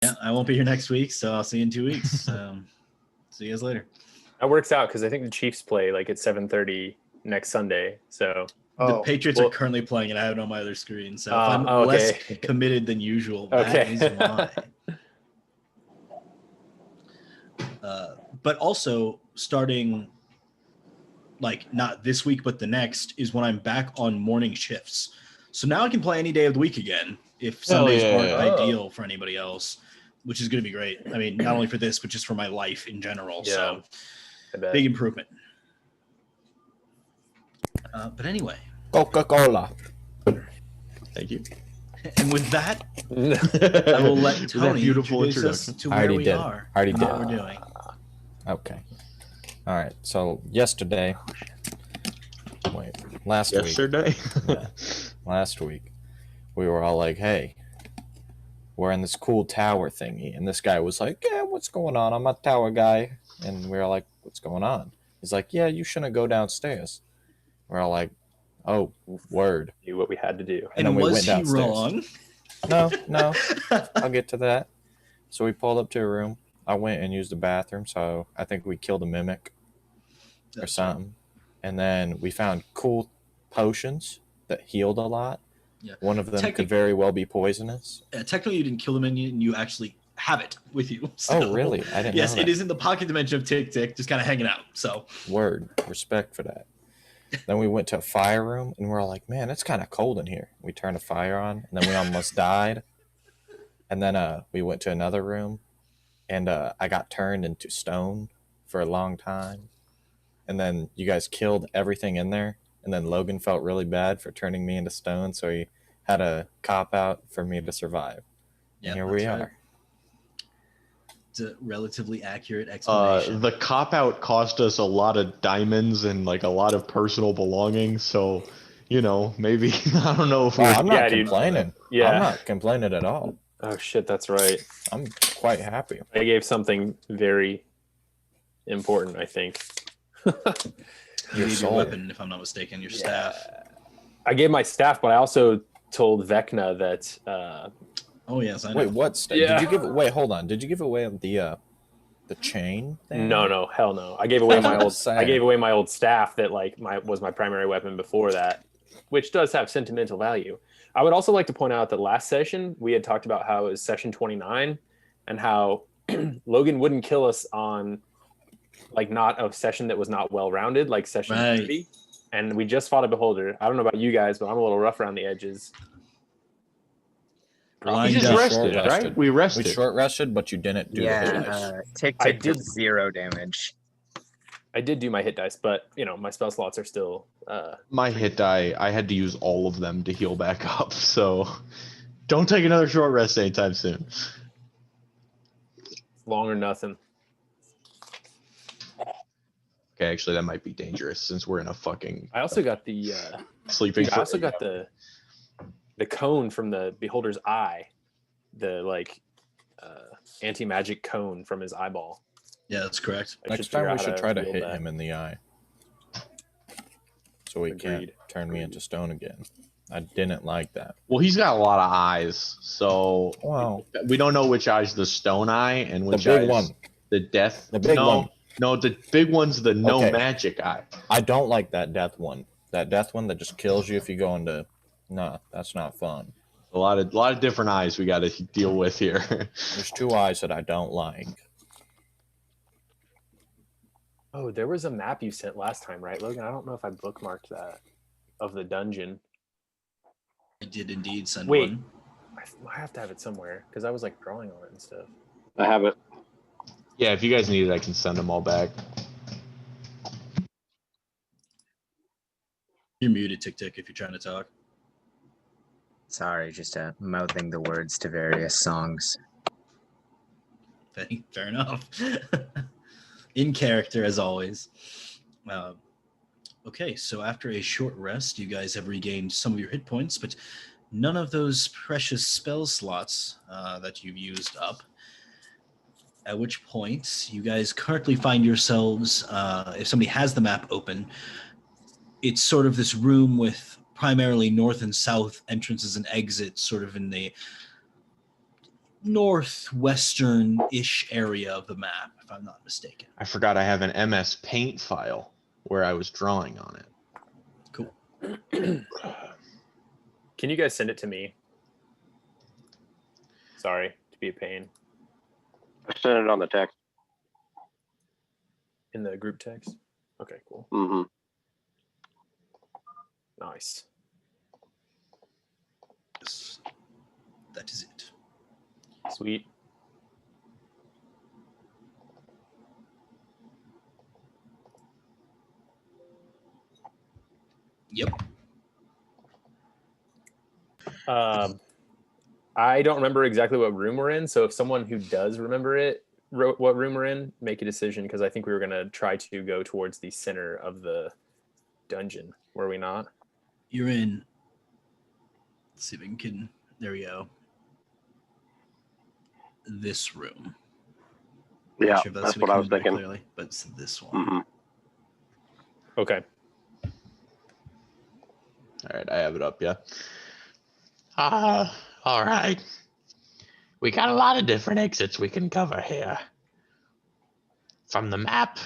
Yeah, I won't be here next week, so I'll see you in 2 weeks. See you guys later. That works out because I think the Chiefs play like at 7:30 next Sunday. So the Patriots are currently playing, and I have it on my other screen. So if I'm okay. less committed than usual, Okay. that is why. But also starting, like, not this week, but the next is when I'm back on morning shifts. So now I can play any day of the week again if Sundays aren't ideal for anybody else, which is going to be great. I mean, not only for this, but just for my life in general. Yeah, so I bet. big improvement. But anyway. Coca-Cola. Thank you. And with that, I will let Tony beautiful introduce us to I where we are. I already did. What we're doing. Okay. All right. So yesterday, last week, we were all like, "Hey, we're in this cool tower thingy," and this guy was like, "Yeah, what's going on? I'm a tower guy," and we were like, "What's going on?" He's like, "Yeah, you shouldn't go downstairs." We're all like, "Oh, word." Do what we had to do, and then we was went downstairs. He wrong? No, I'll get to that. So we pulled up to a room. I went and used the bathroom, so I think we killed a mimic or something. And then we found cool potions that healed a lot. Yeah. One of them could very well be poisonous. Technically, you didn't kill the minion. You actually have it with you. So, oh, really? I didn't know Yes, that. It is in the pocket dimension of Tick Tick, just kind of hanging out. So Word. Respect for that. Then we went to a fire room, and we're all like, man, it's kind of cold in here. We turned a fire on, and then we almost died. And then we went to another room, and I got turned into stone for a long time. And then you guys killed everything in there. And then Logan felt really bad for turning me into stone, so he had a cop-out for me to survive. Yeah, and here we are. It's a relatively accurate explanation. The cop-out cost us a lot of diamonds and like a lot of personal belongings, so, you know, maybe, I don't know if I'm not complaining. Yeah. I'm not complaining at all. Oh, shit, that's right. I'm quite happy. I gave something very important, I think. Your weapon, if I'm not mistaken, your staff. I gave my staff, but I also told Vecna that... oh, yes, I know. Wait, what staff? Yeah. Did you give? Wait, hold on. Did you give away the chain thing? No, hell no. I gave away my old. I gave away my old staff that was my primary weapon before that, which does have sentimental value. I would also like to point out that last session we had talked about how it was session 29, and how Logan wouldn't kill us on not a session that was not well rounded, like session 30. And we just fought a beholder. I don't know about you guys, but I'm a little rough around the edges. We just rested, right? We rested. We short rested, but you didn't do the hit dice. Tick Tick did 0 damage. I did do my hit dice, but my spell slots are still. My hit die, I had to use all of them to heal back up. So, don't take another short rest anytime soon. Long or nothing. Okay, actually, that might be dangerous since we're in a fucking. I also got the sleeping. I also got the cone from the beholder's eye, the anti-magic cone from his eyeball. Yeah, that's correct. Next time we should try to hit him in the eye, so he can't turn me into stone again. I didn't like that. Well, he's got a lot of eyes, so we don't know which eye's the stone eye and which the big eye's one. The death. The big one. No, the big one's the no magic eye. I don't like that death one. That death one that just kills you if you go into. No, that's not fun. A lot of different eyes we got to deal with here. There's 2 eyes that I don't like. Oh, there was a map you sent last time, right, Logan? I don't know if I bookmarked that of the dungeon. I did indeed send one. I have to have it somewhere because I was drawing on it and stuff. I have it. Yeah, if you guys need it, I can send them all back. You're muted, Tick Tick, if you're trying to talk. Sorry, just mouthing the words to various songs. Fair enough. In character, as always. Okay, so after a short rest, you guys have regained some of your hit points, but none of those precious spell slots that you've used up. At which point, you guys currently find yourselves, if somebody has the map open, it's sort of this room with primarily north and south entrances and exits, sort of in the northwestern-ish area of the map, if I'm not mistaken. I forgot I have an MS Paint file where I was drawing on it. Cool. Can you guys send it to me? Sorry to be a pain. I sent it on the text. In the group text? Okay, cool. Mm-hmm. Nice. Yes. That is it. Sweet. Yep. I don't remember exactly what room we're in, so if someone who does remember it wrote what room we're in, make a decision, because I think we were going to try to go towards the center of the dungeon. Were we not? You're in. Let's see if we can. There we go. This room. Yeah, Not sure if that's gonna what I come was in very thinking. Clearly, but it's this one. Mm-hmm. Okay. All right, I have it up, yeah. All right. We got a lot of different exits we can cover here. From the map,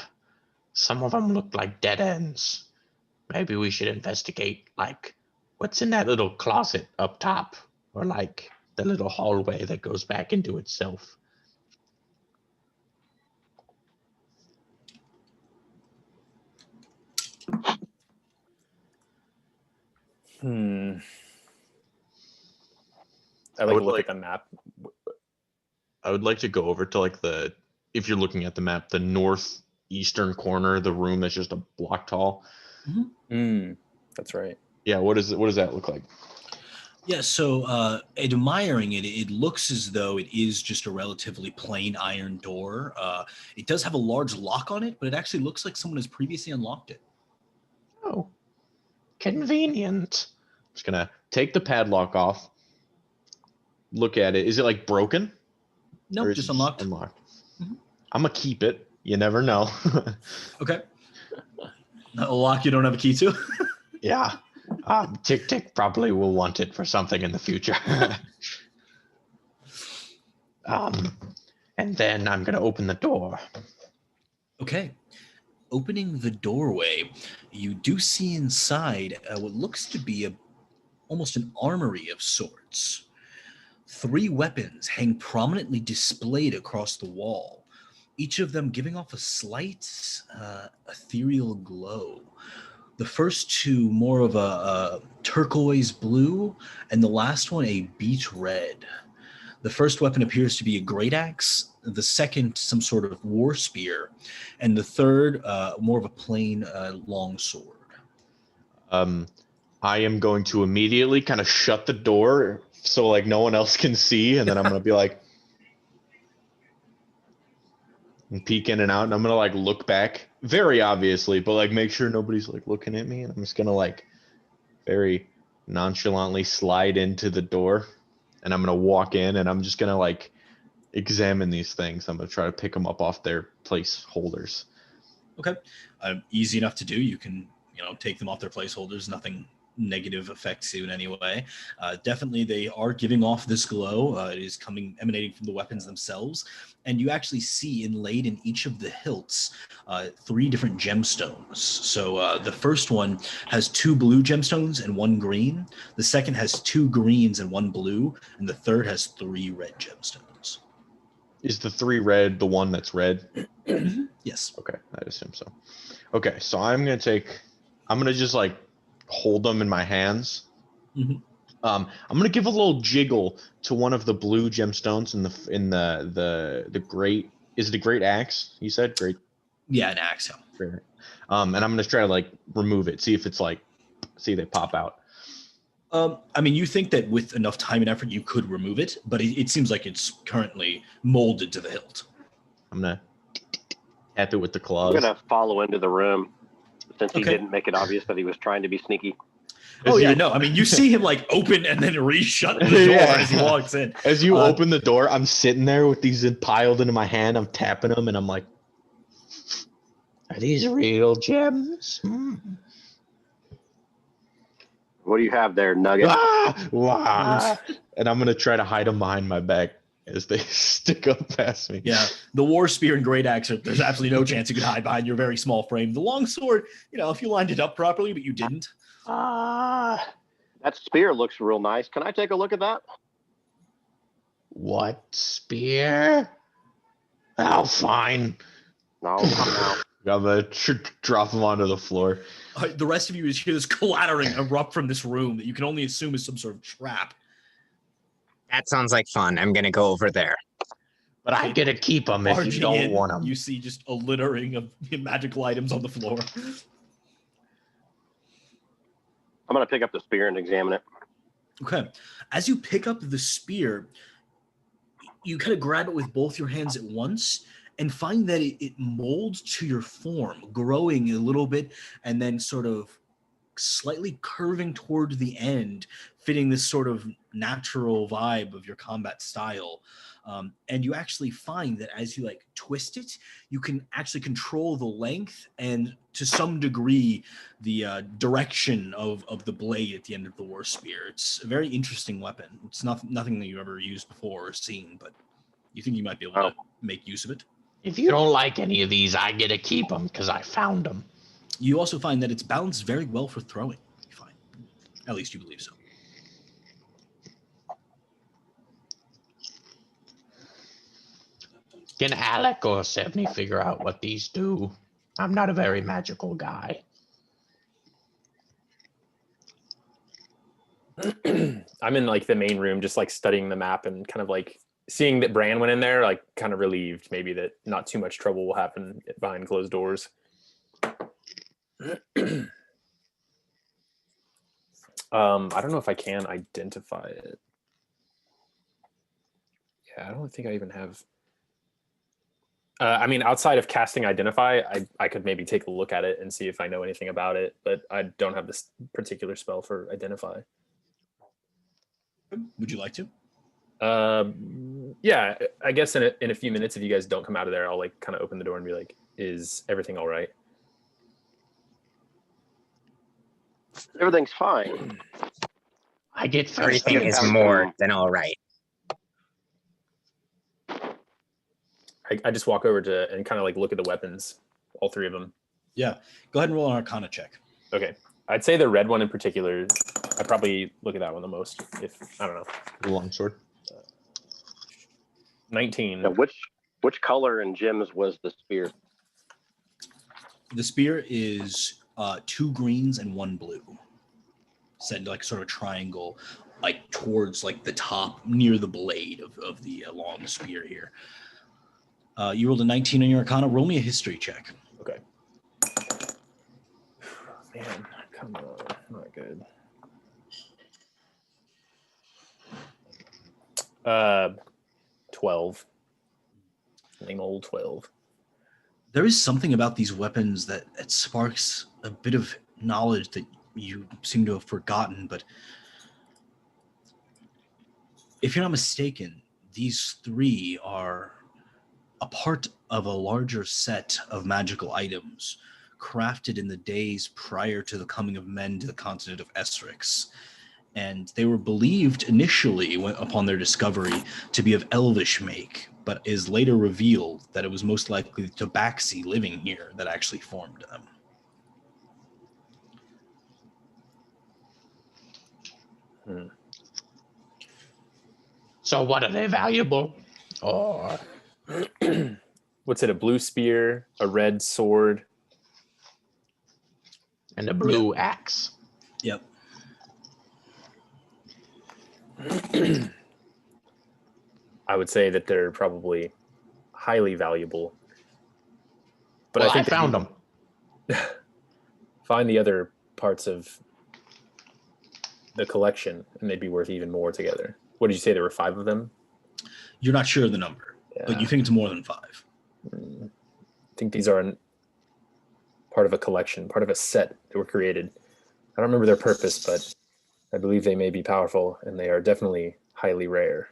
some of them look like dead ends. Maybe we should investigate, like, what's in that little closet up top? Or, like, the little hallway that goes back into itself. I would look like- at the map. I would like to go over to, like, if you're looking at the map, the northeastern corner, the room that's just a block tall. That's right. Yeah, what does that look like? Yeah, so admiring it, it looks as though it is just a relatively plain iron door. It does have a large lock on it, but it actually looks like someone has previously unlocked it. Oh, convenient. I'm just gonna take the padlock off. Look at it. Is it like broken? Nope, Or is just it unlocked. I'm gonna keep it. You never know. Okay. A lock you don't have a key to? Yeah. Tick Tick probably will want it for something in the future. And then I'm gonna open the door. Okay. Opening the doorway, you do see inside what looks to be almost an armory of sorts. 3 weapons hang prominently displayed across the wall, each of them giving off a slight ethereal glow. The first 2 more of a turquoise blue, and the last one a beet red. The first weapon appears to be a great axe, the second some sort of war spear, and the third more of a plain long sword. I am going to immediately kind of shut the door so like no one else can see, and then I'm gonna be like and peek in and out, and I'm gonna like look back very obviously, but like make sure nobody's like looking at me, and I'm just gonna like very nonchalantly slide into the door, and I'm gonna walk in, and I'm just gonna like examine these things. I'm gonna try to pick them up off their placeholders. Okay. Easy enough to do. You can, take them off their placeholders. Nothing negative affects you in any way. Definitely, they are giving off this glow. It is emanating from the weapons themselves. And you actually see inlaid in each of the hilts 3 different gemstones. So the first one has 2 blue gemstones and 1 green. The second has 2 greens and 1 blue. And the third has 3 red gemstones. Is the 3 red the one that's red? Yes. Okay, I'd assume so. Okay, so I'm gonna just like hold them in my hands. I'm gonna give a little jiggle to one of the blue gemstones in the great. Is it a great axe? You said great. Yeah, an axe. Great. And I'm gonna try to like remove it. See if it's like, they pop out. You think that with enough time and effort you could remove it, but it seems like it's currently molded to the hilt. I'm gonna tap it with the claws. I'm gonna follow into the room since he Okay. didn't make it obvious that he was trying to be sneaky. You see him like open and then re-shut the door Yeah. as he walks in. As you open the door, I'm sitting there with these piled into my hand. I'm tapping them, and I'm like, "Are these real gems?" What do you have there, Nugget? Wah! And I'm gonna try to hide them behind my back as they stick up past me. Yeah, the war spear and great axe, there's absolutely no chance you could hide behind your very small frame. The long sword, if you lined it up properly, but you didn't. That spear looks real nice. Can I take a look at that? What spear? Oh, fine. No, come now. I'm gonna drop him onto the floor. The rest of you just hear this clattering erupt from this room that you can only assume is some sort of trap. That sounds like fun. I'm gonna go over there. But I get to keep them if you Barging don't in, want them. you see just a littering of magical items on the floor. I'm going to pick up the spear and examine it. Okay. As you pick up the spear, you kind of grab it with both your hands at once and find that it molds to your form, growing a little bit and then sort of slightly curving toward the end, fitting this sort of natural vibe of your combat style. And you actually find that as you twist it, you can actually control the length and to some degree the direction of the blade at the end of the war spear. It's a very interesting weapon. It's nothing that you've ever used before or seen, but you think you might be able to make use of it. If you don't like any of these, I get to keep them because I found them. You also find that it's balanced very well for throwing. You find, at least you believe so. Can Alec or Sebney figure out what these do? I'm not a very magical guy. I'm in the main room, just studying the map and kind of seeing that Bran went in there, kind of relieved maybe that not too much trouble will happen behind closed doors. I don't know if I can identify it. Yeah, I don't think I even have. Outside of casting Identify, I could maybe take a look at it and see if I know anything about it, but I don't have this particular spell for Identify. Would you like to? Yeah, I guess in a few minutes, if you guys don't come out of there, I'll kind of open the door and be like, is everything all right? Everything's fine. I get first. Everything is more than all right. I just walk over to and kind of look at the weapons, all three of them. Yeah. Go ahead and roll an Arcana check. Okay. I'd say the red one in particular, I probably look at that one the most. If I don't know. The longsword. 19. Now, which color and gems was the spear? The spear is 2 greens and 1 blue. Set into sort of a triangle, towards the top near the blade of the long spear here. You rolled a 19 on your Arcana. Roll me a history check. Okay. Man, come on. Not good. 12. Same old 12. There is something about these weapons that it sparks a bit of knowledge that you seem to have forgotten, but if you're not mistaken, these 3 are a part of a larger set of magical items crafted in the days prior to the coming of men to the continent of Essrex. And they were believed initially, upon their discovery, to be of elvish make, but is later revealed that it was most likely the Tabaxi living here that actually formed them. So what are they valuable? Or What's it? A blue spear, a red sword, and a blue axe. Yep. I would say that they're probably highly valuable. But Well, I think I found them. Find the other parts of the collection, and they'd be worth even more together. What did you say? There were 5 of them? You're not sure of the number, but you think it's more than 5. I think these are part of a collection, part of a set that were created. I don't remember their purpose, but I believe they may be powerful, and they are definitely highly rare.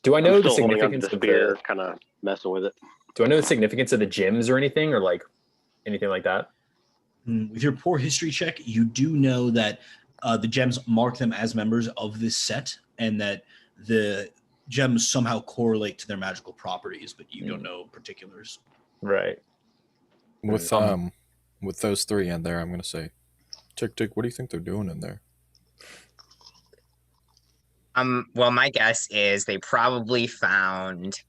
Do I know the significance of the spear, kind of messing with it? Do I know the significance of the gems or anything, or anything like that? With your poor history check, you do know that the gems mark them as members of this set, and that the gems somehow correlate to their magical properties, but you don't know particulars. Right. With those three in there, I'm gonna say, Tick Tick, what do you think they're doing in there? Well, my guess is they probably found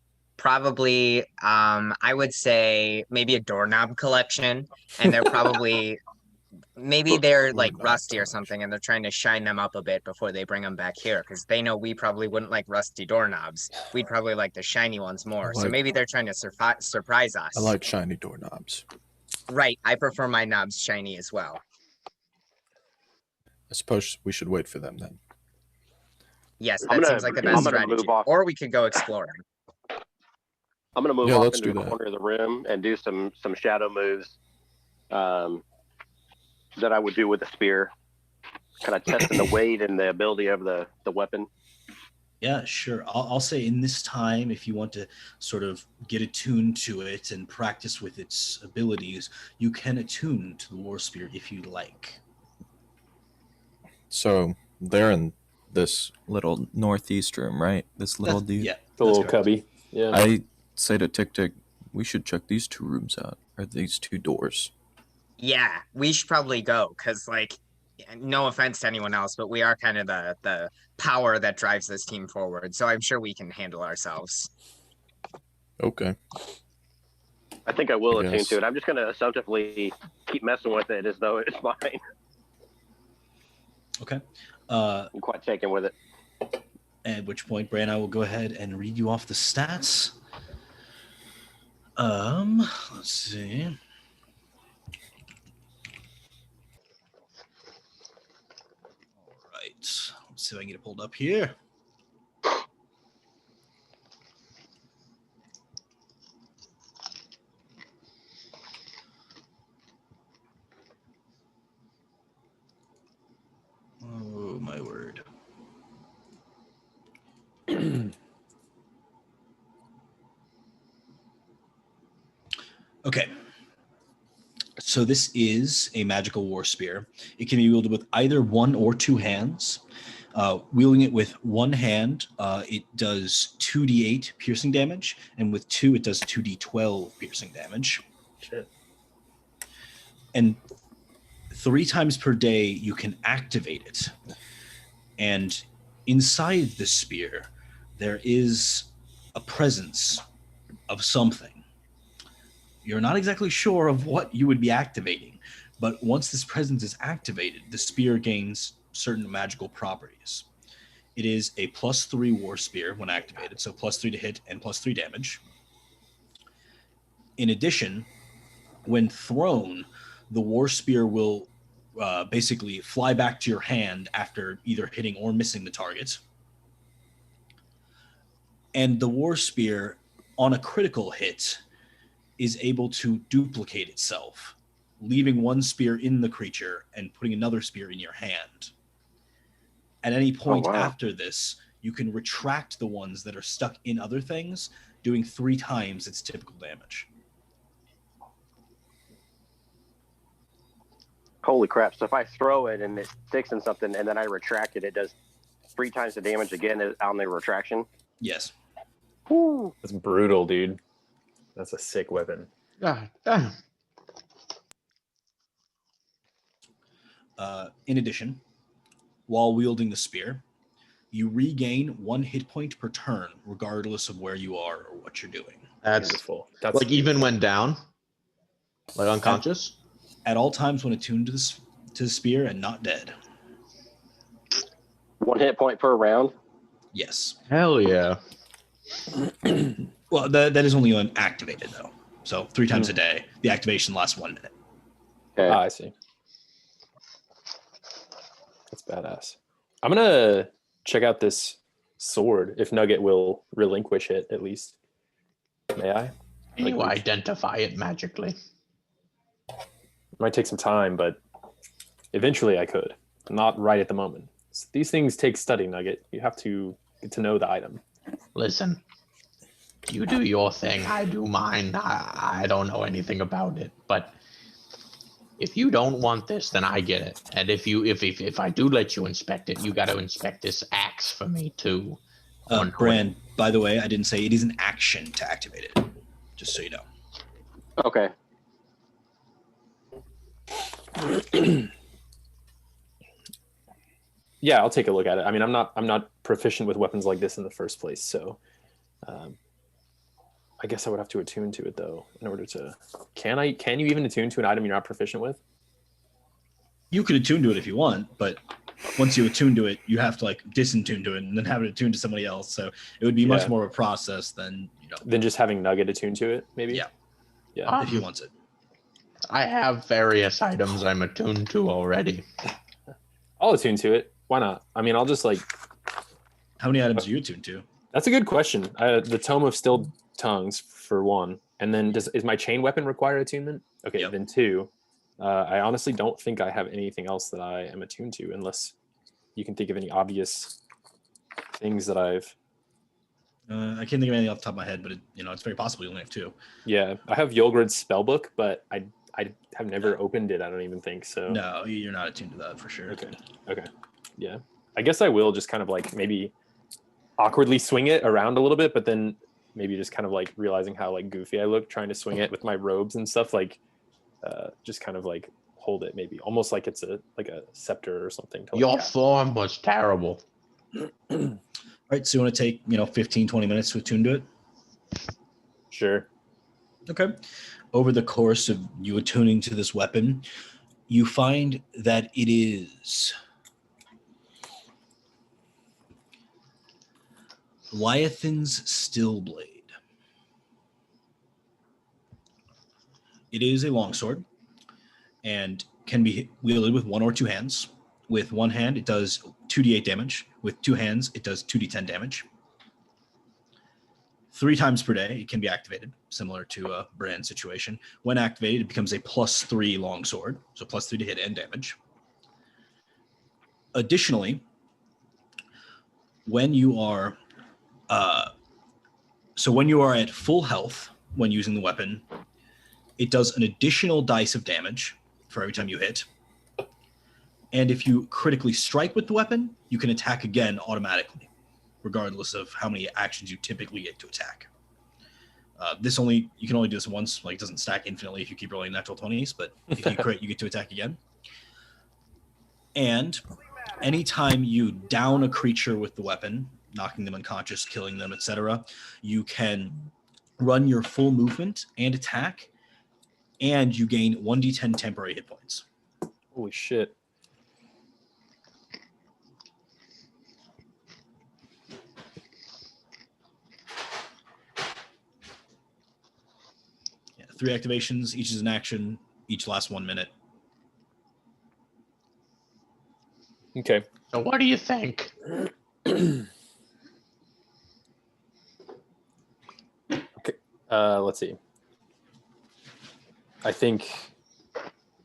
I would say maybe a doorknob collection, and they're probably maybe they're like Doorknob rusty or collection. something, and they're trying to shine them up a bit before they bring them back here, because they know we probably wouldn't like rusty doorknobs. We'd probably like the shiny ones more. So maybe they're trying to surprise us. I like shiny doorknobs. Right. I prefer my knobs shiny as well. I suppose we should wait for them then. Yes, I'm that gonna- seems like the I'm best gonna strategy. move off. Or we could go exploring. I'm gonna move Yeah, off let's into do the that. corner of the room and do some shadow moves that I would do with a spear, kind of testing the weight and the ability of the weapon. Yeah, sure. I'll say in this time, if you want to sort of get attuned to it and practice with its abilities, you can attune to the war spear if you'd like. So they're in this little northeast room, right? This little dude. Yeah, The little correct. cubby. Yeah. I say to Tick Tick, we should check these two rooms out, or these two doors. Yeah, we should probably go, because, like, no offense to anyone else, but we are kind of the power that drives this team forward. So I'm sure we can handle ourselves. Okay. I think I will attune Yes. to it. I'm just gonna assumptively keep messing with it as though it's mine. Okay. I'm quite taken with it. At which point, Bran, I will go ahead and read you off the stats. Let's see. All right. Let's see if I can get it pulled up here. Oh, my word. Okay. So this is a magical war spear. It can be wielded with either one or two hands. Wielding it with one hand, it does 2d8 piercing damage, and with two, it does 2d12 piercing damage. Shit. And 3 times per day, you can activate it. And inside the spear, there is a presence of something. You're not exactly sure of what you would be activating, but once this presence is activated, the spear gains certain magical properties. It is a +3 war spear when activated, so +3 to hit and +3 damage. In addition, when thrown, the war spear will basically fly back to your hand after either hitting or missing the target. And the war spear, on a critical hit, is able to duplicate itself, leaving one spear in the creature and putting another spear in your hand. At any point after this, you can retract the ones that are stuck in other things, doing 3 times its typical damage. Holy crap. So if I throw it and it sticks in something and then I retract it, it does 3 times the damage again on the retraction? Yes. Woo. That's brutal, dude. That's a sick weapon. In addition, while wielding the spear, you regain 1 hit point per turn, regardless of where you are or what you're doing. That's Beautiful. That's like even when down, like unconscious. At all times when attuned to the spear and not dead. 1 hit point per round. Yes. Hell yeah. Well, that is only unactivated, though. So 3 times a day. The activation lasts 1 minute. Okay. I see. That's badass. I'm gonna check out this sword if Nugget will relinquish it at least. May I? Can you identify it magically? It might take some time, but eventually I could. Not right at the moment. These things take study, Nugget. You have to get to know the item. Listen, you do your thing, I do mine. I don't know anything about it, but if you don't want this, then I get it. And if I do let you inspect it, you got to inspect this axe for me too. Bran, by the way, I didn't say it is an action to activate it. Just so you know. Okay. Yeah, I'll take a look at it. I mean, I'm not proficient with weapons like this in the first place, so I guess I would have to attune to it though in order to. Can you even attune to an item you're not proficient with? You could attune to it if you want, but once you attune to it, you have to like disattune to it and then have it attuned to somebody else. So it would be much more of a process than than just having Nugget attune to it. Maybe. Yeah. If he wants it. I have various items I'm attuned to already. I'll attune to it. Why not? I mean, I'll just like. How many items are you attuned to? That's a good question. The Tome of Still Tongues for one, and then is my chain weapon require attunement? Okay, then two. I honestly don't think I have anything else that I am attuned to, unless you can think of any obvious things that I've. I can't think of anything off the top of my head, but it's very possible you only have two. Yeah, I have Yulgrid's spellbook, but I have never opened it. I don't even think so. No, you're not attuned to that for sure. Okay. Yeah, I guess I will just kind of like maybe awkwardly swing it around a little bit, but then maybe just kind of like realizing how like goofy I look trying to swing it with my robes and stuff, like just kind of like hold it, maybe almost like it's a scepter or something. To, like, Your form was terrible. All right, so you want to take 15-20 minutes to attune to it? Sure. Okay. Over the course of you attuning to this weapon, you find that it is Leviathan's Still Blade. It is a longsword and can be wielded with one or two hands. With one hand, it does 2d8 damage. With two hands, it does 2d10 damage. 3 times per day, it can be activated, similar to a Brand situation. When activated, it becomes a +3 longsword, so +3 to hit and damage. Additionally, when you are at full health when using the weapon, it does an additional dice of damage for every time you hit. And if you critically strike with the weapon, you can attack again automatically, regardless of how many actions you typically get to attack. You can only do this once, like it doesn't stack infinitely if you keep rolling natural 20s, but if you crit, you get to attack again. And anytime you down a creature with the weapon, knocking them unconscious, killing them, etc., you can run your full movement and attack, and you gain 1d10 temporary hit points. Holy shit. Yeah, 3 activations, each is an action, each lasts 1 minute. Okay. So what do you think? Okay. Let's see. I think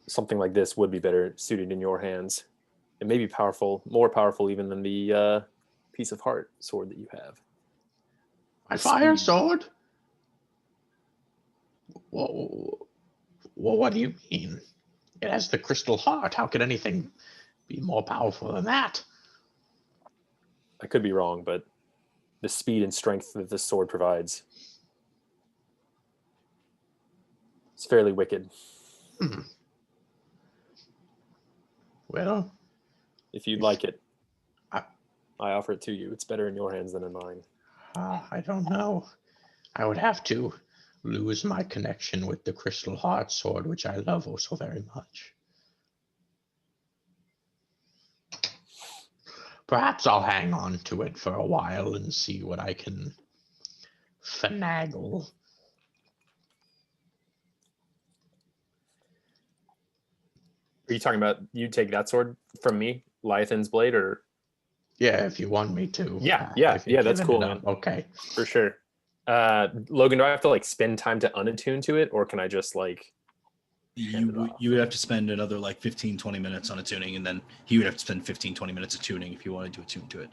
something like this would be better suited in your hands. It may be powerful, more powerful even than the piece of heart sword that you have. My fire sword? Whoa. What do you mean? It has the crystal heart. How could anything be more powerful than that? I could be wrong, but the speed and strength that this sword provides, it's fairly wicked. Well, if you'd like it, I offer it to you. It's better in your hands than in mine. I don't know. I would have to lose my connection with the crystal heart sword, which I love oh so very much. Perhaps I'll hang on to it for a while and see what I can finagle. Are you talking about you take that sword from me, Leviathan's blade, or? Yeah, if you want me to. Yeah, that's cool, man. Okay. For sure. Logan, do I have to like spend time to unattune to it, or can I just like? You would have to spend another like 15-20 minutes on attuning, and then he would have to spend 15-20 minutes attuning if you wanted to attune to it.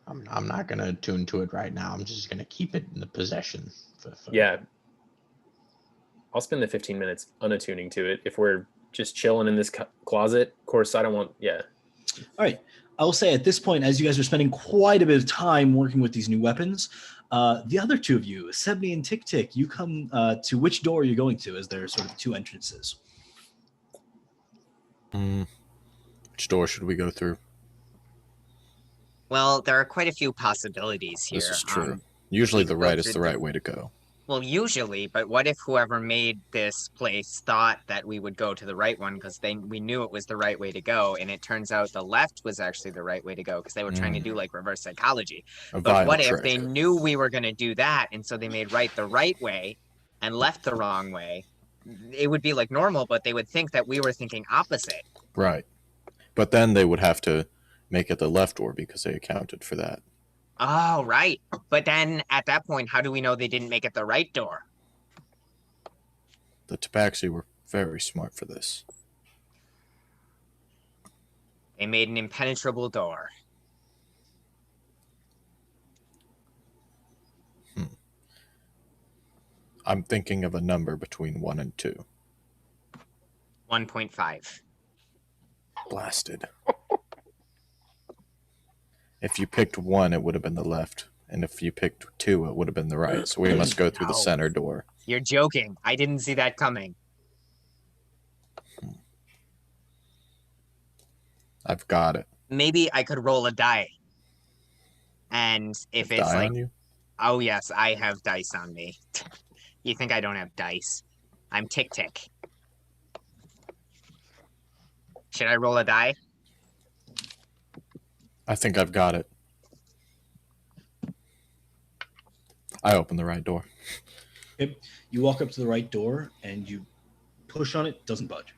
I'm not going to attune to it right now. I'm just going to keep it in the possession. Yeah. I'll spend the 15 minutes unattuning to it if we're just chilling in this closet. Of course, I don't want. Yeah. All right. will say at this point, as you guys are spending quite a bit of time working with these new weapons, the other two of you, Sebni and Tick Tick, you come to which door you're going to, as there are sort of two entrances. Which door should we go through? Well, there are quite a few possibilities here. This is true. Usually we the could go right is through the right way to go. Well, usually, but what if whoever made this place thought that we would go to the right one because we knew it was the right way to go, and it turns out the left was actually the right way to go because they were trying to do like reverse psychology. But what if they knew we were going to do that, and so they made right the right way and left the wrong way? It would be like normal, but they would think that we were thinking opposite. Right. But then they would have to make it the left door because they accounted for that. Oh, right. But then at that point, how do we know they didn't make it the right door? The Tabaxi were very smart for this. They made an impenetrable door. I'm thinking of a number between 1 and 2. 1.5. Blasted. If you picked 1, it would have been the left. And if you picked 2, it would have been the right. So we must go through the center door. You're joking. I didn't see that coming. I've got it. Maybe I could roll a die. And if it's Die like, on you? oh yes, I have dice on me. You think I don't have dice? I'm Tick Tick. Should I roll a die? I think I've got it. I opened the right door. Okay. You walk up to the right door and you push on it, doesn't budge.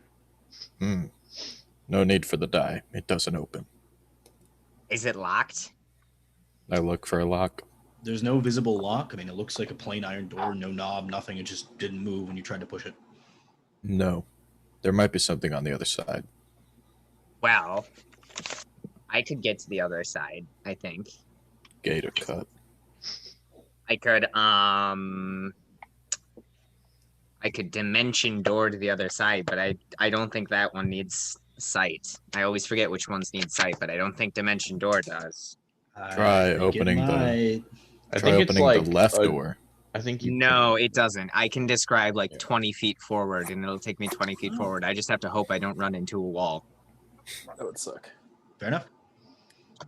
No need for the die. It doesn't open. Is it locked? I look for a lock. There's no visible lock. I mean, it looks like a plain iron door, no knob, nothing. It just didn't move when you tried to push it. No. There might be something on the other side. Well, I could get to the other side, I think. Gator cut. I could dimension door to the other side, but I don't think that one needs sight. I always forget which ones need sight, but I don't think dimension door does. Try opening the left door. I think you. No, it doesn't. I can describe like 20 feet forward, and it'll take me 20 feet forward. I just have to hope I don't run into a wall. That would suck. Fair enough.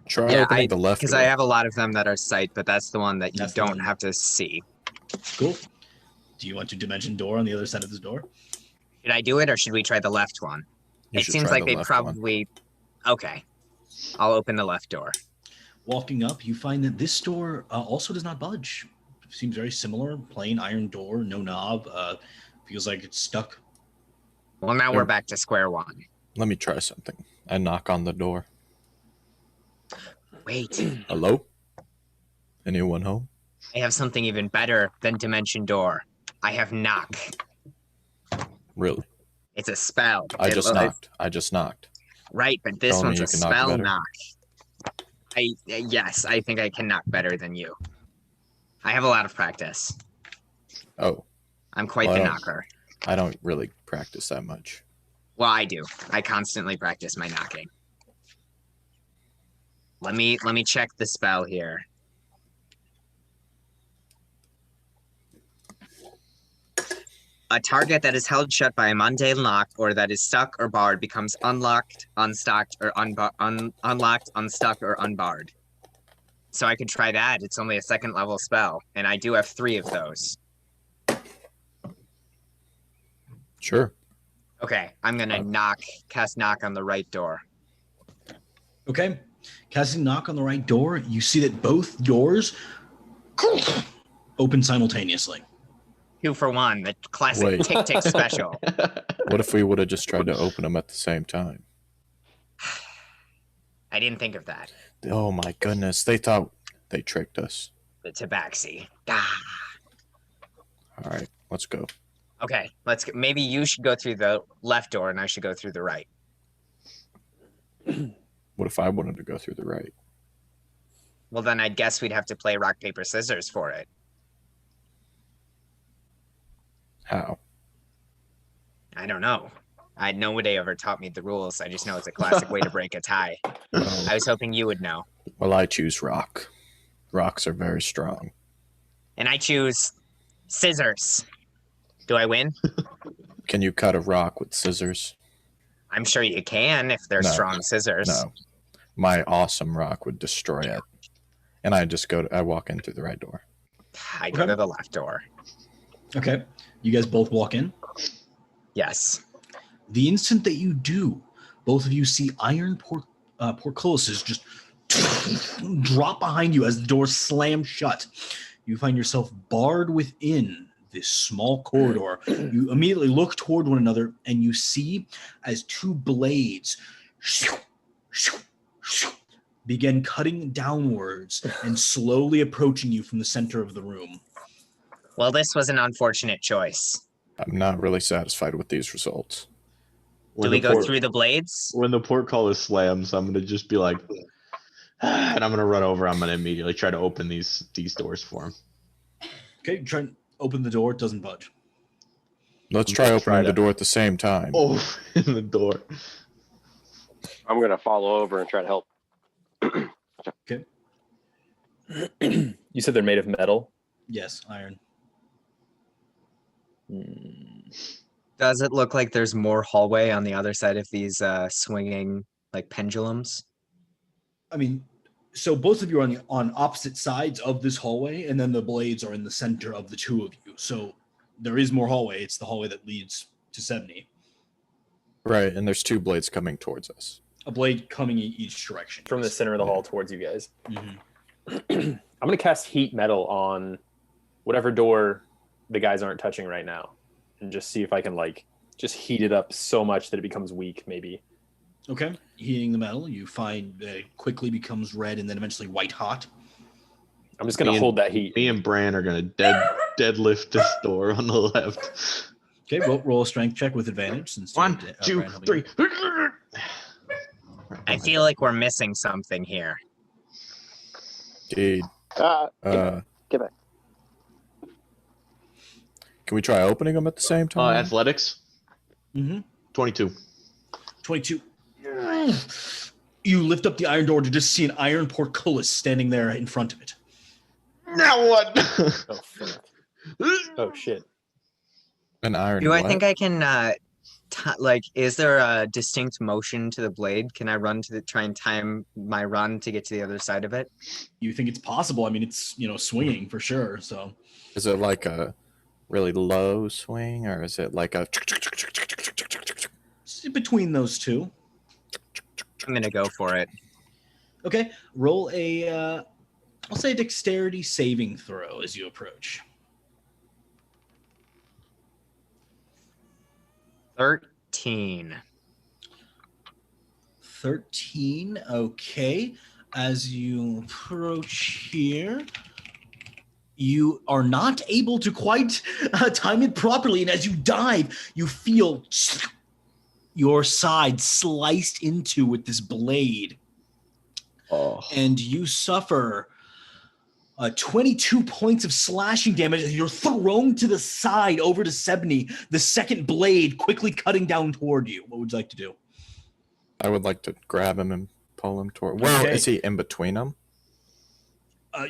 Try opening the left door. Because I have a lot of them that are sight, but that's the one that you That's the don't one. have to see. Cool. Do you want to dimension door on the other side of this door? Should I do it, or should we try the left one? You It should seems try like the they left one. probably... Okay. I'll open the left door. Walking up, you find that this door also does not budge. Seems very similar. Plain iron door, no knob. Feels like it's stuck. Well, now we're back to square one. Let me try something. I knock on the door. Wait. Hello? Anyone home? I have something even better than dimension door. I have knock. Really? It's a spell. I just knocked. Right, but this Tell me one's you a can knock spell better. knock. Yes, I think I can knock better than you. I have a lot of practice. Oh, I'm quite Well, the I don't- knocker. I don't really practice that much. Well, I do. I constantly practice my knocking. Let me check the spell here. A target that is held shut by a mundane lock or that is stuck or barred becomes unlocked, unstocked, or unlocked, unstuck, or unbarred. So I could try that. It's only a second level spell, and I do have 3 of those. Sure. Okay, I'm gonna cast knock on the right door. Okay. Casting knock on the right door, you see that both doors open simultaneously. 2 for 1, the classic Wait. Tick special. What if we would have just tried to open them at the same time? I didn't think of that. Oh my goodness. They thought they tricked us. The tabaxi. Ah. All right, let's go. Okay, maybe you should go through the left door and I should go through the right. What if I wanted to go through the right? Well, then I guess we'd have to play rock, paper, scissors for it. How? I don't know. Nobody ever taught me the rules. I just know it's a classic way to break a tie. I was hoping you would know. Well, I choose rock. Rocks are very strong. And I choose scissors. Do I win? Can you cut a rock with scissors? I'm sure you can if they're No. strong scissors. No. My awesome rock would destroy it. And I walk in through the right door. I go to the left door. Okay. You guys both walk in. Yes. The instant that you do, both of you see iron portcullises just drop behind you as the door slams shut. You find yourself barred within this small corridor. You immediately look toward one another, and you see as two blades begin cutting downwards and slowly approaching you from the center of the room. Well, this was an unfortunate choice. I'm not really satisfied with these results. Do we go through the blades? When the portcullis slams, I'm gonna just be like, and I'm gonna run over. I'm gonna immediately try to open these doors for him. Okay, you try and open the door. It doesn't budge. Let's try opening the door at the same time. Oh, in the door. I'm gonna follow over and try to help. Okay. You said they're made of metal? Yes, iron. Does it look like there's more hallway on the other side of these swinging like pendulums? I mean, so both of you are on opposite sides of this hallway, and then the blades are in the center of the two of you. So there is more hallway. It's the hallway that leads to 70. Right, and there's two blades coming towards us. A blade coming in each direction. From the center of the hall towards you guys. Mhm. I'm going to cast heat metal on whatever door the guys aren't touching right now. And just see if I can, just heat it up so much that it becomes weak, maybe. Okay. Heating the metal, you find that it quickly becomes red and then eventually white hot. I'm just going to hold that heat. Me and Bran are gonna deadlift this door on the left. Okay, roll a strength check with advantage. Since 1, 2, Brian helping 3. you. I feel like we're missing something here. Indeed. Get back. Can we try opening them at the same time? Athletics. 22. 22. You lift up the iron door to just see an iron portcullis standing there in front of it. Now what? Oh, fuck. Oh, shit. An iron. Do I what? think I can is there a distinct motion to the blade? Can I run try and time my run to get to the other side of it? You think it's possible? I mean, it's swinging for sure. So Is it like a really low swing, or is it like a? it's between those two. I'm gonna go for it. Okay, roll a I'll say dexterity saving throw as you approach. 13. 13. Okay. As you approach here, you are not able to quite time it properly. And as you dive, you feel your side sliced into with this blade. Oh. And you suffer 22 points of slashing damage as you're thrown to the side over to 70, the second blade quickly cutting down toward you. What would you like to do? I would like to grab him and pull him toward. Well, Okay. is he in between them?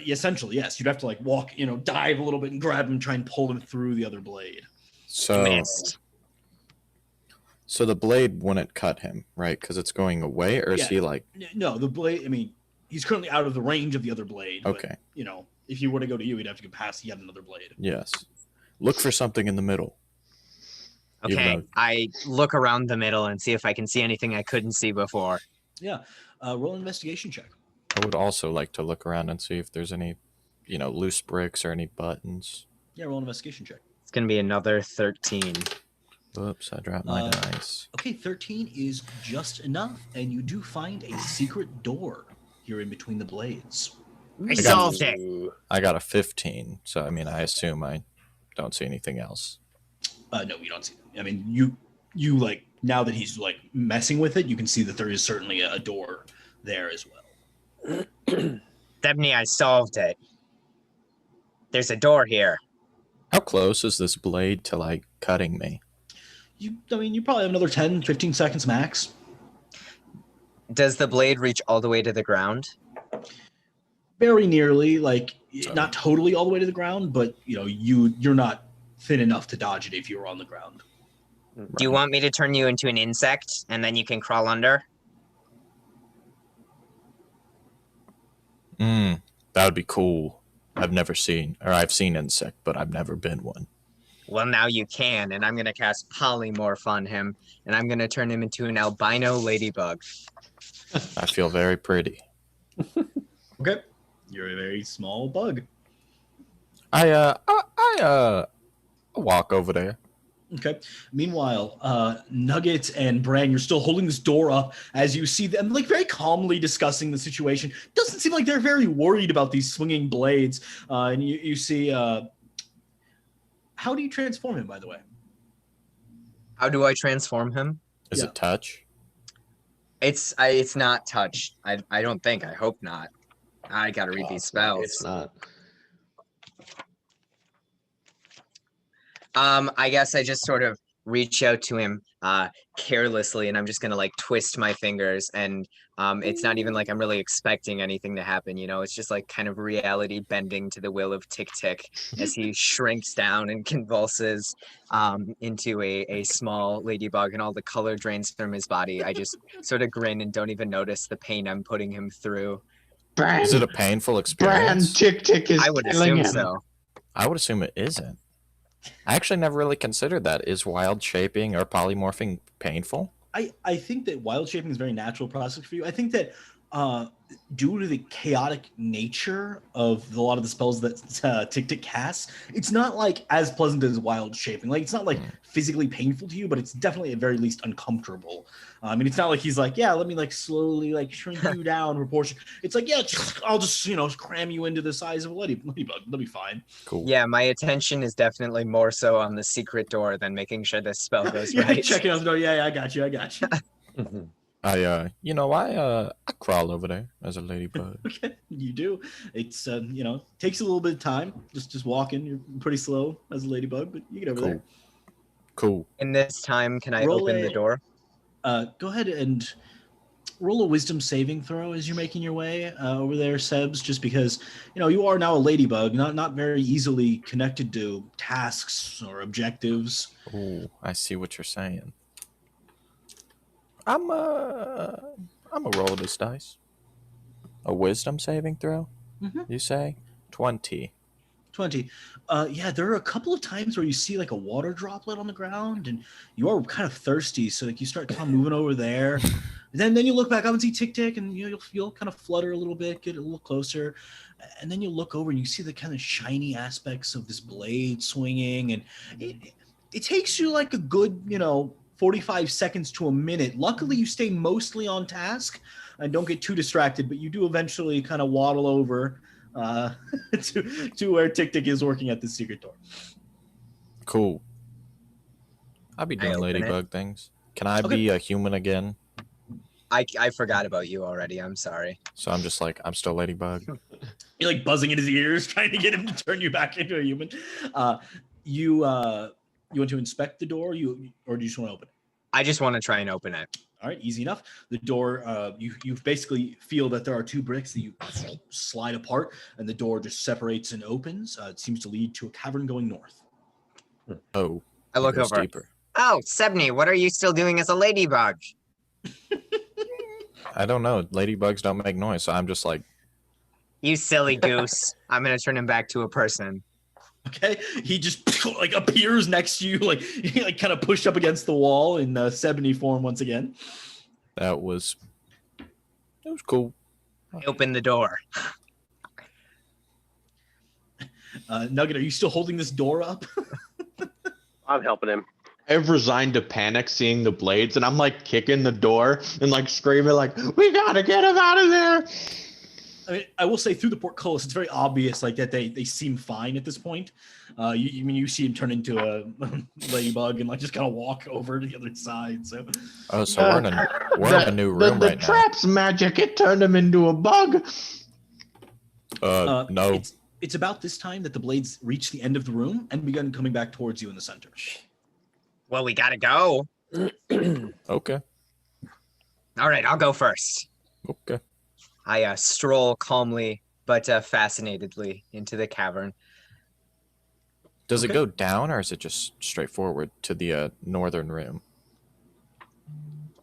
Essentially, yes. You'd have to walk, dive a little bit and grab him, try and pull him through the other blade. So, Missed. so the blade wouldn't cut him, right? Because it's going away, or is Yeah. he like? No, the blade, I mean, he's currently out of the range of the other blade. But, Okay. If he were to go to you, he'd have to go past yet another blade. Yes. Look for something in the middle. Even Okay, though- I look around the middle and see if I can see anything I couldn't see before. Yeah. Roll an investigation check. I would also like to look around and see if there's any, loose bricks or any buttons. Yeah, roll an investigation check. It's gonna be another 13. Whoops, I dropped my dice. Okay, 13 is just enough, and you do find a secret door here in between the blades. I solved it. Ooh. I got a 15, so I assume I don't see anything else. No, you don't see them. I mean, you now that he's messing with it, you can see that there is certainly a door there as well. Debney, I solved it. There's a door here. How close is this blade to cutting me? You probably have another 10, 15 seconds max. Does the blade reach all the way to the ground? Very nearly, like not totally all the way to the ground, but you're not thin enough to dodge it if you were on the ground. Do you want me to turn you into an insect and then you can crawl under? That would be cool. I've seen insect, but I've never been one. Well, now you can, and I'm going to cast Polymorph on him, and I'm going to turn him into an albino ladybug. I feel very pretty. Okay. You're a very small bug. I walk over there. Okay. Meanwhile, Nugget and Bran, you're still holding this door up as you see them like very calmly discussing the situation. Doesn't seem like they're very worried about these swinging blades. And you see, how do you transform him, by the way? How do I transform him? Is it touch? It's not touch. I don't think. I hope not. I gotta read these spells. It's not. I guess I just sort of reach out to him carelessly, and I'm just gonna like twist my fingers, and it's not even like I'm really expecting anything to happen, it's just like kind of reality bending to the will of Tick Tick as he shrinks down and convulses into a small ladybug, and all the color drains from his body. I just sort of grin and don't even notice the pain I'm putting him through. Bran, Is it a painful experience? Tick Tick is I would killing assume him. so. I would assume it isn't. I actually never really considered that. Is wild shaping or polymorphing painful? I think that wild shaping is a very natural process for you. I think that due to the chaotic nature of a lot of the spells that Tick Tick casts, it's not like as pleasant as wild shaping. Like it's not like physically painful to you, but it's definitely at very least uncomfortable. It's not like he's like, yeah, let me like slowly like shrink you down proportion. It's like, yeah, I'll just cram you into the size of a ladybug. That'll be fine. Cool. Yeah, my attention is definitely more so on the secret door than making sure this spell goes Yeah, right. checking out the door. Yeah, I got you. I crawl over there as a ladybug. Okay, you do. It's takes a little bit of time. Just walking. You're pretty slow as a ladybug, but you get over there. Cool. In this time, can I open the door? Go ahead and roll a wisdom saving throw as you're making your way over there, Sebs, just because you are now a ladybug, not very easily connected to tasks or objectives. Ooh, I see what you're saying. I'm a roll this dice. A wisdom saving throw? Mm-hmm. You say 20. 20. Yeah, there are a couple of times where you see like a water droplet on the ground, and you are kind of thirsty, so like you start kind of moving over there. And then you look back up and see Tick Tick, and you'll kind of flutter a little bit, get a little closer, and then you look over and you see the kind of shiny aspects of this blade swinging, and it takes you like a good 45 seconds to a minute. Luckily, you stay mostly on task and don't get too distracted, but you do eventually kind of waddle over to where Tick Tick is working at the secret door. Cool. I'll be doing ladybug things. Can I be a human again? I forgot about you already. I'm sorry. So I'm just like, I'm still ladybug. You're like buzzing in his ears, trying to get him to turn you back into a human. You want to inspect the door, or do you just want to open it? I just want to try and open it. All right, easy enough. The door, you basically feel that there are two bricks that you slide apart, and the door just separates and opens. It seems to lead to a cavern going north. Oh, I look over. Deeper. Oh, Sebney, what are you still doing as a ladybug? I don't know. Ladybugs don't make noise, so I'm just like... You silly goose. I'm going to turn him back to a person. Okay, he just like appears next to you, like he like kind of pushed up against the wall in Sebney form once again. That was cool. I open the door. Nugget, are you still holding this door up? I'm helping him. I've resigned to panic seeing the blades, and I'm like kicking the door and like screaming like, "We gotta get him out of there!" I mean, I will say through the portcullis, it's very obvious like that they seem fine at this point. You see him turn into a ladybug and like just kind of walk over to the other side. So, we're in a new room the right now. trap's magic. It turned him into a bug. No. It's about this time that the blades reach the end of the room and begin coming back towards you in the center. Well, we gotta go. Okay. All right, I'll go first. Okay. I stroll calmly but fascinatedly into the cavern. Does it Okay. go down, or is it just straight forward to the northern room?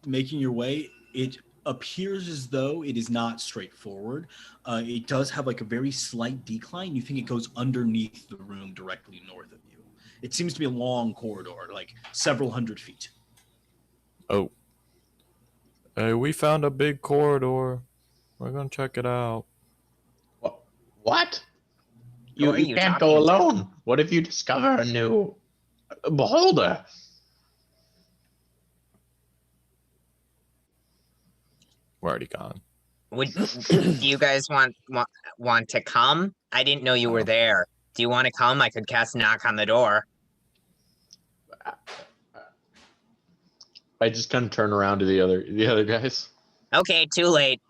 Making your way, it appears as though it is not straightforward. It does have like a very slight decline. You think it goes underneath the room directly north of you. It seems to be a long corridor, like several hundred feet. Oh. Hey, we found a big corridor. We're gonna check it out. What? Who are You you can't talking go to? alone. What if you discover a new beholder? We're already gone. Do you guys want to come? I didn't know you were there. Do you want to come? I could cast knock on the door. I just kind of turn around to the other guys. Okay, too late.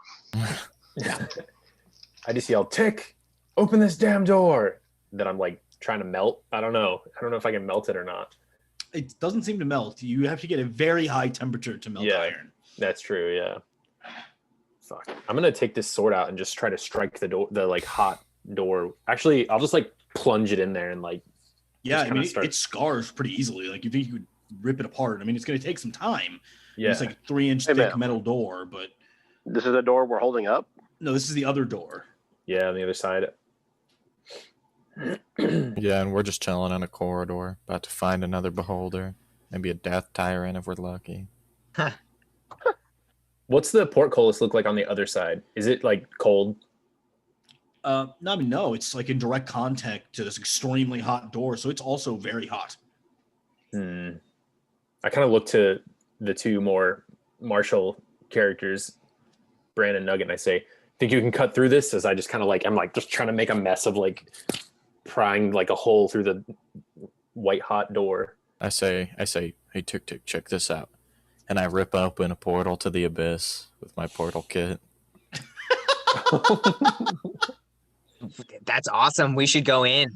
I just yell, Tick, open this damn door. Then I'm like trying to melt. I don't know if I can melt it or not. It doesn't seem to melt. You have to get a very high temperature to melt iron. That's true, yeah. Fuck. I'm gonna take this sword out and just try to strike the door, the like hot door. Actually, I'll just like plunge it in there and like. Yeah, I mean, it scars pretty easily. Like, you think you could rip it apart. I mean, it's going to take some time. Yeah. It's like a 3-inch thick metal door, but. This is the door we're holding up? No, this is the other door. Yeah, on the other side. Yeah, and we're just chilling in a corridor, about to find another beholder. Maybe a death tyrant if we're lucky. What's the portcullis look like on the other side? Is it like cold? No, I mean, no, it's like in direct contact to this extremely hot door, so it's also very hot. I kind of look to the two more martial characters, Brand and Nugget, and I say, think you can cut through this? As I just kind of like, I'm like just trying to make a mess of like prying like a hole through the white hot door. I say, hey, Tick, check this out. And I rip open a portal to the abyss with my portal kit. That's awesome. We should go in.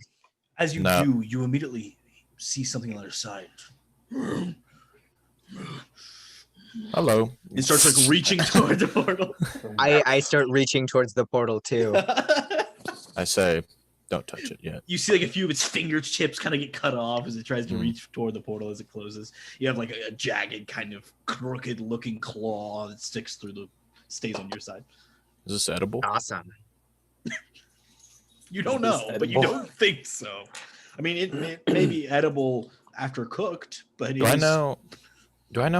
As you do, you immediately see something on the other side. Hello. It starts like reaching toward the portal. I start reaching towards the portal too. I say, don't touch it yet. You see like a few of its fingertips kind of get cut off as it tries to reach toward the portal as it closes. You have like a jagged kind of crooked looking claw that stays on your side. Is this edible? Awesome. You don't know, but you don't think so. I mean, it may be edible after cooked, but do I know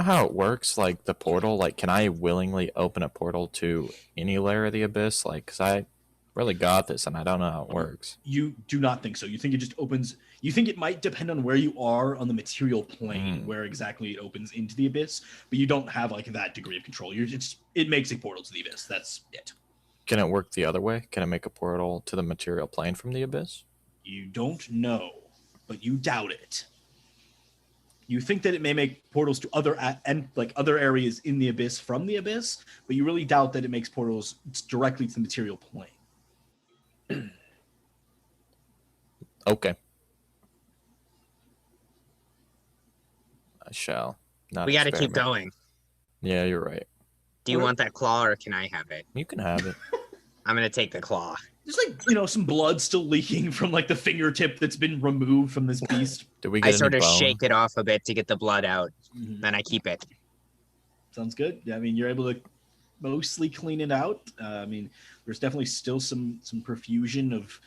how it works? Like the portal, like can I willingly open a portal to any layer of the abyss? Like, cause I really got this and I don't know how it works. You do not think so. You think it just opens. You think it might depend on where you are on the material plane, where exactly it opens into the abyss, but you don't have like that degree of control. It makes a portal to the abyss. That's it. Can it work the other way? Can it make a portal to the material plane from the abyss? You don't know, but you doubt it. You think that it may make portals to other areas in the abyss from the abyss, but you really doubt that it makes portals directly to the material plane. Okay. I shall. We got to keep going. Yeah, you're right. Do you want that claw or can I have it? You can have it. I'm going to take the claw. There's like, some blood still leaking from like the fingertip that's been removed from this beast. Did we get I sort of any bone? shake it off a bit to get the blood out. Then I keep it. Sounds good. Yeah, I mean, you're able to mostly clean it out. I mean, there's definitely still some perfusion of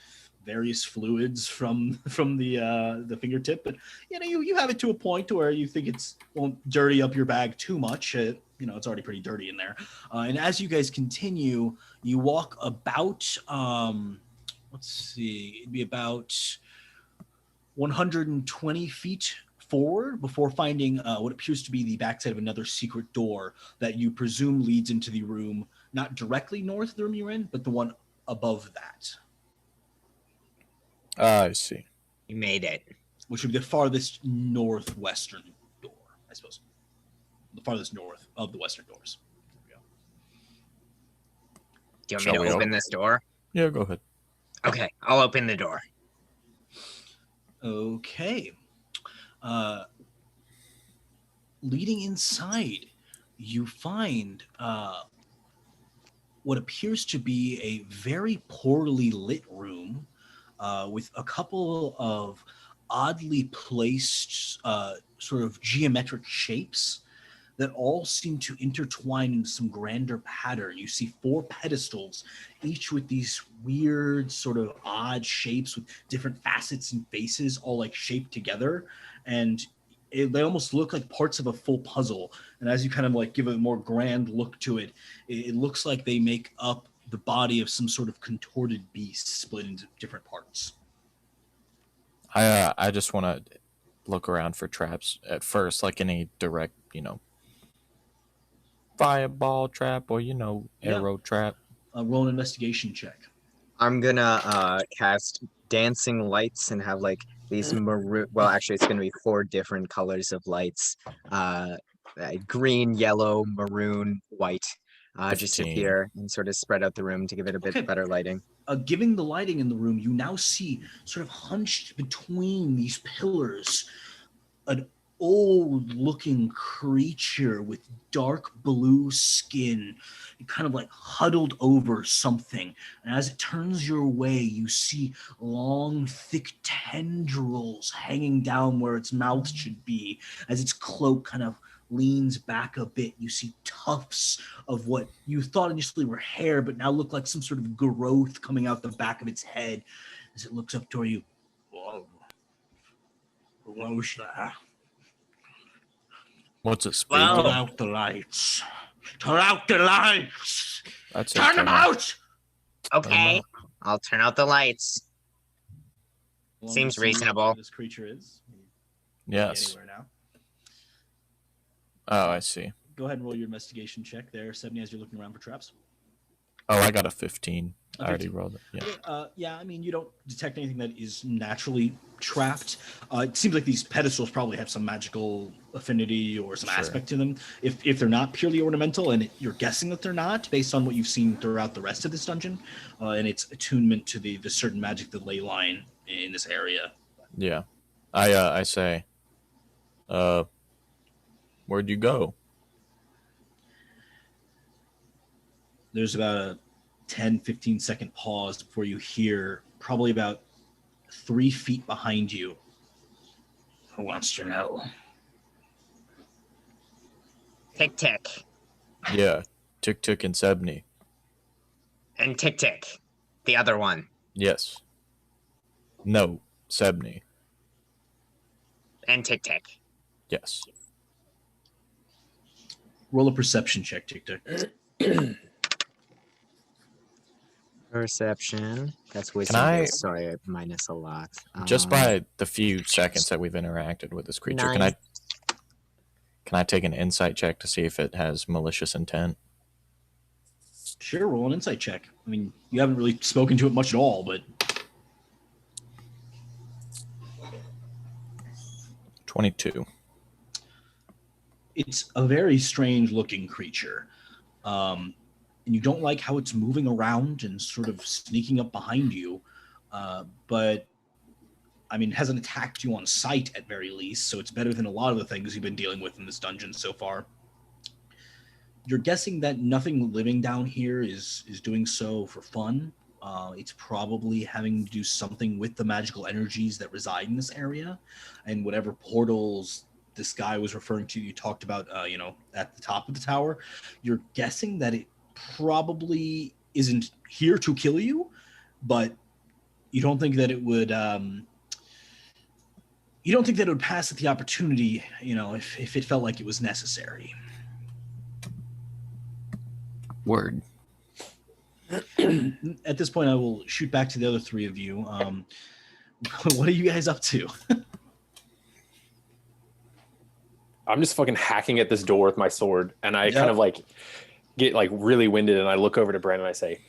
various fluids from the fingertip, but you have it to a point where you think it won't dirty up your bag too much. It's already pretty dirty in there. And as you guys continue, you walk about let's see, it'd be about 120 feet forward before finding what appears to be the backside of another secret door that you presume leads into the room, not directly north of the room you're in, but the one above that. I see. You made it. Which would be the farthest northwestern door, I suppose. The farthest north of the western doors. There we go. Do you want me to open this door? Yeah, go ahead. Okay, I'll open the door. Okay. leading inside, you find what appears to be a very poorly lit room with a couple of oddly placed sort of geometric shapes that all seem to intertwine in some grander pattern. You see 4 pedestals, each with these weird sort of odd shapes with different facets and faces all like shaped together. And they almost look like parts of a full puzzle. And as you kind of like give a more grand look to it, it looks like they make up the body of some sort of contorted beast split into different parts. I just want to look around for traps at first, like any direct, fireball trap or arrow trap. Roll an investigation check. I'm gonna cast dancing lights and have like these maroon. Well, actually, it's gonna be 4 different colors of lights: green, yellow, maroon, white. Just 15. appear and sort of spread out the room to give it a bit better lighting. Giving the lighting in the room, you now see sort of hunched between these pillars an old-looking creature with dark blue skin, kind of like huddled over something. And as it turns your way, you see long, thick tendrils hanging down where its mouth should be. As its cloak kind of leans back a bit, you see tufts of what you thought initially were hair, but now look like some sort of growth coming out the back of its head. As it looks up toward you, whoa, what was that? What's it speaking? Turn out the lights. Turn out the lights. That's Turn them out. Okay, I'll turn out the lights. Well, Seems let's see reasonable. what this creature is. Yes. Anywhere now. Oh, I see. Go ahead and roll your investigation check there, 70, as you're looking around for traps. Oh, I got a 15. A I already 15. rolled it. Yeah. Yeah, I mean, you don't detect anything that is naturally trapped. It seems like these pedestals probably have some magical affinity or some aspect to them. If they're not purely ornamental, and you're guessing that they're not, based on what you've seen throughout the rest of this dungeon, and its attunement to the certain magic, the ley line in this area. Yeah. I say, where'd you go? There's about a 10-15 second pause before you hear, probably about 3 feet behind you, who wants to know? Tick tick. Yeah. Tuk Tuk and Sebni. And tick tick. The other one. Yes. No. Sebni. And tick tick. Yes. Roll a perception check, Tic Tac. Perception. That's wisdom. Sorry, I minus a lot. Just by the few seconds that we've interacted with this creature, 9. can I take an insight check to see if it has malicious intent? Sure, roll an insight check. I mean, you haven't really spoken to it much at all, but 22. It's a very strange looking creature. And you don't like how it's moving around and sort of sneaking up behind you. But, I mean, it hasn't attacked you on sight at very least, so it's better than a lot of the things you've been dealing with in this dungeon so far. You're guessing that nothing living down here is doing so for fun. It's probably having to do something with the magical energies that reside in this area, and whatever portals this guy was referring to, you talked about, at the top of the tower. You're guessing that it probably isn't here to kill you, but you don't think that it would. You don't think that it would pass at the opportunity, if it felt like it was necessary. Word. At this point, I will shoot back to the other 3 of you. What are you guys up to? I'm just fucking hacking at this door with my sword, and I kind of like get like really winded, and I look over to Brandon and I say,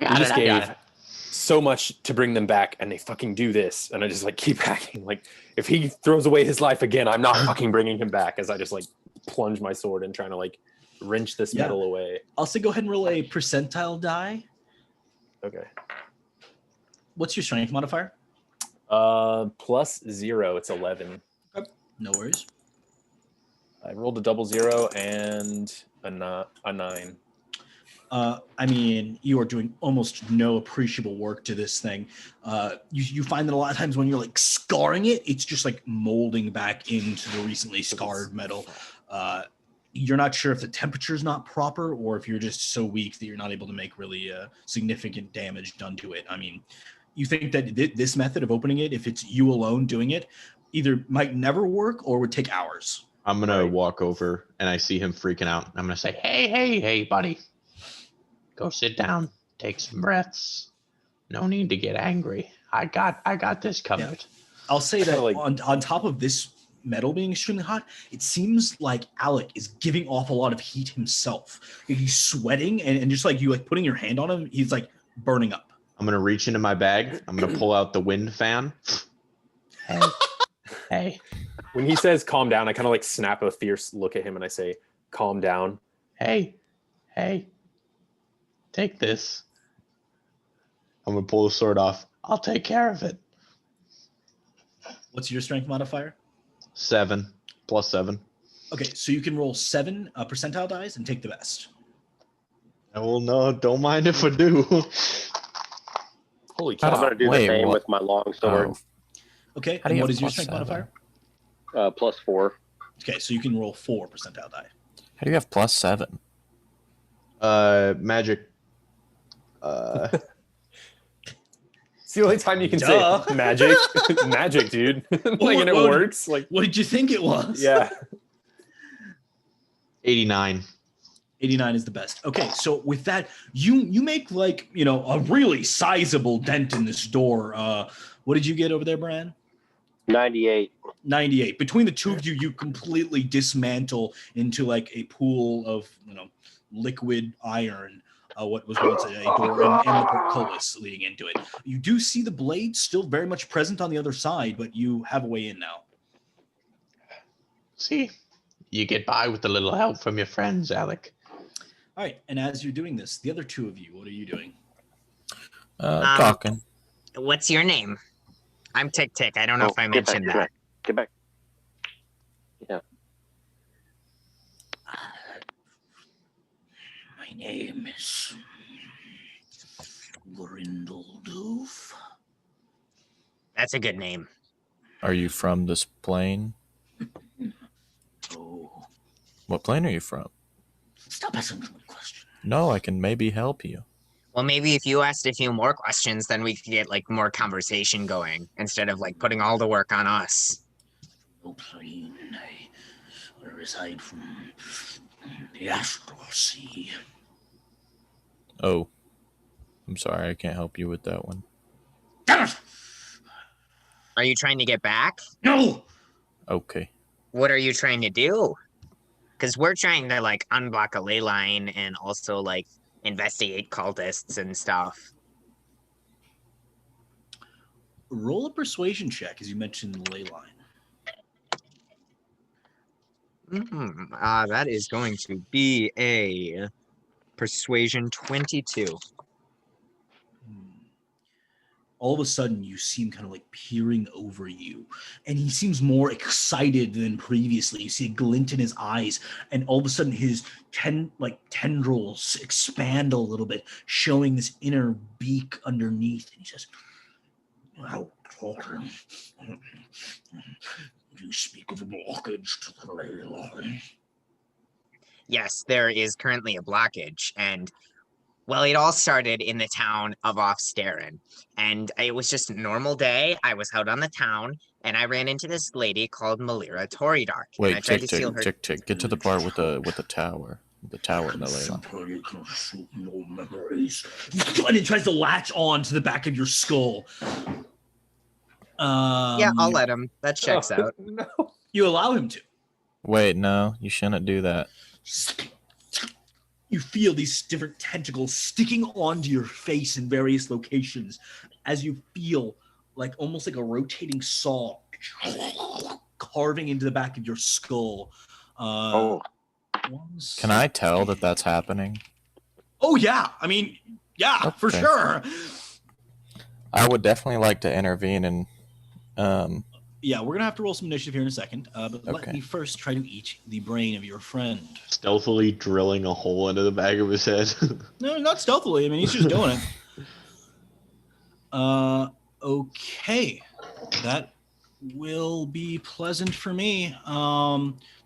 "We just gave so much to bring them back, and they fucking do this." And I just like keep hacking. Like, if he throws away his life again, I'm not fucking bringing him back. As I just like plunge my sword and trying to like wrench this metal away. I'll say go ahead and roll a percentile die. Okay. What's your strength modifier? +0. It's 11. No worries. I rolled a 00 and a 9. I mean, you are doing almost no appreciable work to this thing. You find that a lot of times when you're like scarring it, it's just like molding back into the recently scarred metal. You're not sure if the temperature is not proper or if you're just so weak that you're not able to make really significant damage done to it. I mean, you think that this method of opening it, if it's you alone doing it, either might never work or would take hours. I'm going to walk over and I see him freaking out. I'm going to say, Hey, buddy. Go sit down. Take some breaths. No need to get angry. I got this covered. Yeah. I'll say that on top of this metal being extremely hot, it seems like Alec is giving off a lot of heat himself. He's sweating and just like you like putting your hand on him, he's like burning up. I'm going to reach into my bag. I'm going to pull out the wind fan. Hey. When he says calm down, I kind of like snap a fierce look at him and I say, calm down. Hey. Take this. I'm going to pull the sword off. I'll take care of it. What's your strength modifier? 7 plus 7. Okay, so you can roll 7 percentile dice and take the best. Well, no, don't mind if I do. Holy cow. I'm going to do the same with my long sword. Okay, and what is your strength modifier? Plus 4. Okay, so you can roll 4 percentile die. How do you have plus 7? Magic. It's the only time you can say magic. Magic, dude. And it works. Like, what did you think it was? Yeah. 89. 89 is the best. Okay, so with that, you make like, a really sizable dent in this door. What did you get over there, Bran? 98. 98. Between the two of you, you completely dismantle into like a pool of, liquid iron. What was once a door and the portcullis leading into it. You do see the blade still very much present on the other side, but you have a way in now. See, you get by with a little help from your friends, Alec. All right, and as you're doing this, the other two of you, what are you doing? Talking. What's your name? I'm Tick Tick. I don't know if I mentioned that. Get back. Yeah. My name is Grindledoof. That's a good name. Are you from this plane? Oh. What plane are you from? Stop asking me questions. No, I can maybe help you. Well, maybe if you asked a few more questions, then we could get like more conversation going instead of like putting all the work on us. No plane. I reside from the astral sea. Oh. I'm sorry, I can't help you with that one. Damn it! Are you trying to get back? No! Okay. What are you trying to do? Because we're trying to like unblock a ley line and also like investigate cultists and stuff. Roll a persuasion check as you mentioned the ley line. That is going to be a persuasion 22. All of a sudden, you see him kind of like peering over you, and he seems more excited than previously. You see a glint in his eyes, and all of a sudden, his tendrils expand a little bit, showing this inner beak underneath. And he says, "How talking? Do you speak of a blockage to the ley line?" Yes, there is currently a blockage, and well, it all started in the town of Offstaren, and it was just a normal day. I was out on the town, and I ran into this lady called Malira Toridark. Wait, I tried to steal her. tick. Get to the part with the tower. The tower in the ley line. No memories. And it tries to latch on to the back of your skull. Yeah, I'll let him. That checks out. No. You allow him to. Wait, no, you shouldn't do that. You feel these different tentacles sticking onto your face in various locations as you feel like almost like a rotating saw carving into the back of your skull. Can I tell that that's happening? Oh, yeah. I mean, yeah, for sure. I would definitely like to intervene and Yeah, we're gonna have to roll some initiative here in a second. But let Okay. me first try to eat the brain of your friend. Stealthily drilling a hole into the back of his head. No, not stealthily. I mean, he's just doing it. Okay, that will be pleasant for me.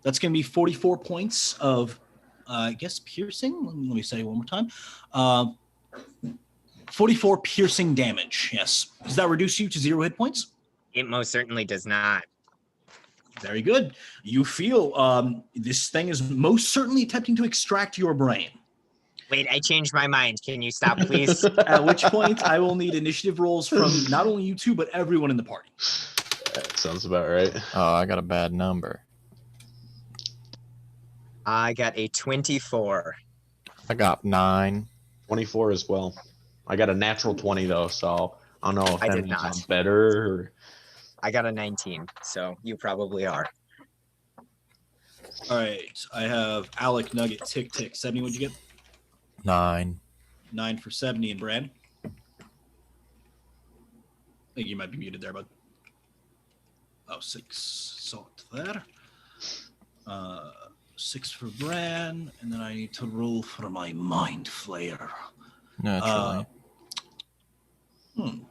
That's gonna be 44 points of, I guess, piercing. Let me say it one more time. 44 piercing damage. Yes. Does that reduce you to 0 hit points? It most certainly does not. Very good. You feel this thing is most certainly attempting to extract your brain. Wait, I changed my mind. Can you stop, please? At which point, I will need initiative rolls from not only you two, but everyone in the party. That sounds about right. Oh, I got a bad number. I got a 24. I got 9. 24 as well. I got a natural 20 though, so I don't know if I that did means not. I'm better or... I got a 19, so you probably are. All right. I have Alec, Nugget, Tick, Tick. 70, what'd you get? 9. 9 for 70. And Brad? I think you might be muted there, bud. Oh, 6. Salt there. 6 for Bran. And then I need to roll for my Mind Flayer. Naturally.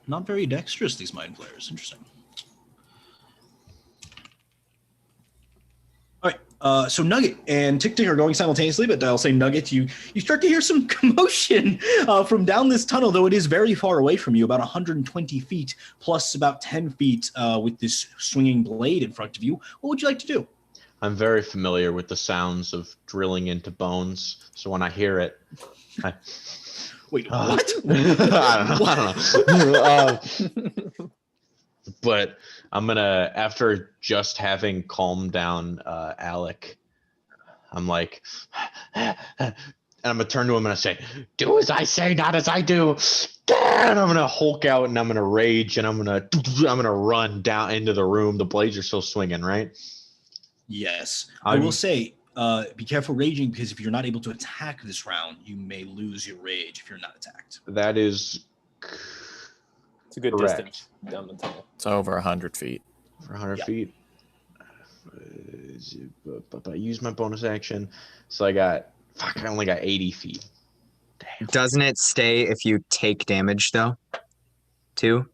Not very dexterous, these Mind Flayers. Interesting. All right, so Nugget and Tick Tick are going simultaneously, but I'll say Nugget, you start to hear some commotion from down this tunnel, though it is very far away from you, about 120 feet, plus about 10 feet with this swinging blade in front of you. What would you like to do? I'm very familiar with the sounds of drilling into bones, so when I hear it, I... Wait, what? I don't know. But I'm gonna, after just having calmed down Alec, I'm like, and I'm gonna turn to him and I say, "Do as I say, not as I do." And I'm gonna Hulk out and I'm gonna rage and I'm gonna run down into the room. The blades are still swinging, right? Yes. I will say, be careful raging, because if you're not able to attack this round, you may lose your rage if you're not attacked. That is It's a good correct. distance down the tunnel. It's over 100 feet. For 100 Yeah. feet. But I use my bonus action, so I only got 80 feet. Damn. Doesn't it stay if you take damage, though? Too?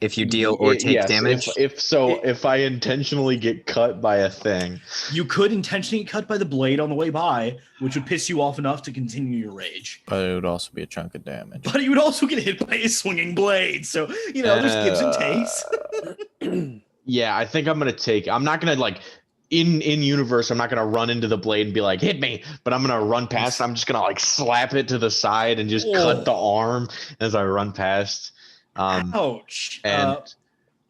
If you deal or take Yes, damage? If I intentionally get cut by a thing, You could intentionally get cut by the blade on the way by, which would piss you off enough to continue your rage. But it would also be a chunk of damage. But you would also get hit by a swinging blade. So, there's gives and takes. yeah, I think I'm gonna take. I'm not gonna like in universe. I'm not gonna run into the blade and be like, "Hit me!" But I'm gonna run past. I'm just gonna like slap it to the side and just cut the arm as I run past. Ouch. And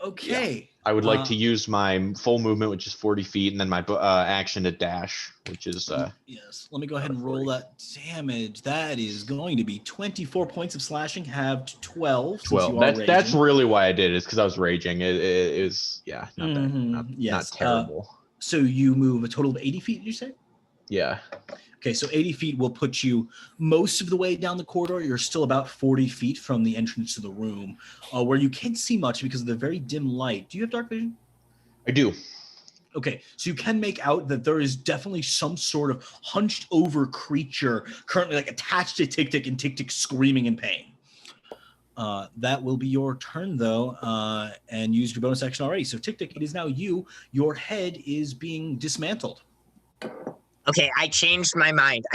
okay. I would like to use my full movement, which is 40 feet, and then my action to dash, which is Yes. Let me go ahead and roll that damage. That is going to be 24 points of slashing, halved 12. 12. That's really why I did it, is because I was raging. It is not terrible. So you move a total of 80 feet, did you say? Yeah. Okay, so 80 feet will put you most of the way down the corridor. You're still about 40 feet from the entrance to the room, where you can't see much because of the very dim light. Do you have dark vision? I do. Okay, so you can make out that there is definitely some sort of hunched over creature currently attached to Tick Tick, and Tick Tick screaming in pain. That will be your turn, though, and used your bonus action already. So Tick Tick, it is now you. Your head is being dismantled. Okay, I changed my mind.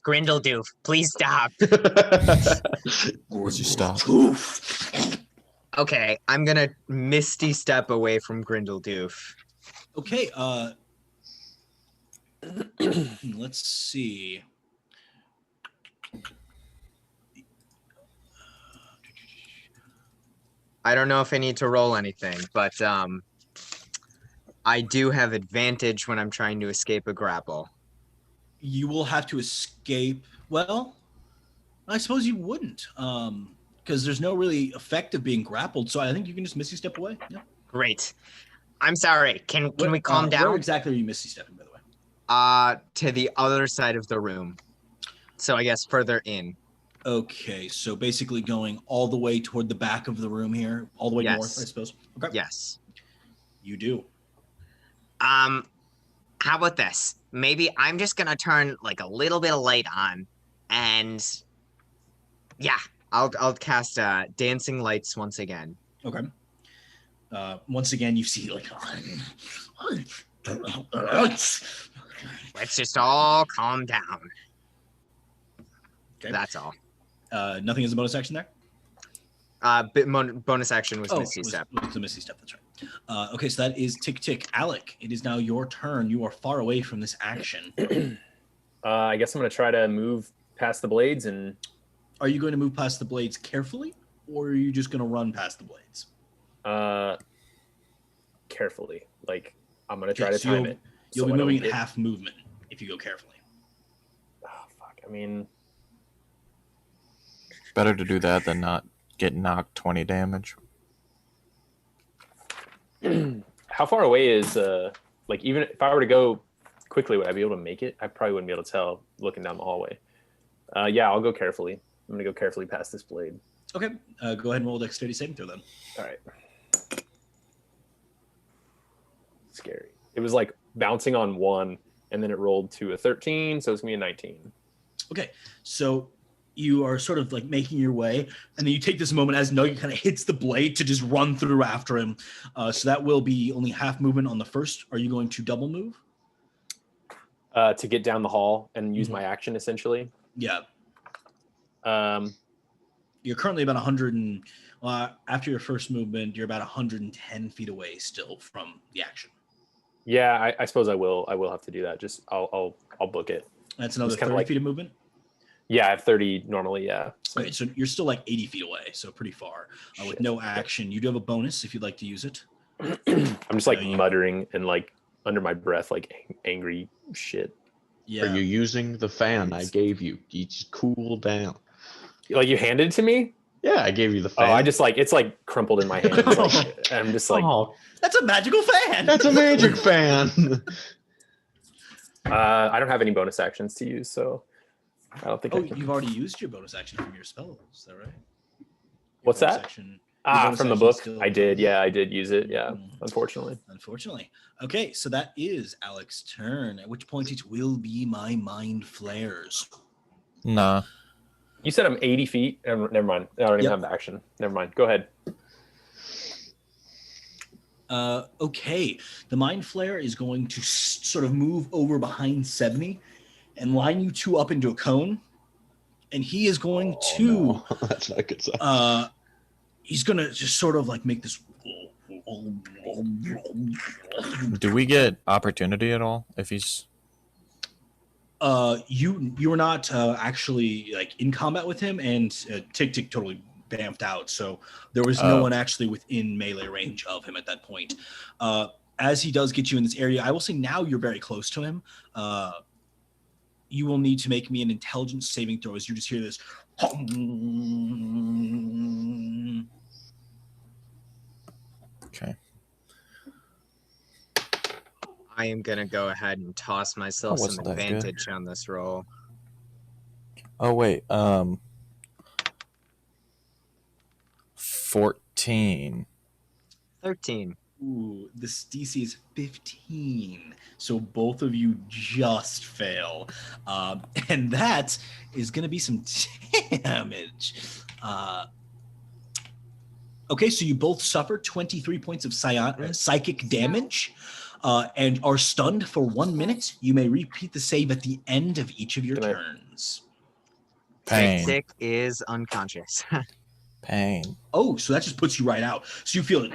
Grindledoof, please stop. Would you stop? Okay, I'm gonna misty step away from Grindledoof. Okay, let's see. I don't know if I need to roll anything, but I do have advantage when I'm trying to escape a grapple. You will have to escape. Well, I suppose you wouldn't, because there's no really effect of being grappled. So I think you can just misty step away. Yeah. Great. I'm sorry. Can we calm down? Where exactly are you misty stepping, by the way? To the other side of the room. So I guess further in. Okay, so basically going all the way toward the back of the room here, all the way north, I suppose. Okay. Yes. You do. How about this? Maybe I'm just gonna turn like a little bit of light on, and yeah, I'll cast dancing lights once again. Okay. Once again, you see like. Let's just all calm down. Okay. That's all. Nothing as a bonus action there? Bonus action was Misty Step. Was the Misty Step, that's right. Okay, so that is Tick Tick. Alec, it is now your turn. You are far away from this action. I guess I'm going to try to move past the blades. And are you going to move past the blades carefully, or are you just going to run past the blades? Carefully. Like, I'm going to try to time it. You'll be moving at half movement if you go carefully. Oh, fuck. I mean... Better to do that than not get knocked 20 damage. How far away is like, even if I were to go quickly, would I be able to make it? I probably wouldn't be able to tell looking down the hallway. Yeah, I'll go carefully. I'm gonna go carefully past this blade. Okay, go ahead and roll a dexterity saving throw then. All right. Scary. It was like bouncing on 1 and then it rolled to a 13, so it's gonna be a 19. Okay, so you are sort of like making your way, and then you take this moment as Nugget kind of hits the blade to just run through after him. So that will be only half movement on the first. Are you going to double move? To get down the hall and use my action, essentially. Yeah. You're currently about 100 and after your first movement, you're about 110 feet away still from the action. Yeah, I suppose I will have to do that. Just I'll book it. That's another 30 feet of movement. Yeah, I have 30 normally, yeah. Okay, so you're still like 80 feet away, so pretty far. With no action. You do have a bonus if you'd like to use it. I'm just like muttering and like under my breath, like angry shit. Yeah. Are you using the fan I gave you? You just cool down. Like you handed it to me? Yeah, I gave you the fan. Oh, I just like, it's like crumpled in my hand. Like, I'm just like, oh, that's a magical fan. That's a magic fan. I don't have any bonus actions to use, so I don't think. You've already used your bonus action from your spell. Is that right? What's that? From the book. I did. Yeah, I did use it. Yeah, unfortunately. Okay, so that is Alec's turn, at which point it will be my mind flares. Nah. You said I'm 80 feet. Never mind. I don't even have the action. Never mind. Go ahead. Okay, the mind flare is going to sort of move over behind 70 and line you two up into a cone, and he is going to. No. That's not a good sign. He's gonna just sort of like make this. Do we get opportunity at all if he's? You were not actually like in combat with him, and Tick Tick totally bamfed out, so there was no one actually within melee range of him at that point. As he does get you in this area, I will say now you're very close to him. You will need to make me an intelligence saving throw as you just hear this. Okay. I am gonna go ahead and toss myself some advantage on this roll. Oh wait, 14. 13. Ooh, this DC is 15. So both of you just fail. And that is going to be some damage. Okay, so you both suffer 23 points of psychic damage and are stunned for 1 minute. You may repeat the save at the end of each of your turns. Pain. Tick is unconscious. Pain. Oh, so that just puts you right out. So you feel it,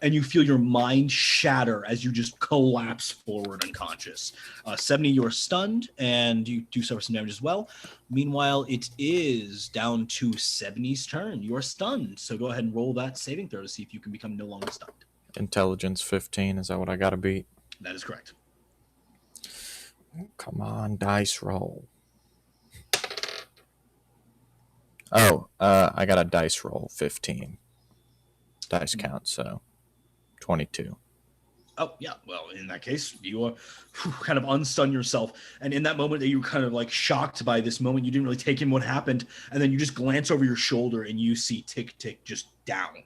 and you feel your mind shatter as you just collapse forward unconscious. 70, you are stunned, and you do suffer some damage as well. Meanwhile, it is down to 70's turn. You are stunned, so go ahead and roll that saving throw to see if you can become no longer stunned. Intelligence 15, is that what I gotta beat? That is correct. Come on, dice roll. Oh, I got a dice roll, 15. Dice count, so 22. Oh, yeah. Well, in that case, you are kind of unstun yourself. And in that moment that you were kind of like shocked by this moment, you didn't really take in what happened. And then you just glance over your shoulder and you see Tick Tick just down.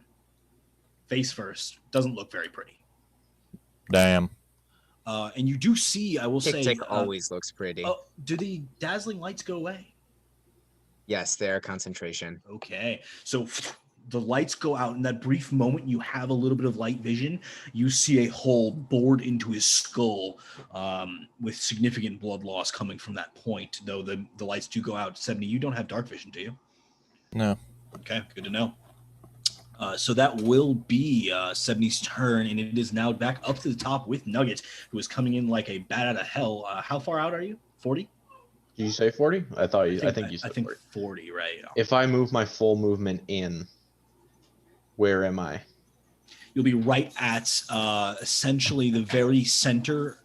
face first. Doesn't look very pretty. Damn. And you do see, I will say, Tick always looks pretty. Do the dazzling lights go away? Yes, their concentration. Okay, so the lights go out. In that brief moment, you have a little bit of light vision. You see a hole bored into his skull, with significant blood loss coming from that point. Though the lights do go out. 70, you don't have dark vision, do you? No. Okay, good to know. So that will be 70's turn, and it is now back up to the top with Nugget, who is coming in like a bat out of hell. How far out are you? 40? Did you say 40? I think you said 40. 40, right? If I move my full movement in, where am I? You'll be right at essentially the very center.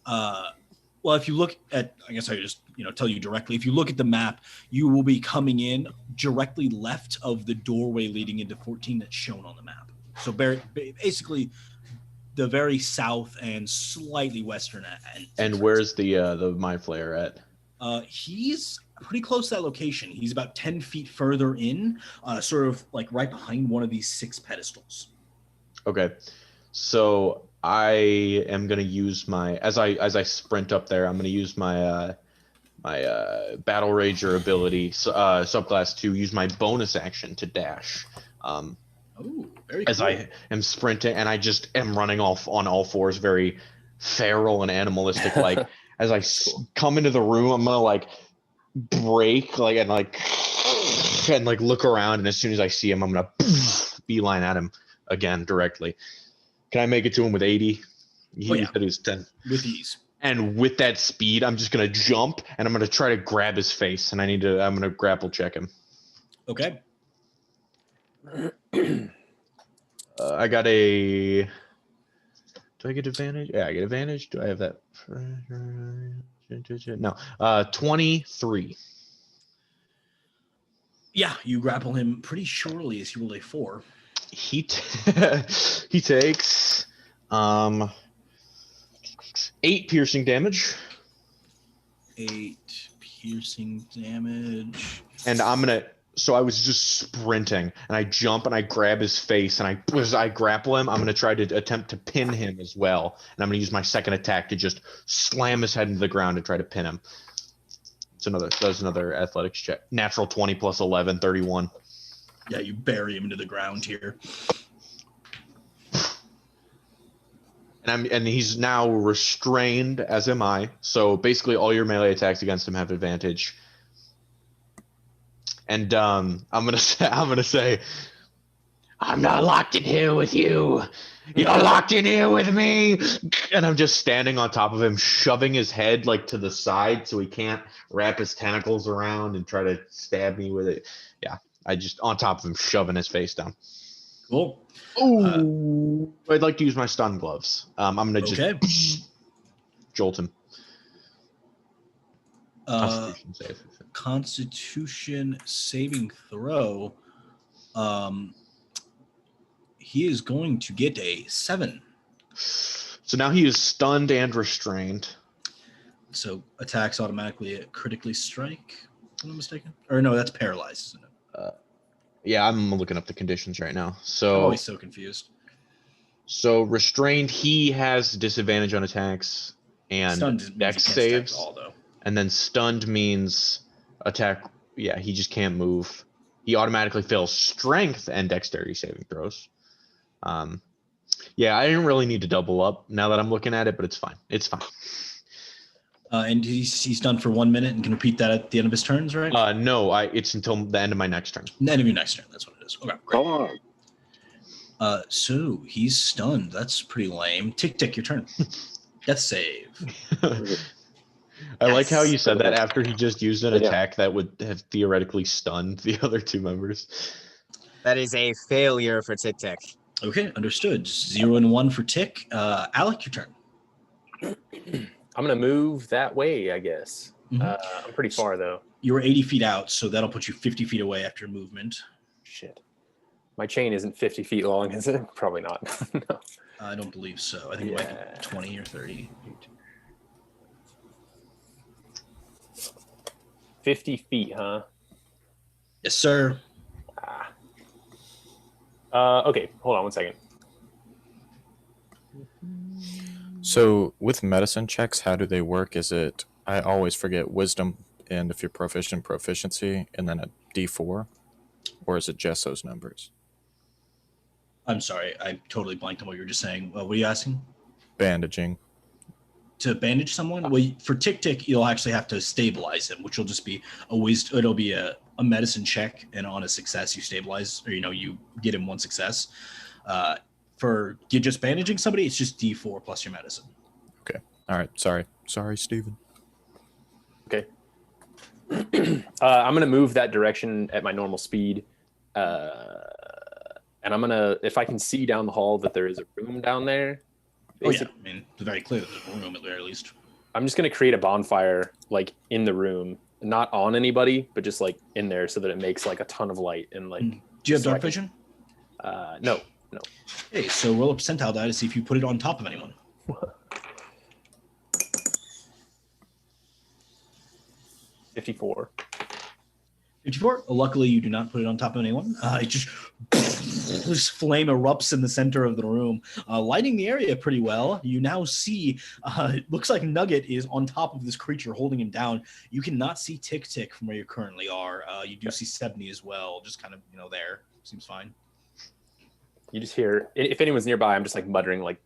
Well, if you look at, I guess I just tell you directly. If you look at the map, you will be coming in directly left of the doorway leading into 14 that's shown on the map. So basically, the very south and slightly western end. And where's the mind flayer at? He's pretty close to that location. He's about 10 feet further in, sort of like right behind one of these 6 pedestals. Okay, so I am gonna use my as I sprint up there. I'm gonna use my battle rager ability, subclass 2. Use my bonus action to dash. Very as cool. I am sprinting, and I just am running off on all fours, very feral and animalistic. Like as I come into the room, I'm gonna break and look around, and as soon as I see him, I'm gonna beeline at him again directly. Can I make it to him with 80? He said he was 10. With ease. And with that speed, I'm just gonna jump, and I'm gonna try to grab his face, and I'm gonna grapple check him. Okay. I got a. Do I get advantage? Yeah, I get advantage. Do I have that? No. 23. Yeah, you grapple him pretty surely as he rolled a 4. He takes 8 piercing damage. 8 piercing damage. And so I was just sprinting, and I jump and I grab his face, and as I grapple him, I'm gonna try to attempt to pin him as well. And I'm gonna use my second attack to just slam his head into the ground and try to pin him. That's another athletics check. Natural 20 plus 11, 31. Yeah, you bury him into the ground here. And he's now restrained, as am I. So basically, all your melee attacks against him have advantage. And I'm gonna say, I'm not locked in here with you. You're locked in here with me. And I'm just standing on top of him, shoving his head to the side so he can't wrap his tentacles around and try to stab me with it. Yeah, I just on top of him, shoving his face down. Cool. Ooh. I'd like to use my stun gloves. I'm gonna just jolt him. Constitution save. Constitution saving throw. He is going to get a 7. So now he is stunned and restrained. So attacks automatically critically strike, if I'm not mistaken. Or no, that's paralyzed, isn't it? Yeah, I'm looking up the conditions right now. So I'm always so confused. So restrained, he has disadvantage on attacks and dex saves. All, though. And then stunned means attack. Yeah, he just can't move. He automatically fails strength and dexterity saving throws. Yeah, I didn't really need to double up now that I'm looking at it, but it's fine. It's fine. And he's done for 1 minute and can repeat that at the end of his turns, right? No, it's until the end of my next turn. The end of your next turn. That's what it is. Okay, great. Come on. So he's stunned. That's pretty lame. Tick, your turn. Death save. I like how you said that after he just used an attack that would have theoretically stunned the other 2 members. That is a failure for Tic Tac. Okay, understood. 0 and 1 for Tick. Alec, your turn. I'm going to move that way, I guess. Mm-hmm. I'm pretty far, though. You were 80 feet out, so that'll put you 50 feet away after movement. Shit. My chain isn't 50 feet long, is it? Probably not. No. I don't believe so. I think it might be 20 or 30. 50 feet, huh? Yes, sir. Okay, hold on one second. So with medicine checks, how do they work? Is it, I always forget, wisdom, and if you're proficient, proficiency, and then a D4? Or is it just those numbers? I'm sorry, I totally blanked on what you were just saying. What are you asking? Bandaging. To bandage someone? Well, for Tick, you'll actually have to stabilize him, which will just be it'll be a medicine check, and on a success, you stabilize, or you get him one success. For just bandaging somebody, it's just D4 plus your medicine. Okay. All right. Sorry, Steven. Okay. I'm gonna move that direction at my normal speed, and I'm gonna, if I can see down the hall that there is a room down there. I mean, it's very clear that there's a room at the very least. I'm just gonna create a bonfire like in the room, not on anybody, but just like in there, so that it makes like a ton of light and like. Do you have dark vision? No. Okay, so roll a percentile die to see if you put it on top of anyone. 54. 54. Luckily, you do not put it on top of anyone. It just this flame erupts in the center of the room, lighting the area pretty well. You now see, it looks like Nugget is on top of this creature, holding him down. You cannot see Tick from where you currently are. You do see Sebney as well, just kind of there. Seems fine. You just hear, if anyone's nearby, I'm just like muttering like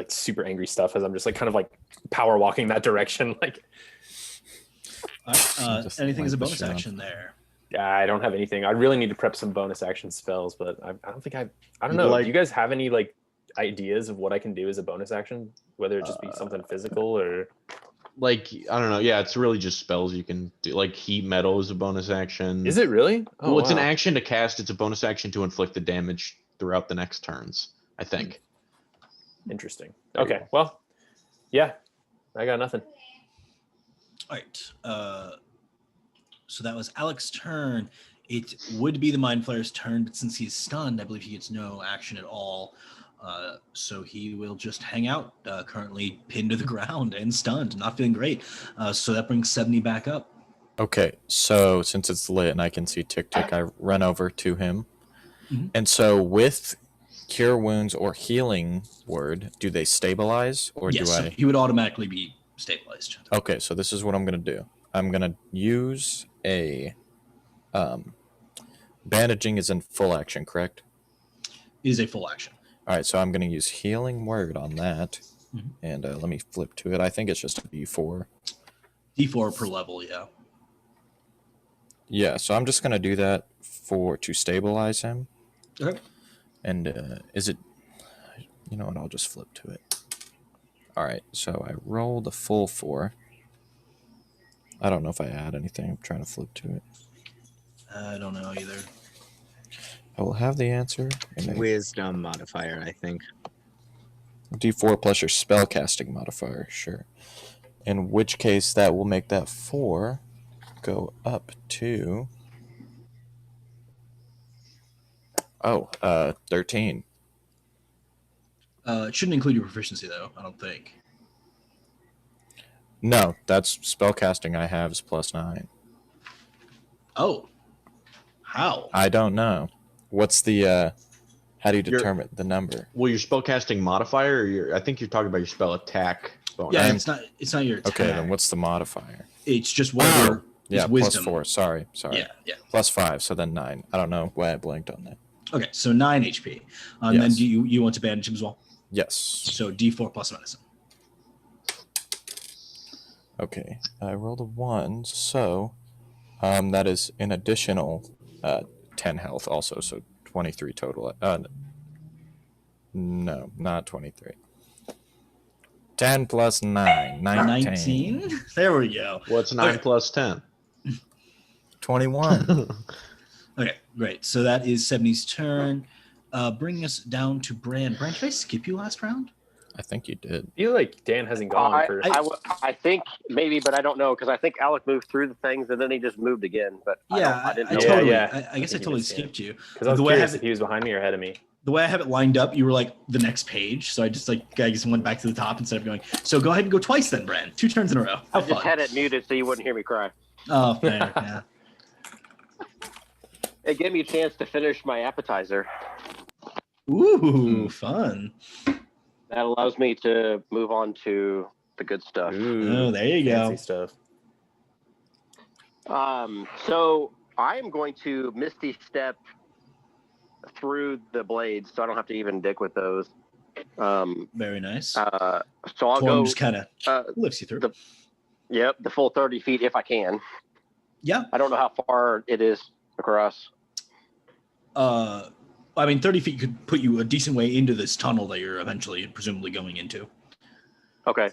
super angry stuff as I'm just like kind of like power walking that direction. Like, anything as a bonus action there? Yeah, I don't have anything. I really need to prep some bonus action spells, but I don't think I don't know. Do you guys have any like ideas of what I can do as a bonus action? Whether it just be something physical or like, I don't know. Yeah, it's really just spells you can do. Like heat metal is a bonus action. Is it really? Oh, well, it's an action to cast. It's a bonus action to inflict the damage throughout the next turns, I think. Interesting. Okay, well, yeah, I got nothing. All right. So that was Alec's turn. It would be the Mind Flayer's turn, but since he's stunned, I believe he gets no action at all. So he will just hang out, currently pinned to the ground and stunned, not feeling great. So that brings 70 back up. Okay, so since it's lit and I can see Tick, I run over to him. Mm-hmm. And so with Cure Wounds or Healing Word, do they stabilize? Or yes, do so he would automatically be stabilized. Okay, so this is what I'm going to do. I'm going to use a... bandaging is in full action, correct? It is a full action. All right, so I'm going to use Healing Word on that. Mm-hmm. And let me flip to it. I think it's just a D4. D4 per level, yeah. Yeah, so I'm just going to do that to stabilize him. Okay. And is it... You know what? I'll just flip to it. All right, so I rolled a full 4. I don't know if I add anything. I'm trying to flip to it. I don't know either. I will have the answer. Wisdom modifier, I think. D4 plus your spellcasting modifier, sure. In which case, that will make that 4 go up to... 13. It shouldn't include your proficiency, though, I don't think. No, that's spellcasting I have is plus 9. Oh. How? I don't know. What's the... how do you determine the number? Well, your spellcasting modifier, or I think you're talking about your spell attack bonus. Yeah, it's not your attack. Okay, then what's the modifier? It's just whatever. Yeah, wisdom. plus 4. Sorry. Yeah. Plus 5, so then 9. I don't know why I blinked on that. Okay, so 9 HP. Yes. Then do you want to bandage him as well? Yes. So D4 plus medicine. Okay, I rolled a 1, so that is an additional 10 health also, so 23 total. No, not 23. 10 plus 9, 19. There we go. What's 9 plus 10? 21. Okay, great. So that is 70's turn. Bringing us down to Bran. Bran, did I skip you last round? I think you did. I feel like Dan hasn't gone for... I think maybe, but I don't know, because I think Alec moved through the things and then he just moved again. But I didn't know. Totally. Yeah. I guess I totally skipped you. Because I was curious if he was behind me or ahead of me. The way I have it lined up, you were like the next page, so I just went back to the top instead of going. So go ahead and go twice then, Bran. 2 turns in a row. I just had it muted so you wouldn't hear me cry. Oh, fair. Yeah. It gave me a chance to finish my appetizer. Ooh, fun. That allows me to move on to the good stuff. Oh, there you fancy go. stuff. So I am going to Misty Step through the blades, so I don't have to even dick with those. Very nice. So I'll Torm go. just kind of lifts you through. The full 30 feet if I can. Yeah. I don't know how far it is across. I mean, 30 feet could put you a decent way into this tunnel that you're eventually presumably going into. Okay.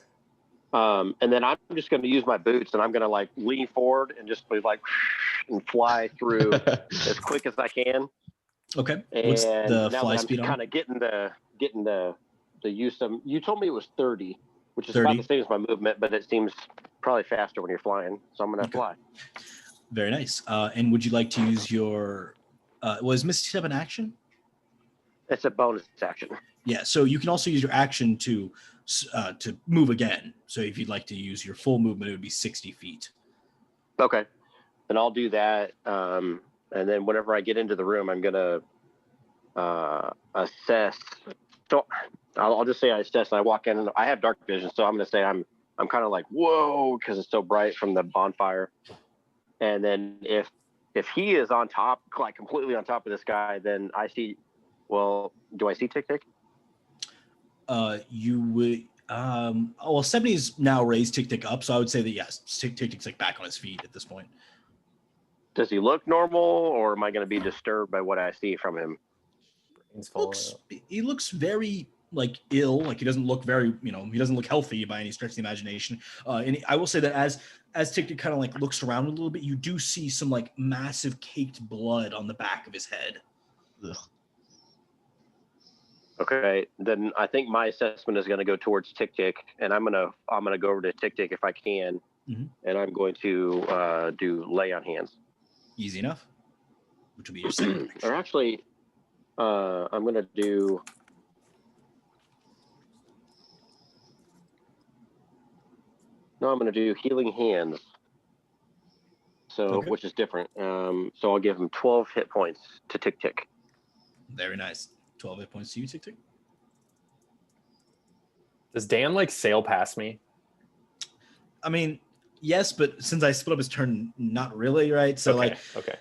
And then I'm just going to use my boots, and I'm going to like lean forward and just be like and fly through as quick as I can. Okay. And what's the now fly that speed I'm on? kind of getting the use of. You told me it was 30, which is 30. about the same as my movement, but it seems probably faster when you're flying. So I'm going to fly. Very nice. And would you like to use your? Was Misty Step an action? It's a bonus action. Yeah. So you can also use your action to move again. So if you'd like to use your full movement, it would be 60 feet. Okay. Then I'll do that. And then whenever I get into the room, I'm going to assess. So I'll just say I assess, and I walk in, and I have dark vision, so I'm going to say I'm kind of like, whoa, because it's so bright from the bonfire. And then if he is on top, like completely on top of this guy, then I see. Well, do I see Tick Tick? You would. Well, 70 is now raised Tick Tick up, so I would say that yes, Tick Tick's like back on his feet at this point. Does he look normal, or am I going to be disturbed by what I see from him? He looks very like ill. Like he doesn't look very, he doesn't look healthy by any stretch of the imagination. And I will say that as Tick Tick kind of like looks around a little bit, you do see some like massive caked blood on the back of his head. Ugh. Okay, then I think my assessment is going to go towards Tick Tick, and I'm gonna go over to Tick Tick if I can, and I'm going to do lay on hands. Easy enough. Which will be your second action. Or actually, I'm going to do. No, I'm going to do healing hands. So, which is different. So I'll give him 12 hit points to Tick Tick. Very nice. 12 hit points to you, Tick Tick. Does Dan like sail past me? I mean, yes, but since I split up his turn, not really, right? So okay.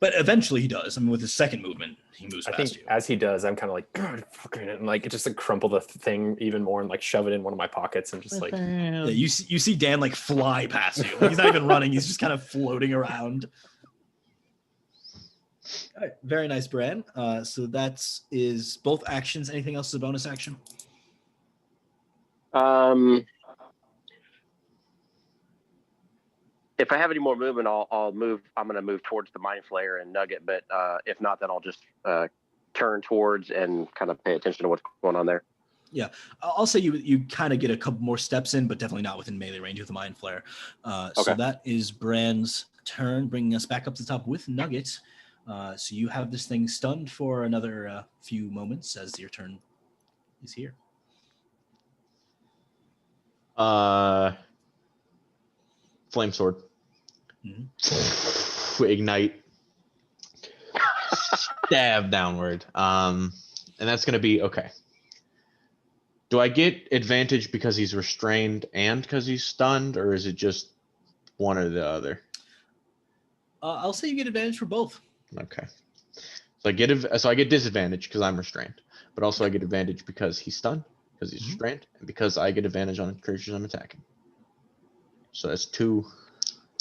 But eventually he does. I mean, with his second movement, he moves past you. As he does, I'm kind of like, God, fucking, and like just like crumple the thing even more and like shove it in one of my pockets and just like. Yeah, you see Dan like fly past you. Like, he's not even running. He's just kind of floating around. All right, very nice, Bran. So that is both actions. Anything else is a bonus action? If I have any more movement, I'll move. I'm going to move towards the Mind Flayer and Nugget, but if not, then I'll just turn towards and kind of pay attention to what's going on there. Yeah, I'll say you kind of get a couple more steps in, but definitely not within melee range with the Mind Flayer. So that is Bran's turn, bringing us back up to the top with Nugget. So you have this thing stunned for another few moments as your turn is here. Flame sword. Ignite. Stab downward. And that's going to be okay. Do I get advantage because he's restrained and because he's stunned, or is it just one or the other? I'll say you get advantage for both. Okay. So I get disadvantage because I'm restrained, but also I get advantage because he's stunned, because he's restrained, and because I get advantage on creatures I'm attacking. So that's 2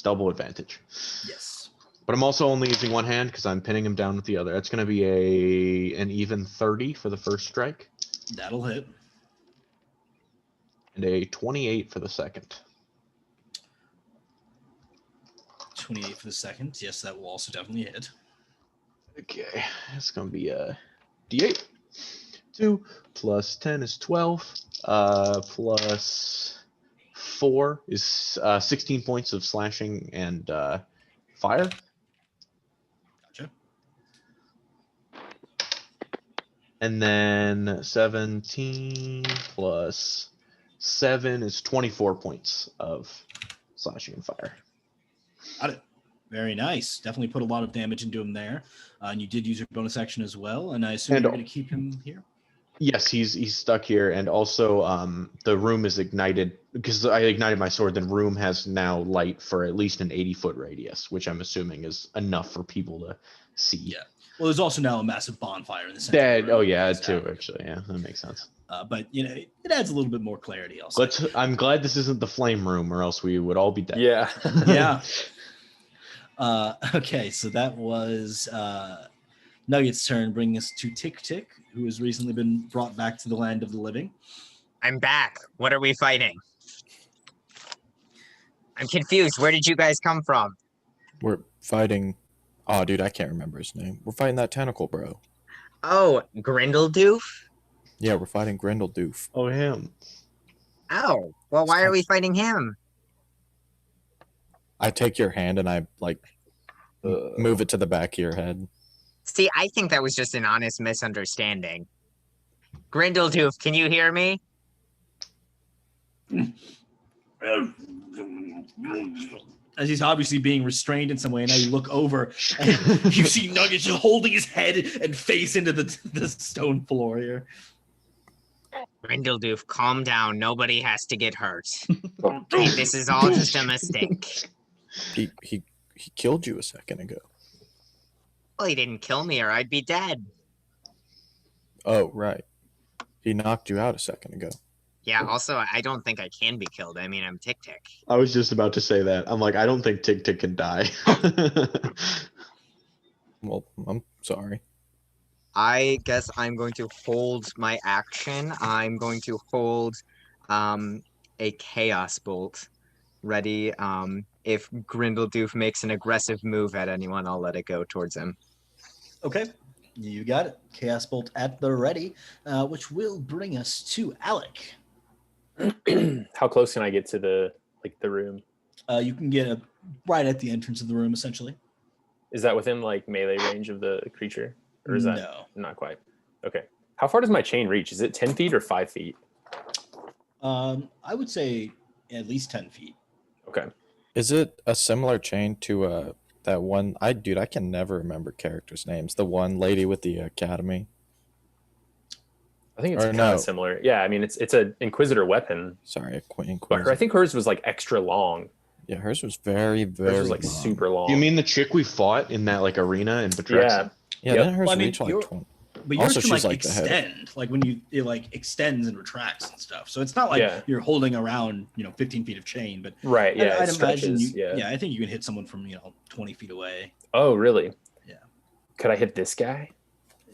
double advantage. Yes. But I'm also only using one hand because I'm pinning him down with the other. That's going to be an even 30 for the first strike. That'll hit. And a 28 for the second. 28 for the second. Yes, that will also definitely hit. Okay, it's going to be a D8. 2 plus 10 is 12. Plus 4 is 16 points of slashing and fire. Gotcha. And then 17 plus 7 is 24 points of slashing and fire. Got it. Very nice. Definitely put a lot of damage into him there. And you did use your bonus action as well. And I assume And- you're going to keep him here? Yes, he's stuck here, and also the room is ignited because I ignited my sword. The room has now light for at least an 80-foot radius, which I'm assuming is enough for people to see. Yeah. Well, there's also now a massive bonfire in the center. Of the room. Oh yeah, too. Actually, yeah, that makes sense. But it adds a little bit more clarity. Also. I'm glad this isn't the flame room, or else we would all be dead. Yeah. Yeah. Okay, so that was Nugget's turn, bringing us to Tick Tick, who has recently been brought back to the land of the living. I'm back. What are we fighting? I'm confused. Where did you guys come from? We're fighting. Oh, dude, I can't remember his name. We're fighting that tentacle bro. Oh, Grindeldoof? Yeah, we're fighting Grindeldoof. Oh, him. Oh, well, why are we fighting him? I take your hand and I move it to the back of your head. See, I think that was just an honest misunderstanding. Grindeldoof, can you hear me? As he's obviously being restrained in some way, and now you look over and you see Nugget just holding his head and face into the stone floor here. Grindeldoof, calm down. Nobody has to get hurt. Okay, this is all just a mistake. He killed you a second ago. Well, he didn't kill me or I'd be dead. Oh, right. He knocked you out a second ago. Yeah, also, I don't think I can be killed. I mean, I'm Tick Tick. I was just about to say that. I'm like, I don't think Tick Tick can die. Well, I'm sorry. I guess I'm going to hold my action. I'm going to hold a Chaos Bolt ready. If Grindeldoof makes an aggressive move at anyone, I'll let it go towards him. Okay, you got it. Chaos Bolt at the ready, which will bring us to Alec. How close can I get to the room? You can get right at the entrance of the room, essentially. Is that within like melee range of the creature? Or is that No. Not quite? Okay. How far does my chain reach? Is it 10 feet or 5 feet? I would say at least 10 feet. Okay. Is it a similar chain to that one? I can never remember characters' names. The one lady with the academy. I think it's kind of similar. Yeah, I mean it's an Inquisitor weapon. Sorry, Inquisitor. But I think hers was like extra long. Yeah, hers was very, very. Hers was like long. super long. You mean the chick we fought in that like arena in Betrexia? Yeah. Yeah, Yep. then hers Well, I mean, reach like 20. But yours Also, can she's like like the head. extend, like when it like extends and retracts and stuff. So it's not like you're holding around 15 feet of chain, but right. Yeah, I'd imagine stretches, I think you can hit someone from 20 feet away. Oh, really? Yeah. Could I hit this guy?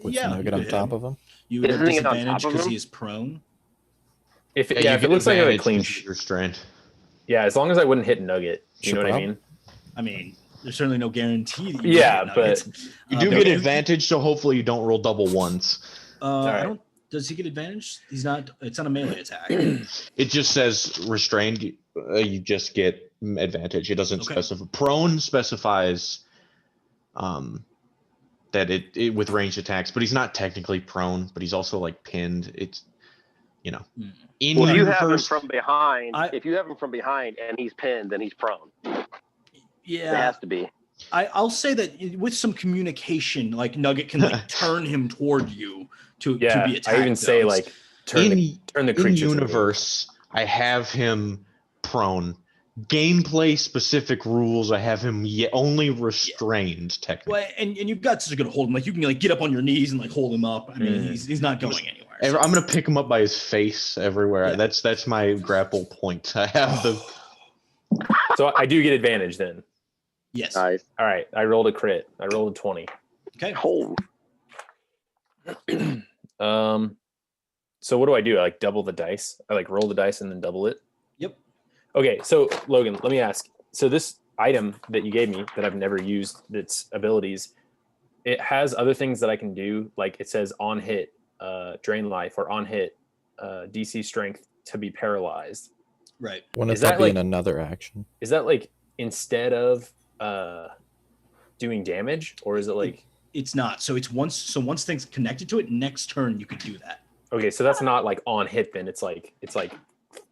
With the Nugget on top of him. You would have Isn't he on disadvantage top of because him? he is prone. If you it looks like I have a clean sheet restraint. Yeah, as long as I wouldn't hit Nugget. You know what I mean? I mean, there's certainly no guarantee that you Yeah, get but nuggets. You do get advantage, so hopefully you don't roll double ones. I don't. Does he get advantage? He's not. It's not a melee attack. It just says restrained. You just get advantage. It doesn't specify. Prone specifies that it with ranged attacks, but he's not technically prone. But he's also like pinned. It's in Well, if you have him universe. from behind, if you have him from behind and he's pinned, then he's prone. Yeah, It has to be. I'll say that with some communication, like Nugget can like turn him toward you to be attacked. I even say like turn the creature in to the universe. I have him prone. Gameplay specific rules. I have him only restrained technically. Well, and you've got such a good hold him. Like you can like get up on your knees and like hold him up. I mean, he's not going anywhere. So. I'm gonna pick him up by his face everywhere. Yeah. That's my grapple point. I have the. So I do get advantage then. Yes. Nice. All right. I rolled a crit. I rolled a 20. Okay. So what do I do? I like double the dice. I like roll the dice and then double it. Yep. Okay. So Logan, let me ask. So this item that you gave me that I've never used, its abilities, it has other things that I can do. Like it says on hit, drain life, or on hit, DC strength to be paralyzed. Right. Wouldn't that be in another action? Is that like instead of doing damage, or is it like it's not? So it's once things connected to it, next turn you could do that. Okay, so that's not like on hit then. It's like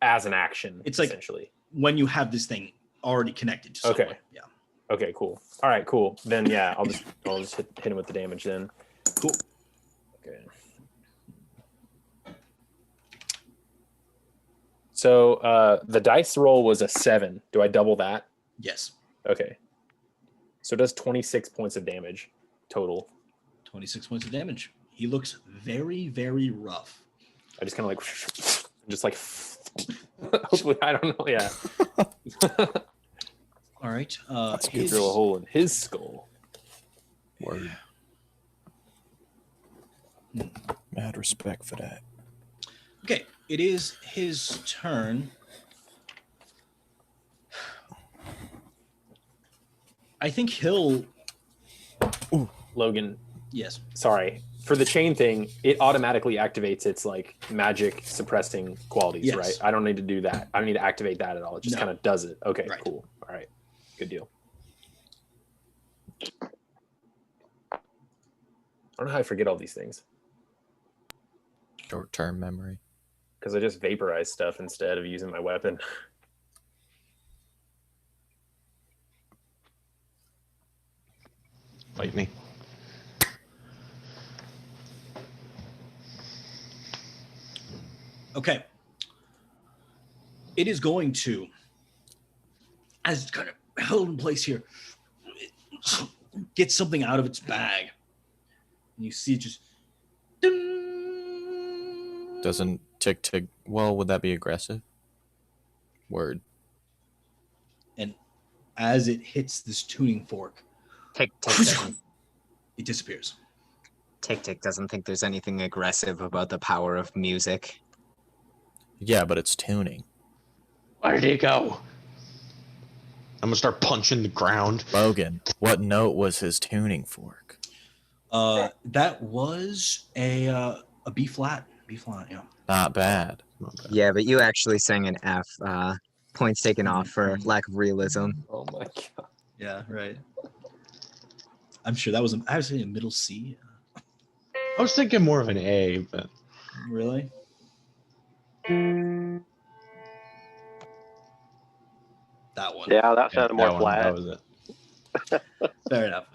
as an action. It's like essentially when you have this thing already connected to someone. Okay. Yeah. Okay, cool. All right, cool. Then yeah, I'll just hit him with the damage then. Cool. Okay. So the dice roll was a 7. Do I double that? Yes. Okay. So it does 26 points of damage total. 26 points of damage. He looks very, very rough. I just kind of like, just like, hopefully, I don't know. Yeah. All right. Drill a hole in his skull. Word. Mad respect for that. Okay, it is his turn. I think he'll. Logan, Yes. sorry. For the chain thing, it automatically activates its like magic suppressing qualities, Yes. right? I don't need to do that. I don't need to activate that at all. It just No. kind of does it. Okay, Right. cool. All right. Good deal. I don't know how I forget all these things Short-term memory. because I just vaporize stuff instead of using my weapon. Fight me. Okay. It is going to, as it's kind of held in place here, get something out of its bag. And you see it just. Ding! Doesn't tick. Well, would that be aggressive? Word. And as it hits this tuning fork, Tick doesn't it disappears. Tick doesn't think there's anything aggressive about the power of music. Yeah, but it's tuning. Where did he go? I'm gonna start punching the ground. Logan, what note was his tuning fork? That was a B flat. B flat, yeah. Not bad. Yeah, but you actually sang an F. Points taken off for lack of realism. Oh my god. Yeah, right. I'm sure that was I was saying a middle C. I was thinking more of an A, but Really? That one. Yeah, that sounded more that one, flat. that was it. Fair enough.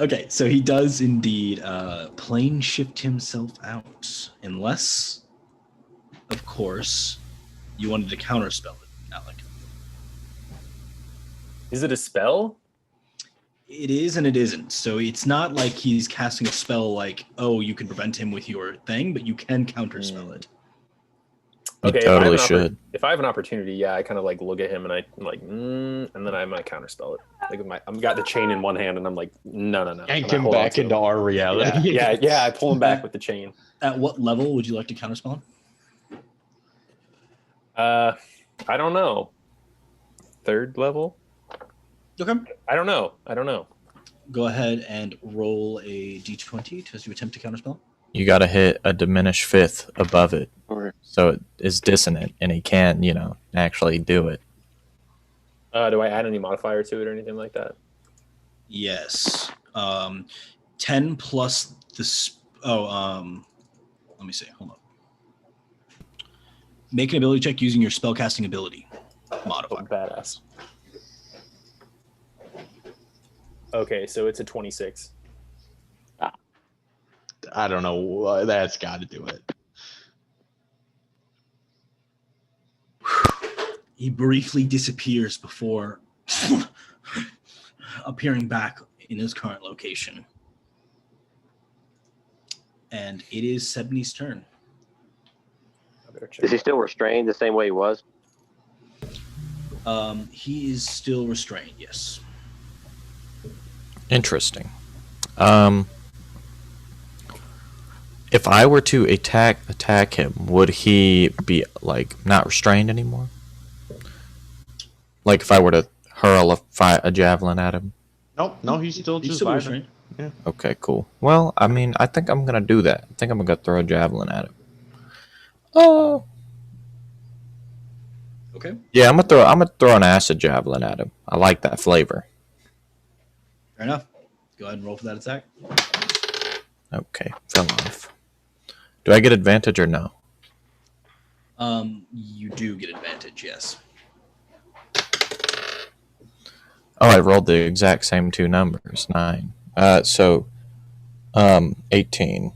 Okay, so he does indeed plane shift himself out, unless, of course, you wanted to counterspell it, Alec. Is it a spell? It is and it isn't. So it's not like he's casting a spell like, oh, you can prevent him with your thing, but you can counterspell it. You Okay, totally if I have should. If I have an opportunity, yeah, I kind of like look at him and I'm like, and then I might counterspell it. Like I've got the chain in one hand and I'm like, no. Yank And I him hold on back to into our reality. Yeah. I pull him back with the chain. At what level would you like to counterspell him? I don't know. 3rd level? Okay. I don't know. Go ahead and roll a d20 as you attempt to counterspell. You got to hit a diminished fifth above it, Okay. so it is dissonant, and he can, actually do it. Do I add any modifier to it or anything like that? Yes. 10 plus the... let me see. Hold on. Make an ability check using your spellcasting ability modifier. Badass. Okay, so it's a 26. I don't know. That's got to do it. He briefly disappears before appearing back in his current location. And it is Sebni's turn. I better check. Is he still restrained the same way he was? He is still restrained, yes. Interesting. If I were to attack him, would he be not restrained anymore? Like if I were to hurl a javelin at him? Nope, no, he's still He's just still vibing. restrained. Okay, cool. Well, I mean, I think I'm gonna do that. I think I'm gonna throw a javelin at him. Oh. Okay. Yeah, I'm gonna throw an acid javelin at him. I like that flavor. Fair enough. Go ahead and roll for that attack. Okay, fell off. Do I get advantage or no? You do get advantage, yes. Oh, I rolled the exact same two numbers. 9. 18.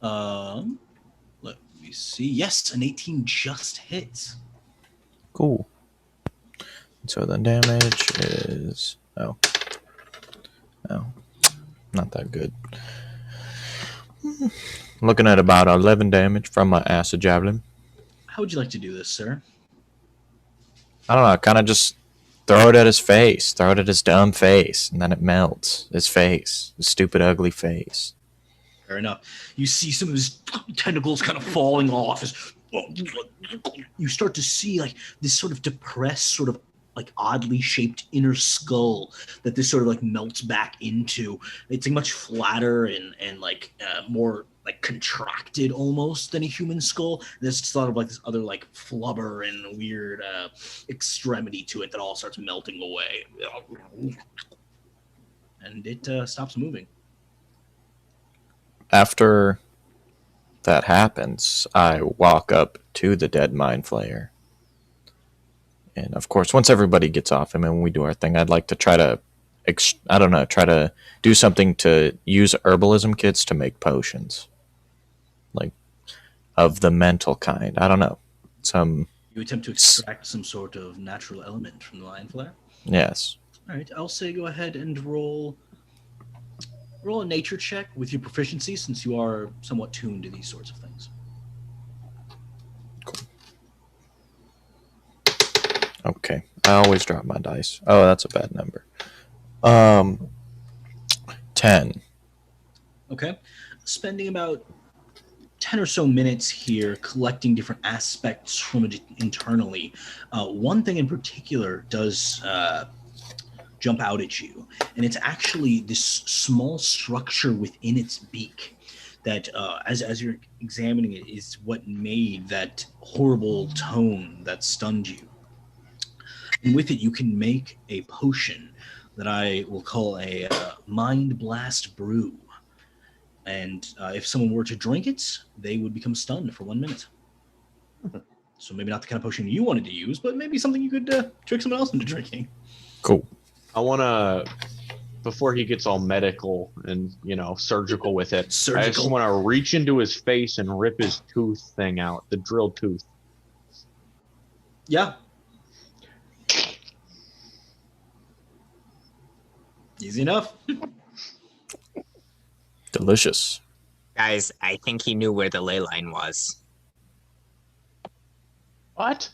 Let me see. Yes, an 18 just hits. Cool. So the damage is no, not that good. Looking at about 11 damage from my acid javelin. How would you like to do this, sir? I don't know. Kind of just throw it at his face. Throw it at his dumb face, and then it melts. His face, his stupid, ugly face. Fair enough. You see some of his tentacles kind of falling off. You start to see like this sort of depressed, sort of like oddly shaped inner skull that this sort of like melts back into. It's like much flatter and like more like contracted almost than a human skull. There's sort of like this other like flubber and weird extremity to it that all starts melting away, and it stops moving. After that happens, I walk up to the dead mind flayer. And of course, once everybody gets off him and we do our thing, I'd like to try to, try to do something to use herbalism kits to make potions. Like, of the mental kind. I don't know. You attempt to extract some sort of natural element from the lion flare? Yes. All right, I'll say go ahead and roll a nature check with your proficiency, since you are somewhat tuned to these sorts of things. Cool. Okay, I always drop my dice. Oh, that's a bad number. 10. Okay, spending about 10 or so minutes here collecting different aspects from it internally. One thing in particular does jump out at you, and it's actually this small structure within its beak that as you're examining it is what made that horrible tone that stunned you. And with it you can make a potion that I will call a Mind Blast Brew, and if someone were to drink it they would become stunned for 1 minute. So maybe not the kind of potion you wanted to use, but maybe something you could trick someone else into drinking. Cool. I want to, before he gets all medical and, surgical with it, I just want to reach into his face and rip his tooth thing out, the drilled tooth. Yeah. Easy enough. Delicious. Guys, I think he knew where the ley line was. What?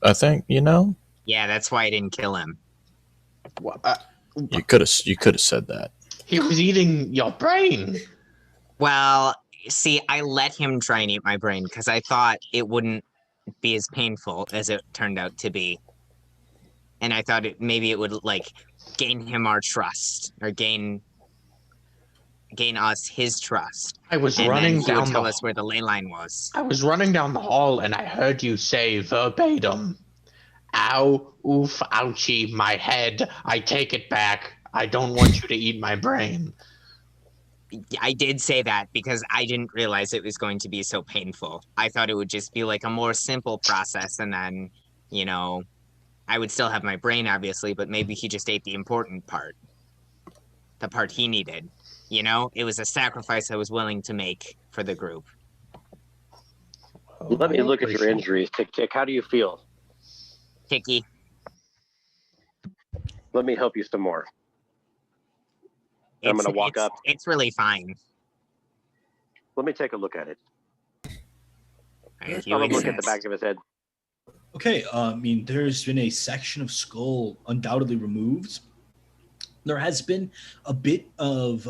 I think, Yeah, that's why I didn't kill him. you could have said that. He was eating your brain. Well, see, I let him try and eat my brain because I thought it wouldn't be as painful as it turned out to be. And I thought maybe it would, gain him our trust, or gain us his trust. I was and running then he down would tell us where the ley line was. I was running down the hall and I heard you say verbatim, "Ow, oof, ouchie, my head. I take it back. I don't want you to eat my brain." I did say that because I didn't realize it was going to be so painful. I thought it would just be like a more simple process, and then, I would still have my brain, obviously, but maybe he just ate the important part. The part he needed. It was a sacrifice I was willing to make for the group. Let me look at your injuries. Tick, Tick, how do you feel? Ticky. Let me help you some more. I'm going to walk up. It's really fine. Let me take a look at it. Right, I'm going to look at the back of his head. Okay, there's been a section of skull undoubtedly removed. There has been a bit of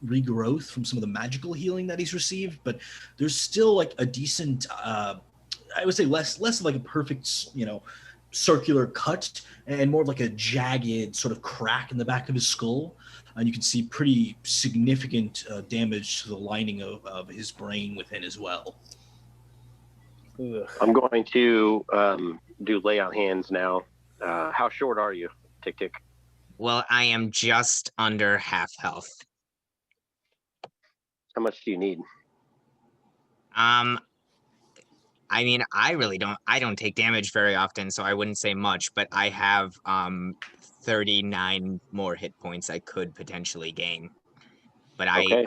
regrowth from some of the magical healing that he's received, but there's still a decent, I would say less of a perfect, circular cut, and more of a jagged sort of crack in the back of his skull. And you can see pretty significant damage to the lining of his brain within as well. Ugh. I'm going to do lay on hands now. How short are you, Tick Tick? Well, I am just under half health. How much do you need? I I mean, I don't take damage very often, so I wouldn't say much, but I have 39 more hit points I could potentially gain. But Okay.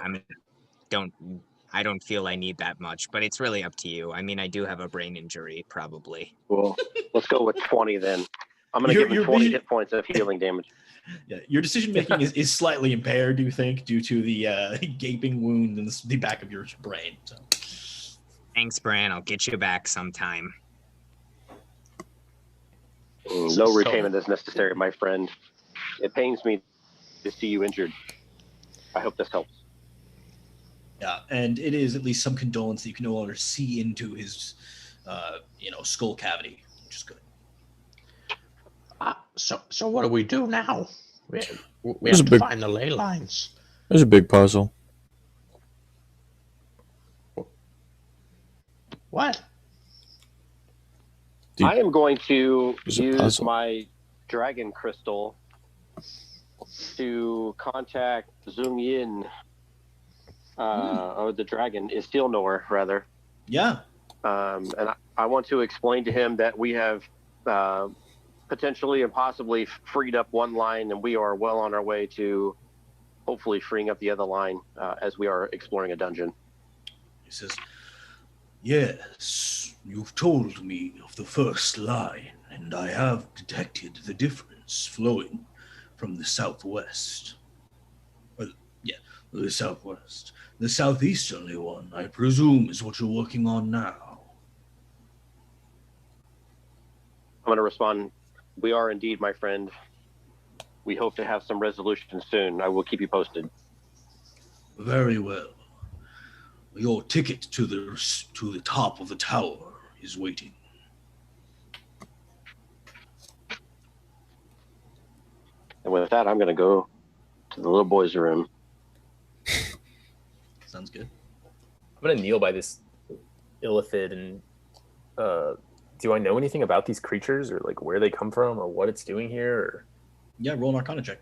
I don't feel I need that much, but it's really up to you. I mean, I do have a brain injury, probably. Well, let's go with 20 then. I'm going to give him 20 hit points of healing damage. Yeah, your decision making is slightly impaired, you think, due to the gaping wound in the back of your brain. So. Thanks, Bran. I'll get you back sometime. No repayment is necessary, my friend. It pains me to see you injured. I hope this helps. Yeah, and it is at least some condolence that you can no longer see into his, skull cavity, which is good. So what do we do now? We have to find the ley lines. There's a big puzzle. What? I am going to use my dragon crystal to contact Zung Yin, or the dragon, Istilnor, rather. Yeah. And I want to explain to him that we have potentially and possibly freed up one line, and we are well on our way to hopefully freeing up the other line as we are exploring a dungeon. He says, "Yes, you've told me of the first line, and I have detected the difference flowing from the southwest. The southwest. The southeasterly one, I presume, is what you're working on now." I'm going to respond, "We are indeed, my friend. We hope to have some resolution soon. I will keep you posted." Very well. Your ticket to the top of the tower is waiting. And with that, I'm going to go to the little boy's room. Sounds good. I'm going to kneel by this illithid and do I know anything about these creatures or like where they come from or what it's doing here? Or... Yeah, roll an Arcana check.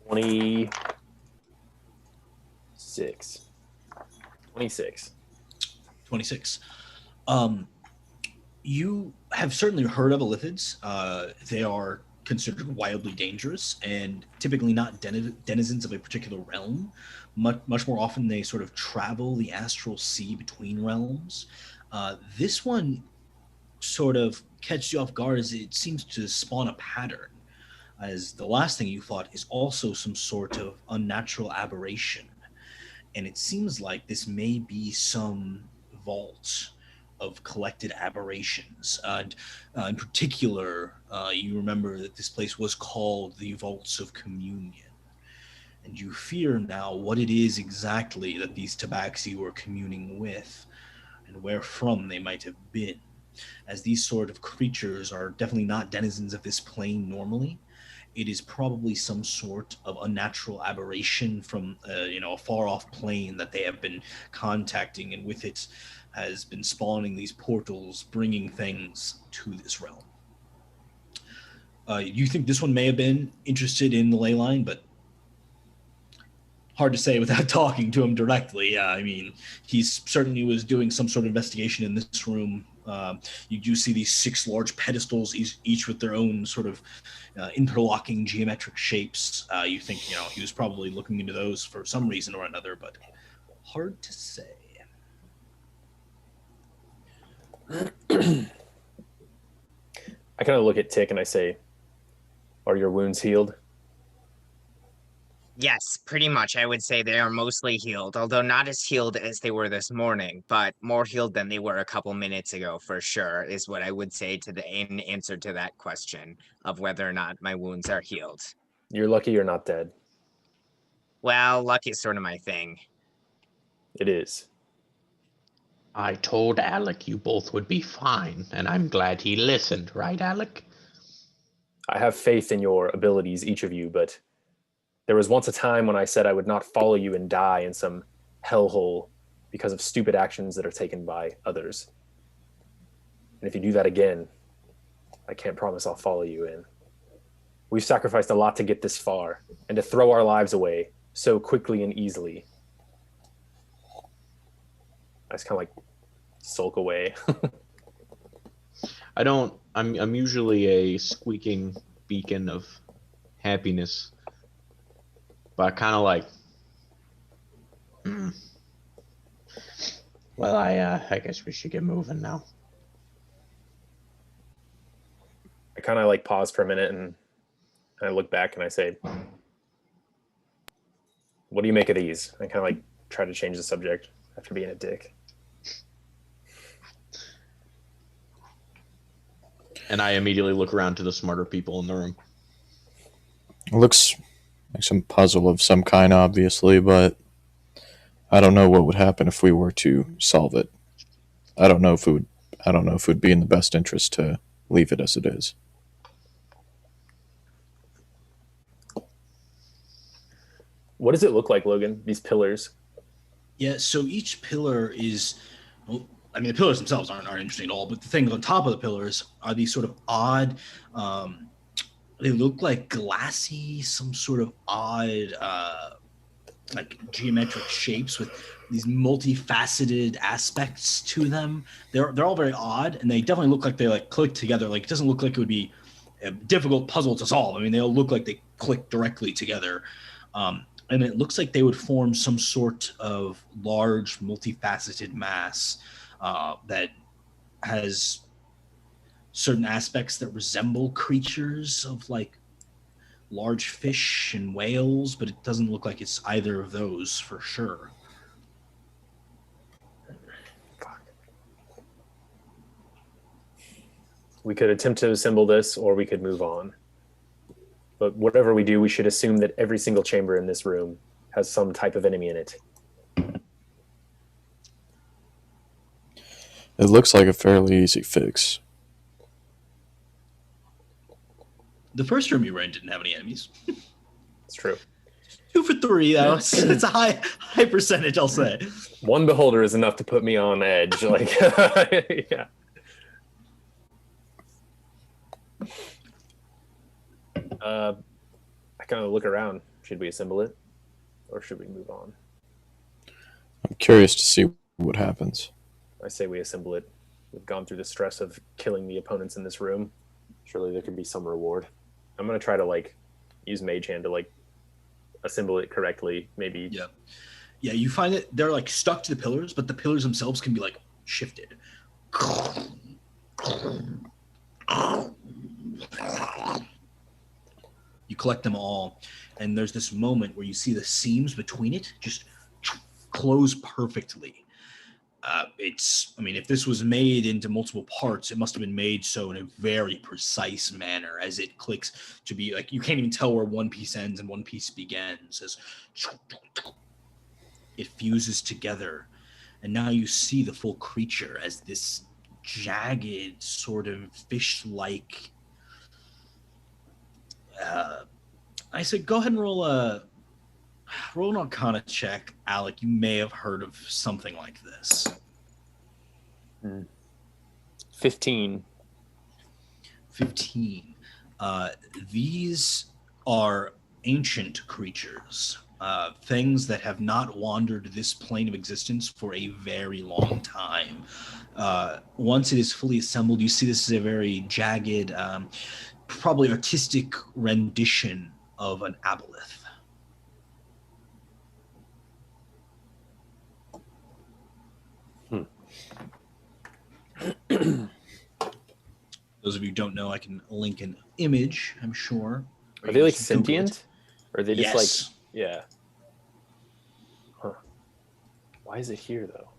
26. 26. You have certainly heard of illithids. They are considered wildly dangerous and typically not denizens of a particular realm. Much more often they sort of travel the astral sea between realms. This one sort of catches you off guard as it seems to spawn a pattern, as the last thing you thought is also some sort of unnatural aberration. And it seems like this may be some vault of collected aberrations. And in particular, you remember that this place was called the Vaults of Communion. And you fear now what it is exactly that these tabaxi were communing with and where from they might have been. As these sort of creatures are definitely not denizens of this plane normally, it is probably some sort of unnatural aberration from a far-off plane that they have been contacting, and with it has been spawning these portals, bringing things to this realm. You think this one may have been interested in the ley line, but hard to say without talking to him directly. I mean, he certainly was doing some sort of investigation in this room. You do see these 6 large pedestals, each with their own sort of interlocking geometric shapes. You think, he was probably looking into those for some reason or another, but hard to say. I kind of look at Tick and I say, "Are your wounds healed?" Yes, pretty much. I would say they are mostly healed, although not as healed as they were this morning, but more healed than they were a couple minutes ago, for sure, is what I would say in answer to that question of whether or not my wounds are healed. You're lucky you're not dead. Well, luck is sort of my thing. It is. I told Alec you both would be fine, and I'm glad he listened, right, Alec? I have faith in your abilities, each of you, but there was once a time when I said I would not follow you and die in some hellhole because of stupid actions that are taken by others. And if you do that again, I can't promise I'll follow you in. We've sacrificed a lot to get this far, and to throw our lives away so quickly and easily I just kind of like sulk away. I'm usually a squeaking beacon of happiness, but I kind of like, Well, I guess we should get moving now. I kind of like pause for a minute and I look back and I say, what do you make of these? I kind of like try to change the subject after being a dick. and I immediately look around to the smarter people in the room. It looks like some puzzle of some kind, obviously, but I don't know what would happen if we were to solve it. I don't know if it would be in the best interest to leave it as it is. What does it look like, Logan? These pillars? Yeah, so each pillar is, well, I mean, the pillars themselves aren't interesting at all, but the things on top of the pillars are these sort of odd, they look like glassy, some sort of odd, like geometric shapes with these multifaceted aspects to them. They're all very odd, and they definitely look like they like click together. Like, it doesn't look like it would be a difficult puzzle to solve. I mean, they all look like they click directly together. And it looks like they would form some sort of large, multifaceted mass that has certain aspects that resemble creatures of like large fish and whales, but it doesn't look like it's either of those for sure. Fuck. We could attempt to assemble this, or we could move on. But whatever we do, we should assume that every single chamber in this room has some type of enemy in it. It looks like a fairly easy fix. The first room you were in didn't have any enemies. It's true. 2 for 3, though. It's a high percentage, I'll say. One beholder is enough to put me on edge. Like, yeah. I kind of look around. Should we assemble it, or should we move on? I'm curious to see what happens. I say we assemble it. We've gone through the stress of killing the opponents in this room. Surely there could be some reward. I'm gonna try to like use Mage Hand to like assemble it correctly. Maybe. Yeah. You find that they're like stuck to the pillars, but the pillars themselves can be like shifted. You collect them all, and there's this moment where you see the seams between it just close perfectly. If this was made into multiple parts, it must have been made so in a very precise manner as it clicks to be like, you can't even tell where one piece ends and one piece begins as it fuses together. And now you see the full creature as this jagged sort of fish-like. I said, go ahead and roll an Arcana check, Alec. You may have heard of something like this. 15. 15. These are ancient creatures, things that have not wandered this plane of existence for a very long time. Once it is fully assembled, you see this is a very jagged, probably artistic rendition of an aboleth. Those of you who don't know, I can link an image, I'm sure. Are they like sentient? Or are they just like, yeah. Huh. Why is it here though?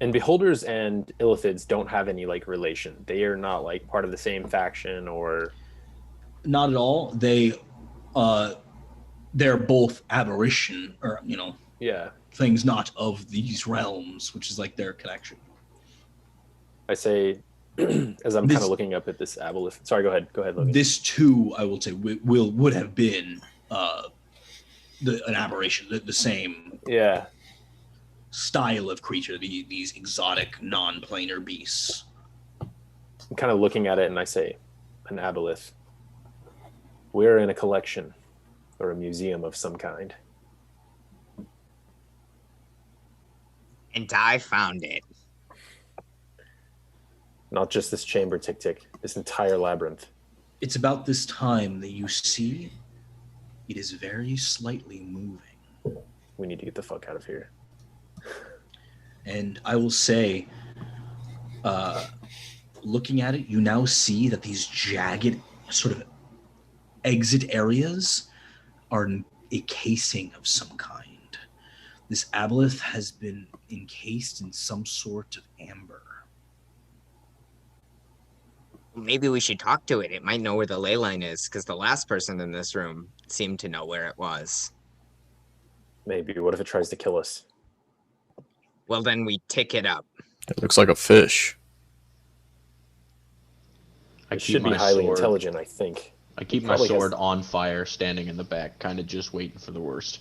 And beholders and illithids don't have any like relation. They are not like part of the same faction or. Not at all. They're both aberration, or yeah, things not of these realms, which is like their connection. I say, as I'm kind of looking up at this aboleth. Sorry, go ahead, Logan. This too, I will say, would have been an aberration, the same style of creature, these exotic, non-planar beasts. I'm kind of looking at it, and I say, an aboleth. We're in a collection or a museum of some kind. And I found it. Not just this chamber, Tick Tick. This entire labyrinth. It's about this time that you see it is very slightly moving. We need to get the fuck out of here. And I will say, looking at it, you now see that these jagged sort of exit areas are a casing of some kind. This aboleth has been encased in some sort of amber. Maybe we should talk to it. It might know where the ley line is, because the last person in this room seemed to know where it was. Maybe. What if it tries to kill us? Well, then we tick it up. It looks like a fish. It should be highly intelligent, I think. I keep my sword on fire, standing in the back, kind of just waiting for the worst.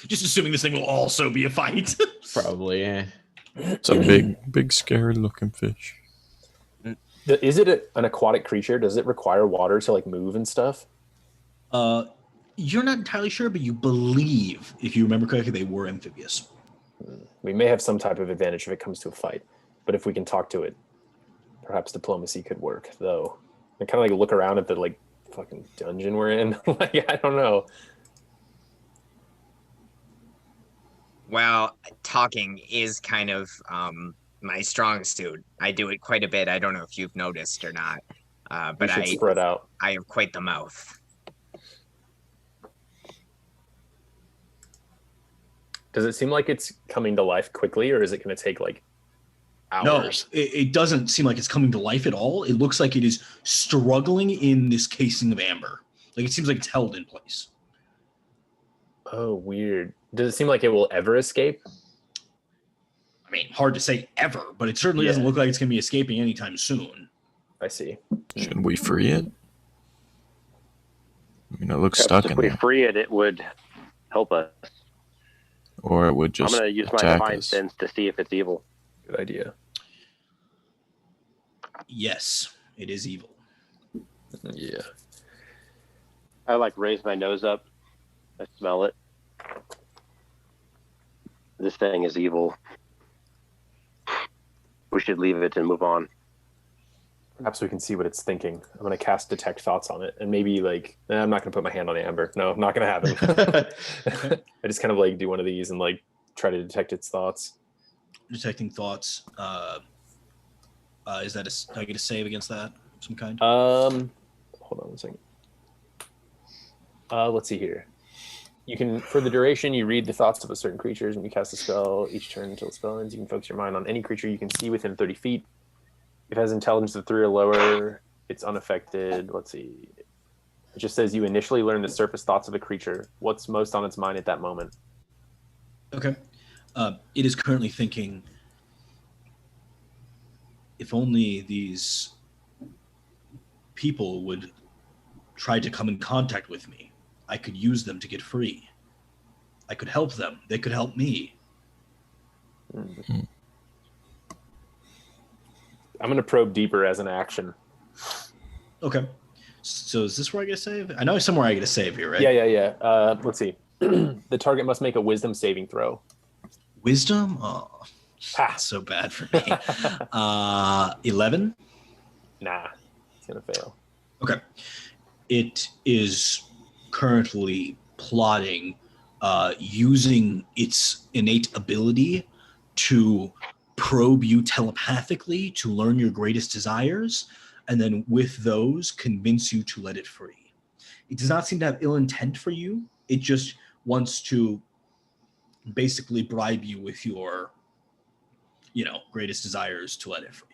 Just assuming this thing will also be a fight. Probably, yeah. It's a big, scary looking fish. Is it an aquatic creature? Does it require water to like move and stuff? You're not entirely sure, but you believe, if you remember correctly, they were amphibious. We may have some type of advantage if it comes to a fight, but if we can talk to it, perhaps diplomacy could work. Though, I kind of like look around at the like fucking dungeon we're in. Like I don't know. Well, talking is kind of my strong suit. I do it quite a bit. I don't know if you've noticed or not, but I spread out. I have quite the mouth. Does it seem like it's coming to life quickly, or is it going to take like hours? No, it doesn't seem like it's coming to life at all. It looks like it is struggling in this casing of amber. Like it seems like it's held in place. Oh, weird. Does it seem like it will ever escape? I mean, hard to say ever, but it certainly doesn't look like it's going to be escaping anytime soon. I see. Should we free it? I mean, it looks Perhaps stuck in if we there. free it, it would help us. Or it would just I'm going to use my attack divine us. sense to see if it's evil. Good idea. Yes, it is evil. Yeah. I like raise my nose up. I smell it. This thing is evil. We should leave it and move on. Perhaps we can see what it's thinking. I'm going to cast Detect Thoughts on it, and maybe like I'm not going to put my hand on the amber. No, not going to happen. I just kind of like do one of these and like try to detect its thoughts. Detecting thoughts. Is that do I get a save against that of some kind? Hold on one second. Let's see here. You can, for the duration, you read the thoughts of a certain creatures when you cast a spell each turn until the spell ends. You can focus your mind on any creature you can see within 30 feet. If it has intelligence of 3 or lower, it's unaffected. Let's see. It just says you initially learn the surface thoughts of a creature. What's most on its mind at that moment? Okay. It is currently thinking, if only these people would try to come in contact with me, I could use them to get free. I could help them. They could help me. Mm-hmm. I'm going to probe deeper as an action. Okay. So is this where I get a save? I know somewhere I get a save here, right? Yeah. Let's see. The target must make a wisdom saving throw. Wisdom? Oh, that's so bad for me. 11? Nah, it's going to fail. Okay. It is currently plotting using its innate ability to probe you telepathically to learn your greatest desires, and then with those convince you to let it free. It does not seem to have ill intent for you. It just wants to basically bribe you with your, greatest desires to let it free.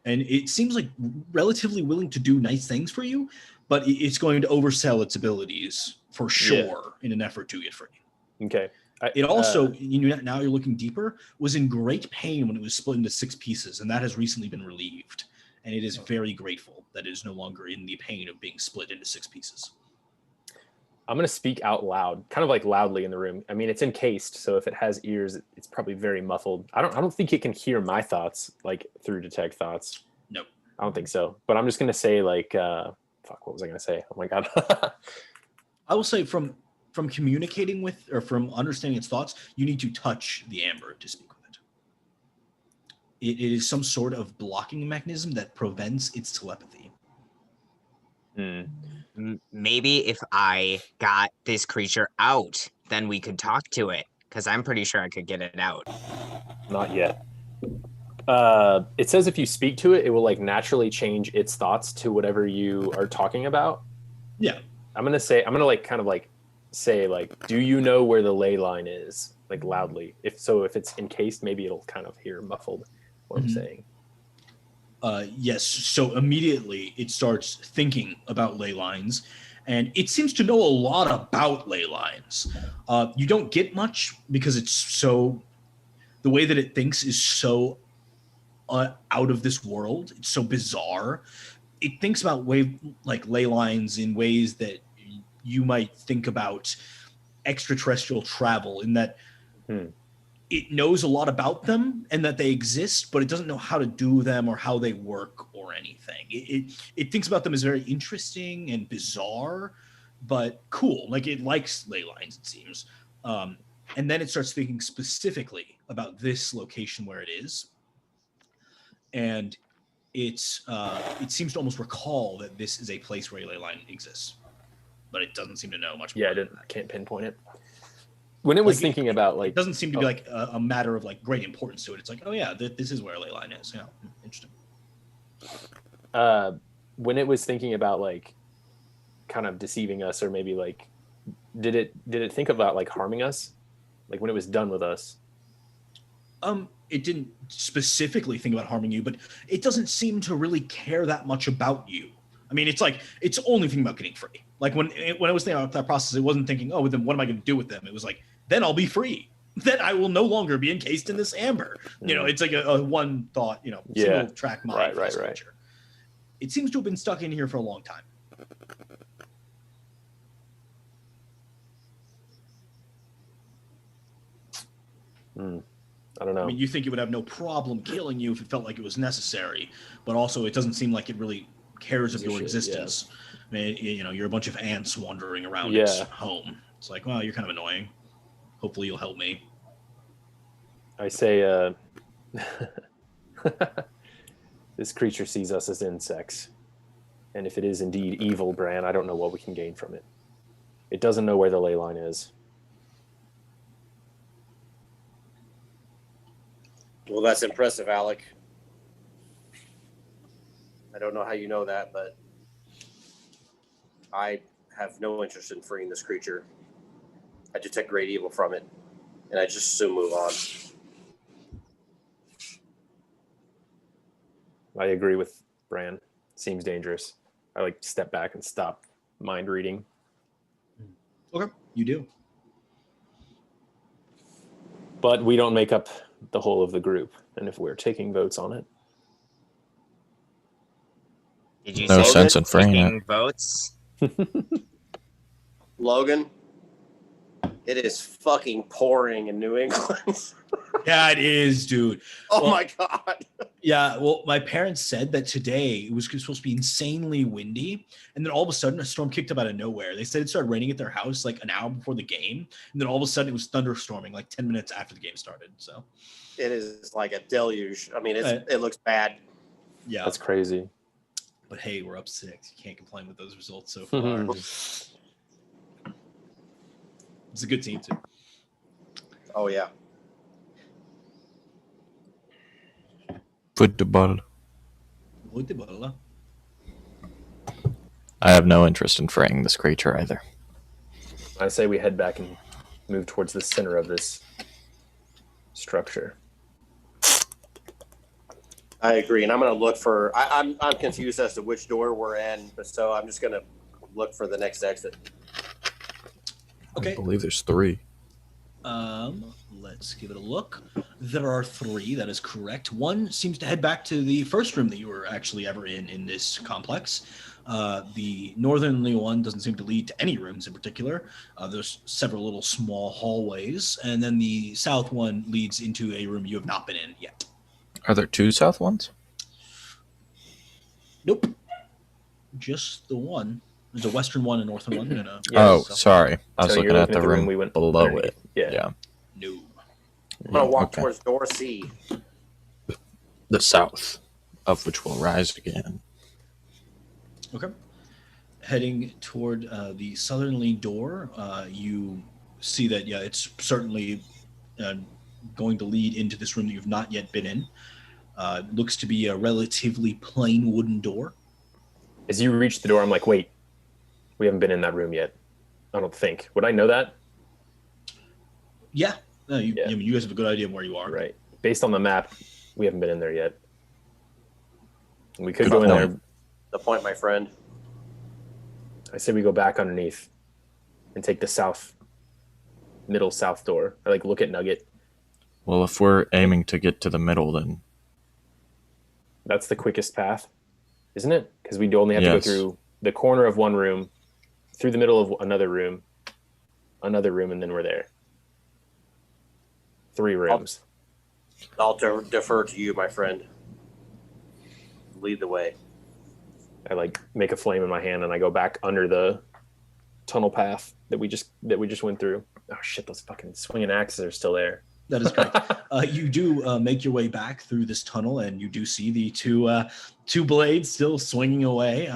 And it seems like relatively willing to do nice things for you, but it's going to oversell its abilities for sure in an effort to get free. Okay. It also, now you're looking deeper, was in great pain when it was split into 6 pieces, and that has recently been relieved. And it is very grateful that it is no longer in the pain of being split into 6 pieces. I'm going to speak out loud, kind of like loudly in the room. I mean, it's encased, so if it has ears, it's probably very muffled. I don't think it can hear my thoughts, like through Detect Thoughts. Nope. I don't think so. But I'm just going to say like, what was I going to say? Oh my God. I will say from from communicating with or from understanding its thoughts, you need to touch the amber to speak with it. It is some sort of blocking mechanism that prevents its telepathy. Maybe if I got this creature out, then we could talk to it. Because I'm pretty sure I could get it out. Not yet. It says if you speak to it, it will like naturally change its thoughts to whatever you are talking about. Yeah. I'm gonna say, do you know where the ley line is? Like loudly. If it's encased, maybe it'll kind of hear muffled what I'm saying. Yes. So immediately it starts thinking about ley lines, and it seems to know a lot about ley lines. You don't get much because the way that it thinks is so out of this world. It's so bizarre. It thinks about ley lines in ways that you might think about extraterrestrial travel, in that it knows a lot about them and that they exist, but it doesn't know how to do them or how they work or anything. It thinks about them as very interesting and bizarre, but cool. Like, it likes ley lines, it seems. And then it starts thinking specifically about this location where it is. And it seems to almost recall that this is a place where a ley line exists, but it doesn't seem to know much more. Yeah, I can't pinpoint it. When it was thinking about it doesn't seem to be like a matter of like great importance to it. It's like, oh yeah, this is where a ley line is. Yeah, interesting. When it was thinking about like kind of deceiving us, or maybe like, did it think about like harming us? Like when it was done with us? It didn't specifically think about harming you, but it doesn't seem to really care that much about you. I mean, it's like, it's only thinking about getting free. Like when it was thinking about that process, it wasn't thinking, oh, then what am I going to do with them? It was like, then I'll be free. Then I will no longer be encased in this amber. You know, it's like a one thought, single track mind. Right. It seems to have been stuck in here for a long time. I don't know. I mean, you think it would have no problem killing you if it felt like it was necessary, but also it doesn't seem like it really cares of your existence. Yeah. I mean, you're a bunch of ants wandering around its home. It's like, well, you're kind of annoying. Hopefully you'll help me. I say, this creature sees us as insects. And if it is indeed evil, Bran, I don't know what we can gain from it. It doesn't know where the ley line is. Well, that's impressive, Alec. I don't know how you know that, but I have no interest in freeing this creature. I detect great evil from it, and I just soon move on. I agree with Bran. Seems dangerous. I like step back and stop mind reading. Okay, you do. But we don't make up the whole of the group, and if we're taking votes on it. Did you No say sense in freeing it. Votes? Logan, it is fucking pouring in New England. Yeah, it is, dude. My God. Yeah, well, my parents said that today it was supposed to be insanely windy, and then all of a sudden a storm kicked up out of nowhere. They said it started raining at their house like an hour before the game, and then all of a sudden it was thunderstorming like 10 minutes after the game started. So it is like a deluge. I mean, it looks bad. Yeah, that's crazy. But hey, we're up 6. You can't complain with those results so far. It's a good team too. Oh yeah. Football. Football. I have no interest in freeing this creature either. I say we head back and move towards the center of this structure. I agree, and I'm going to look for. I'm confused as to which door we're in, but so I'm just going to look for the next exit. Okay. I believe there's 3. Let's give it a look. There are 3. That is correct. One seems to head back to the first room that you were actually ever in this complex. The northernly one doesn't seem to lead to any rooms in particular. There's several little small hallways, and then the south one leads into a room you have not been in yet. Are there 2 south ones? Nope. Just the one. There's a western one, a northern one, and a sorry. I was So looking you're at the room we went below underneath. it. Yeah. No. I'm gonna walk Okay. towards door C. The south, of which will rise again. Okay. Heading toward the southerly door, you see that, it's certainly going to lead into this room that you've not yet been in. Looks to be a relatively plain wooden door. As you reach the door, I'm like, wait, we haven't been in that room yet. I don't think. Would I know that? Yeah. No, I mean, you guys have a good idea of where you are. Right. Based on the map, we haven't been in there yet. We could go in there. The point, my friend. I say we go back underneath and take the middle south door. I look at Nugget. Well, if we're aiming to get to the middle, then That's the quickest path, isn't it? Because we only have to go through the corner of one room, through the middle of another room, and then we're there. 3 rooms. I'll defer to you, my friend. Lead the way. I make a flame in my hand and I go back under the tunnel path that we just went through. Oh shit! Those fucking swinging axes are still there. That is correct. You do make your way back through this tunnel, and you do see the two blades still swinging away.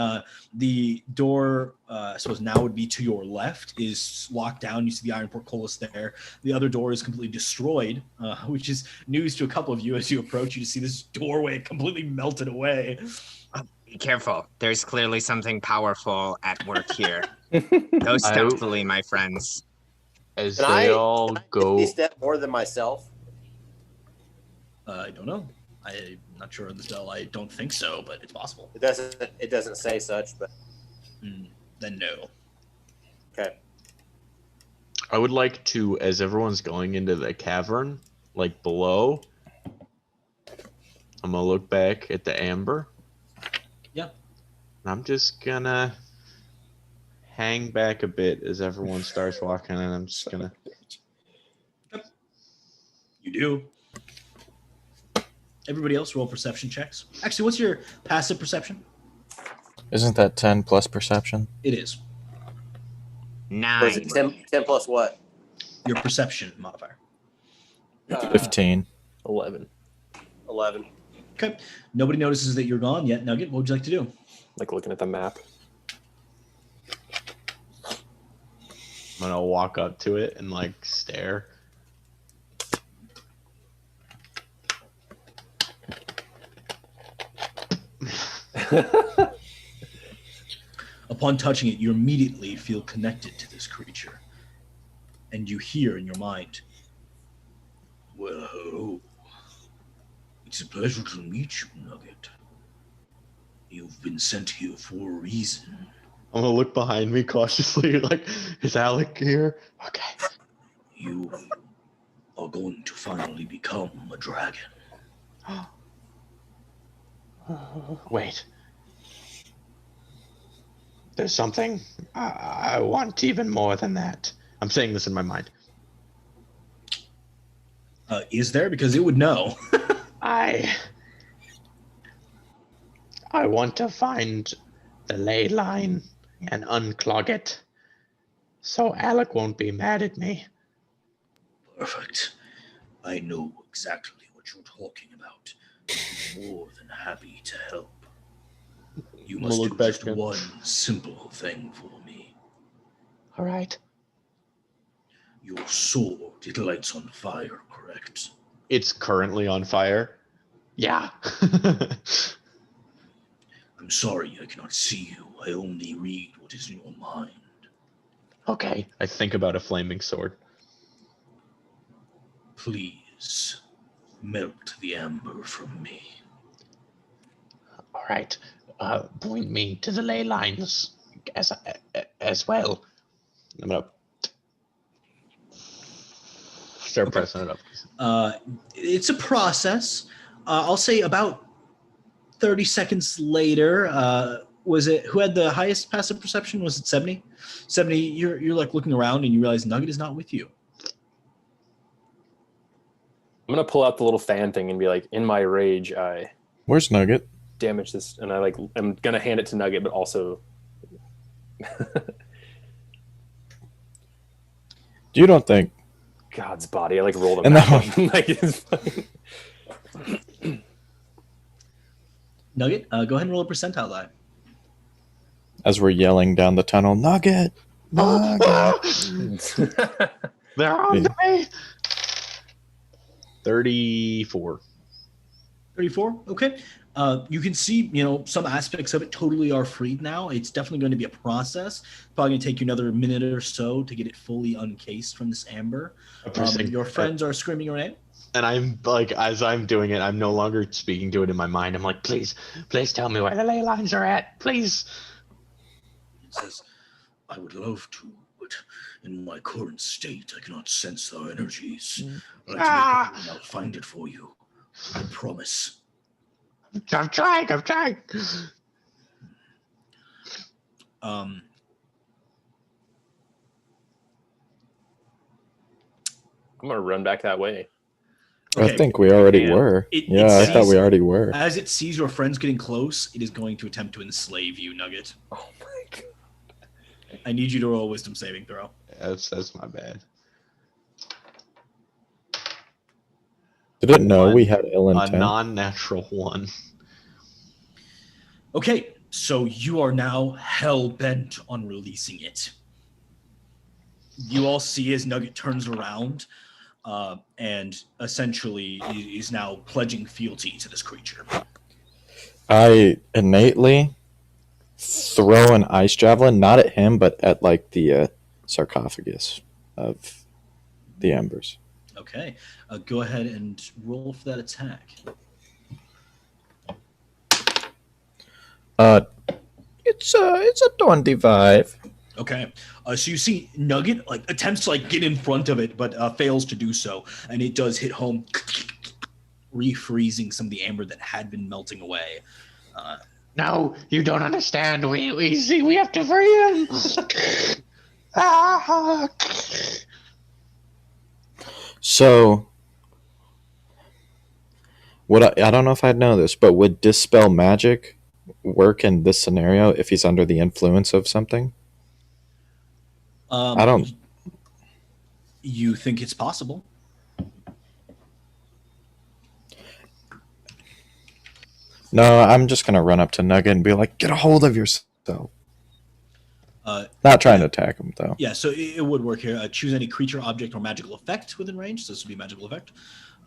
The door, I suppose now would be to your left, is locked down. You see the iron portcullis there. The other door is completely destroyed, which is news to a couple of you as you approach. You see this doorway completely melted away. Be careful. There's clearly something powerful at work here. Go stealthily, my friends. As Can they I all go, step more than myself? I don't know. I'm not sure on this Dell. I don't think so, but it's possible. It doesn't say such, but Then no. okay. I would like to, as everyone's going into the cavern, below, I'm gonna look back at the amber. Yeah. And I'm just gonna hang back a bit as everyone starts walking, and I'm just gonna. You do. Everybody else roll perception checks. Actually, what's your passive perception? Isn't that 10 plus perception? It is. 9. Or is it 10 plus what? Your perception modifier. 15. 11. 11. Okay. Nobody notices that you're gone yet. Nugget, what would you like to do? Looking at the map. I'm gonna walk up to it and stare. Upon touching it, you immediately feel connected to this creature. And you hear in your mind, "Well, hello. It's a pleasure to meet you, Nugget. You've been sent here for a reason. I'm gonna look behind me cautiously, is Alec here? Okay. You are going to finally become a dragon." Wait. There's something I want even more than that. I'm saying this in my mind. Is there? Because it would know. I want to find the ley line and unclog it, so Alec won't be mad at me. Perfect. I know exactly what you're talking about. I'm more than happy to help. You must do just one simple thing for me. All right. Your sword, it lights on fire, correct? It's currently on fire. Yeah. I'm sorry I cannot see you. I only read what is in your mind. Okay. I think about a flaming sword. Please, melt the amber from me. All right. Point me to the ley lines as well. I'm gonna start pressing it up. It's a process. I'll say about 30 seconds later, was it who had the highest passive perception? Was it 70? 70, you're looking around and you realize Nugget is not with you. I'm gonna pull out the little fan thing and be like, in my rage, I Where's Nugget? damage this, and I'm gonna hand it to Nugget, but also You don't think God's body. I like rolled a And map. that Like, it's fucking... Nugget, go ahead and roll a percentile die. as we're yelling down the tunnel, Nugget, Nugget. They're on to me. 34. 34. Okay. You can see, some aspects of it totally are freed now. It's definitely going to be a process. Probably going to take you another minute or so to get it fully uncased from this amber. Your friends are screaming your name. And I'm like, as I'm doing it, I'm no longer speaking to it in my mind. I'm like, please tell me where the ley lines are at. Please. It says, I would love to, but in my current state, I cannot sense their energies. I'll find it for you. I promise. I'm trying. I'm gonna run back that way. Okay. I think we already were. I thought we already were. As it sees your friends getting close, it is going to attempt to enslave you, Nugget. Oh my god. I need you to roll a wisdom saving throw. That's my bad. Did it know we had ill intent? A non-natural 1. Okay, so you are now hell-bent on releasing it. You all see as Nugget turns around and essentially is now pledging fealty to this creature. I innately throw an ice javelin, not at him, but at like the sarcophagus of the embers. Okay, go ahead and roll for that attack. It's a 25. Okay, so you see Nugget attempts to get in front of it, but fails to do so, and it does hit home, refreezing some of the amber that had been melting away. No, you don't understand. We have to free him. So, I don't know if I'd know this, but would Dispel Magic work in this scenario if he's under the influence of something? I don't. You think it's possible? No, I'm just gonna run up to Nugget and be like, "Get a hold of yourself." Not trying to attack him though. Yeah, so it would work here. Choose any creature, object, or magical effect within range. So this would be magical effect.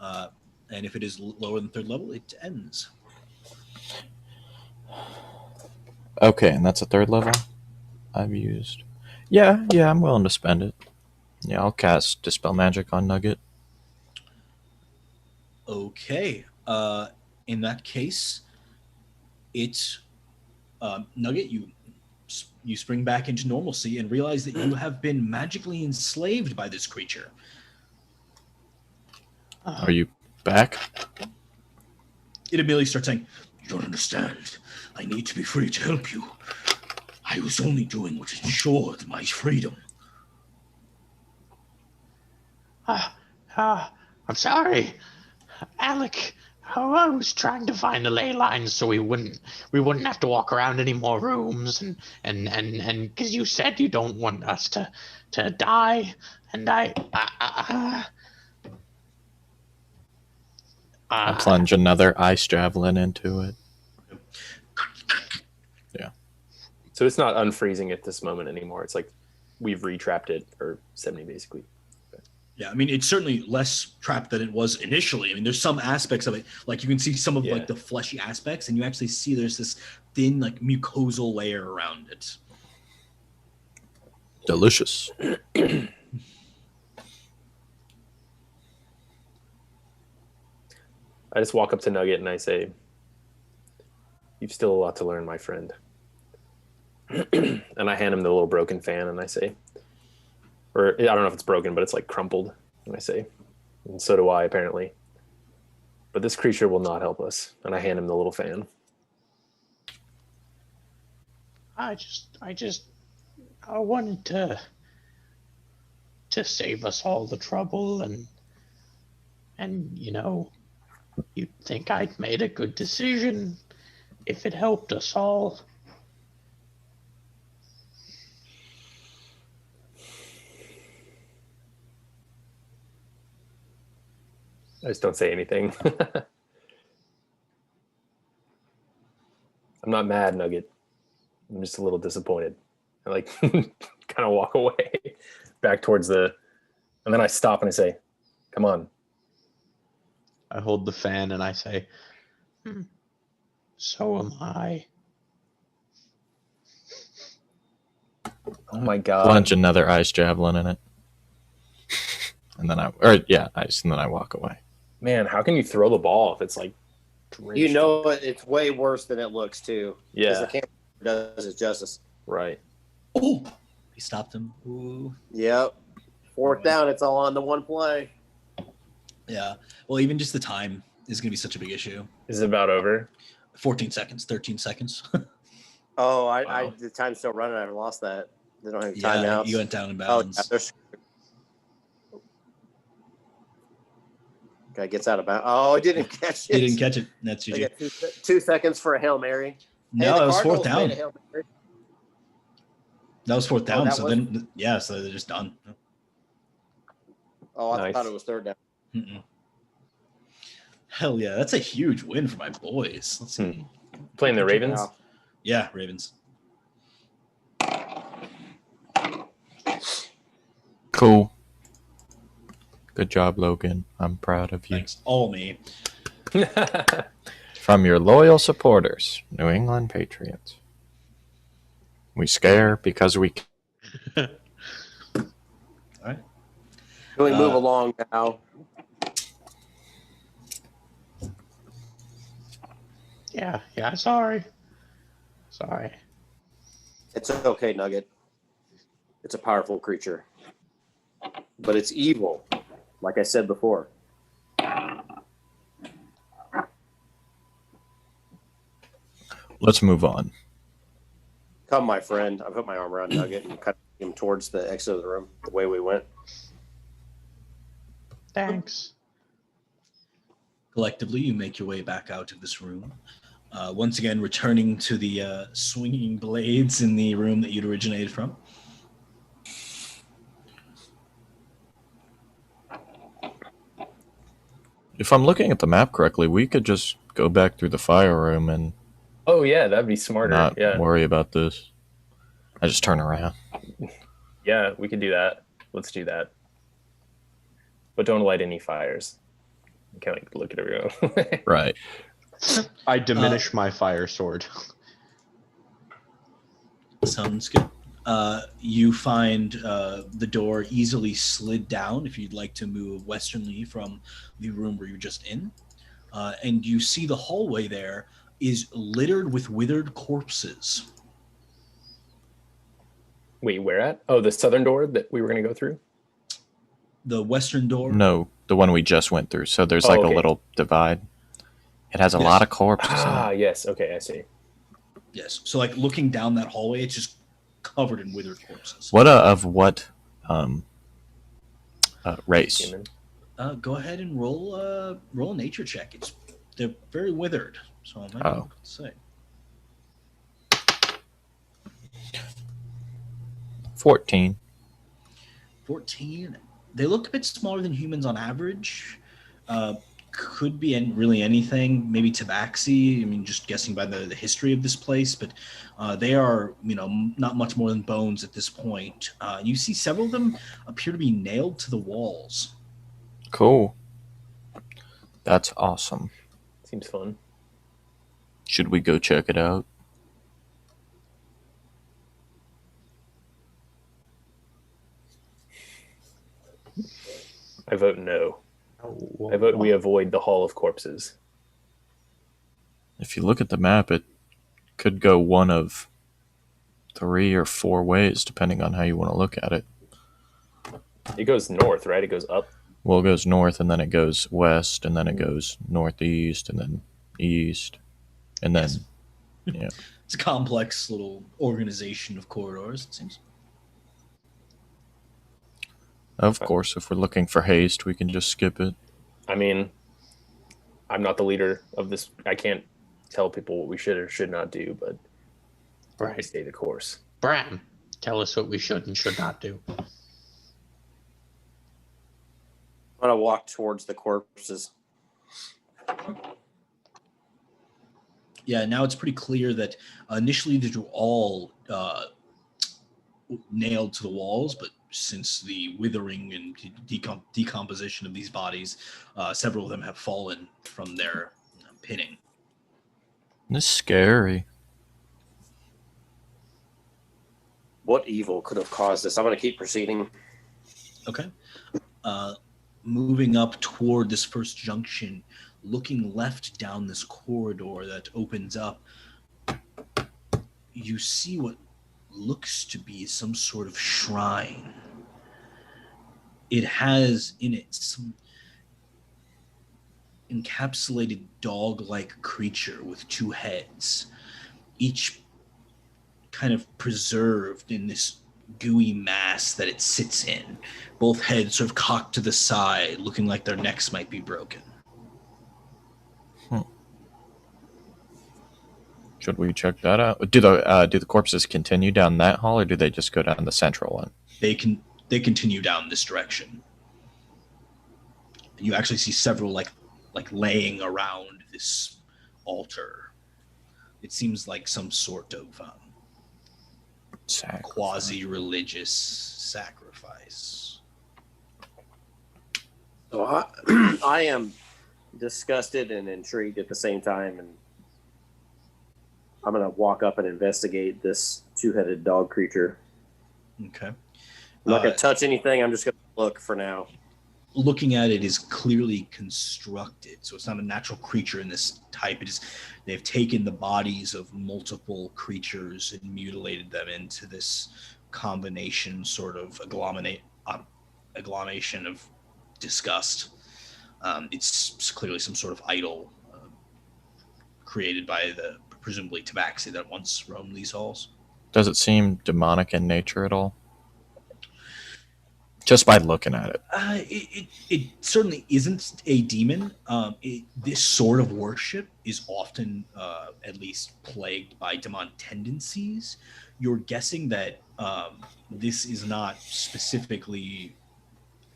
And if it is lower than 3rd level, it ends. Okay, and that's a 3rd level I've used. Yeah, I'm willing to spend it. Yeah, I'll cast Dispel Magic on Nugget. Okay. In that case, it's Nugget. You spring back into normalcy and realize that you have been magically enslaved by this creature. Are you back? It immediately starts saying, "You don't understand. I need to be free to help you. I was only doing what ensured my freedom." I'm sorry, Alec. I was trying to find the ley lines so we wouldn't have to walk around any more rooms, and because you said you don't want us to die, and I plunge another ice javelin into it. Yeah. So it's not unfreezing at this moment anymore. It's like we've retrapped it, or 70 basically. Yeah, I mean, it's certainly less trapped than it was initially. I mean, there's some aspects of it, like you can see some of the fleshy aspects, and you actually see there's this thin, mucosal layer around it. Delicious. I just walk up to Nugget and I say, "You've still a lot to learn, my friend." And I hand him the little broken fan and I say, or I don't know if it's broken, but it's crumpled. And I say, "And so do I, apparently. But this creature will not help us." And I hand him the little fan. I wanted to save us all the trouble, and you'd think I'd made a good decision if it helped us all. I just don't say anything. I'm not mad, Nugget. I'm just a little disappointed. I like kind of walk away back towards and then I stop and I say, "Come on." I hold the fan and I say, so am I. Oh my god. Plunge another ice javelin in it. And then ice, and then I walk away. Man, how can you throw the ball if it's like drenched? You know, it's way worse than it looks too. Yeah. The camera does it justice. Right. Oh, he stopped him. Ooh. Yep. 4th down. It's all on the one play. Yeah. Well, even just the time is going to be such a big issue. Is it about over? 14 seconds, 13 seconds. Oh, Wow. the time's still running. I haven't lost that. They don't have Yeah, timeouts. you went down in Oh, bounds. yeah, they're screwed. Guy gets out of bounds. Oh, he didn't catch it. You didn't catch it. That's They GG. get 2 seconds for a Hail Mary. No, the it was 4th Cardinals down. made a Hail Mary. That was 4th down. that So was- then, yeah, so they're just done. Oh, I Nice. thought it was 3rd down. Mm-mm. Hell yeah, that's a huge win for my boys. Let's see. Playing the Ravens? Wow. Yeah, Ravens. Cool. Good job, Logan. I'm proud of you. Thanks. All me. From your loyal supporters, New England Patriots. We scare because we can. All right. Can we move along now? Yeah, sorry. Sorry. It's okay, Nugget. It's a powerful creature. But it's evil, like I said before. Let's move on. Come, my friend. I put my arm around Nugget and cut him towards the exit of the room, the way we went. Thanks. Collectively, you make your way back out of this room. Once again, returning to the swinging blades in the room that you'd originated from. If I'm looking at the map correctly, we could just go back through the fire room and Oh yeah, that'd be smarter. not Yeah. worry about this. I just turn around. Yeah, we could do that. Let's do that. But don't light any fires. You can't like look at everyone. Right. I diminish my fire sword. Sounds good. You find the door easily slid down if you'd like to move westernly from the room where you're just in. And you see the hallway there is littered with withered corpses. Wait, where at? Oh, the southern door that we were going to go through? The western door. No, the one we just went through. So there's like okay. a little divide. It has a Yes. lot of corpses in Ah, it. yes. Okay, I see. Yes. So like looking down that hallway, it's just covered in withered corpses. What of what race? Human. Go ahead and roll a nature check. They're very withered. So I might Oh. be able to say. 14. 14. They look a bit smaller than humans on average. Could be really anything. Maybe tabaxi. I mean, just guessing by the history of this place. But they are, not much more than bones at this point. You see several of them appear to be nailed to the walls. Cool. That's awesome. Seems fun. Should we go check it out? I vote no. I vote we avoid the Hall of Corpses. If you look at the map, it could go one of 3 or 4 ways, depending on how you want to look at it. It goes north, right? It goes up. Well, it goes north, and then it goes west, and then it goes northeast, and then east, and then, yeah. It's a complex little organization of corridors, it seems. Of course, if we're looking for haste, we can just skip it. I mean, I'm not the leader of this. I can't tell people what we should or should not do, but I Right. stay the course. Bram, tell us what we should and should not do. I'm gonna walk towards the corpses. Yeah, now it's pretty clear that initially they were all nailed to the walls, but since the withering and decomposition of these bodies, several of them have fallen from their pinning. This is scary. What evil could have caused this? I'm going to keep proceeding. Okay. Moving up toward this first junction, looking left down this corridor that opens up, you see what looks to be some sort of shrine. It has in it some encapsulated dog-like creature with two heads, each kind of preserved in this gooey mass that it sits in. Both heads sort of cocked to the side, looking like their necks might be broken. Should we check that out? Do the corpses continue down that hall, or do they just go down the central one? They continue down this direction. You actually see several like laying around this altar. It seems like some sort of quasi-religious sacrifice. So I am disgusted and intrigued at the same time, and I'm going to walk up and investigate this two-headed dog creature. Okay. I'm not going to touch anything. I'm just going to look for now. Looking at it is clearly constructed, so it's not a natural creature in this type. It is, they've taken the bodies of multiple creatures and mutilated them into this combination, sort of agglomeration of disgust. It's clearly some sort of idol created by the presumably tabaxi that once roamed these halls. Does it seem demonic in nature at all? Just by looking at it. It certainly isn't a demon. This sort of worship is often at least plagued by demonic tendencies. You're guessing that this is not specifically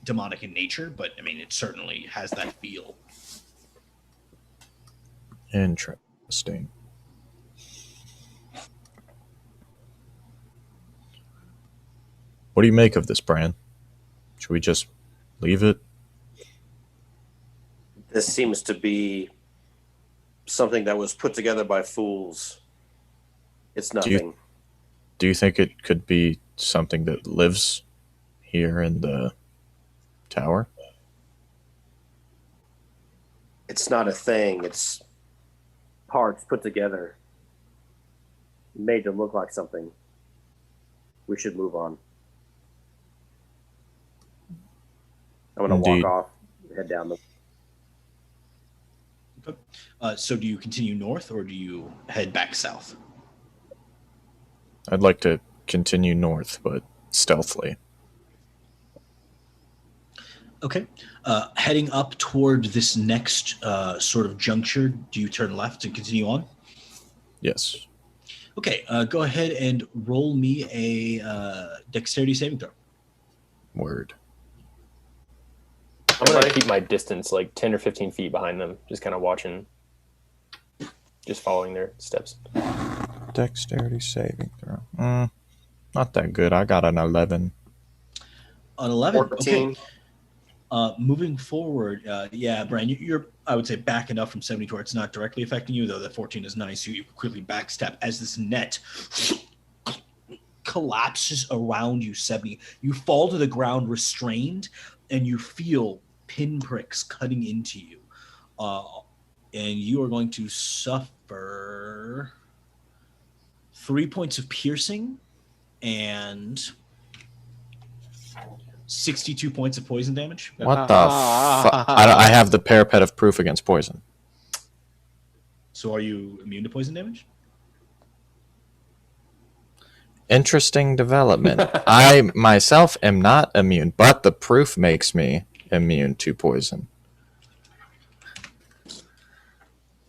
demonic in nature, but I mean, it certainly has that feel. Interesting. What do you make of this, Brian? Should we just leave it? This seems to be something that was put together by fools. It's nothing. Do you think it could be something that lives here in the tower? It's not a thing. It's parts put together, made to look like something. We should move on. I'm going to walk off, head down the... Okay. So do you continue north or do you head back south? I'd like to continue north, but stealthily. Okay. Heading up toward this next sort of juncture, do you turn left and continue on? Yes. Okay. Go ahead and roll me a dexterity saving throw. Word. I'm going to keep my distance like 10 or 15 feet behind them, just kind of watching, just following their steps. Dexterity saving throw. Not that good. I got an 11. An 11? 14. Okay. Moving forward, yeah, Brian, you're, I would say, backing up from 70 to where it's not directly affecting you, though the 14 is nice. You quickly backstep as this net collapses around you, 70. You fall to the ground restrained, and you feel pinpricks cutting into you. And you are going to suffer 3 points of piercing and 62 points of poison damage. What the fuck? I have the parapet of proof against poison. So are you immune to poison damage? Interesting development. I myself am not immune, but the proof makes me immune to poison.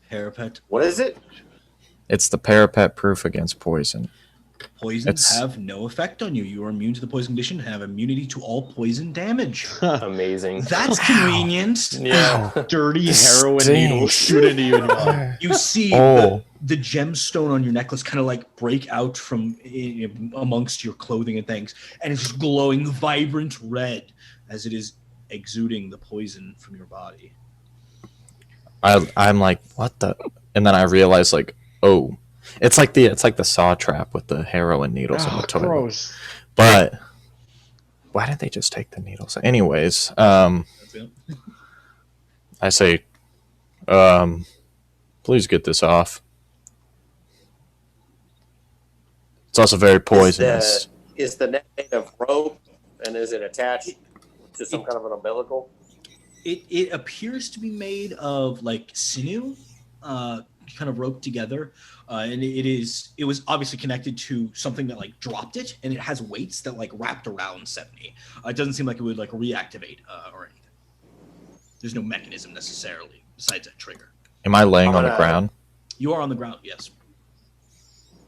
Parapet. What is it? It's the parapet proof against poison. Poisons have no effect on you. You are immune to the poison condition and have immunity to all poison damage. Amazing. That's convenient. Yeah. Dirty heroin needles shoot into you. You see the gemstone on your necklace kind of like break out from amongst your clothing and things, and it's just glowing vibrant red as it is exuding the poison from your body. I'm like, what the? And then I realize, like, oh, it's like the saw trap with the heroin needles in the toilet. Gross. But why didn't they just take the needles? Anyways, I say, please get this off. It's also very poisonous. Is the net made of rope, and is it attached to some kind of an umbilical? It appears to be made of like sinew, kind of roped together, and it was obviously connected to something that like dropped it, and it has weights that like wrapped around 70. It doesn't seem like it would like reactivate or anything. There's no mechanism necessarily besides that trigger. Am I laying on the ground? You are on the ground, yes.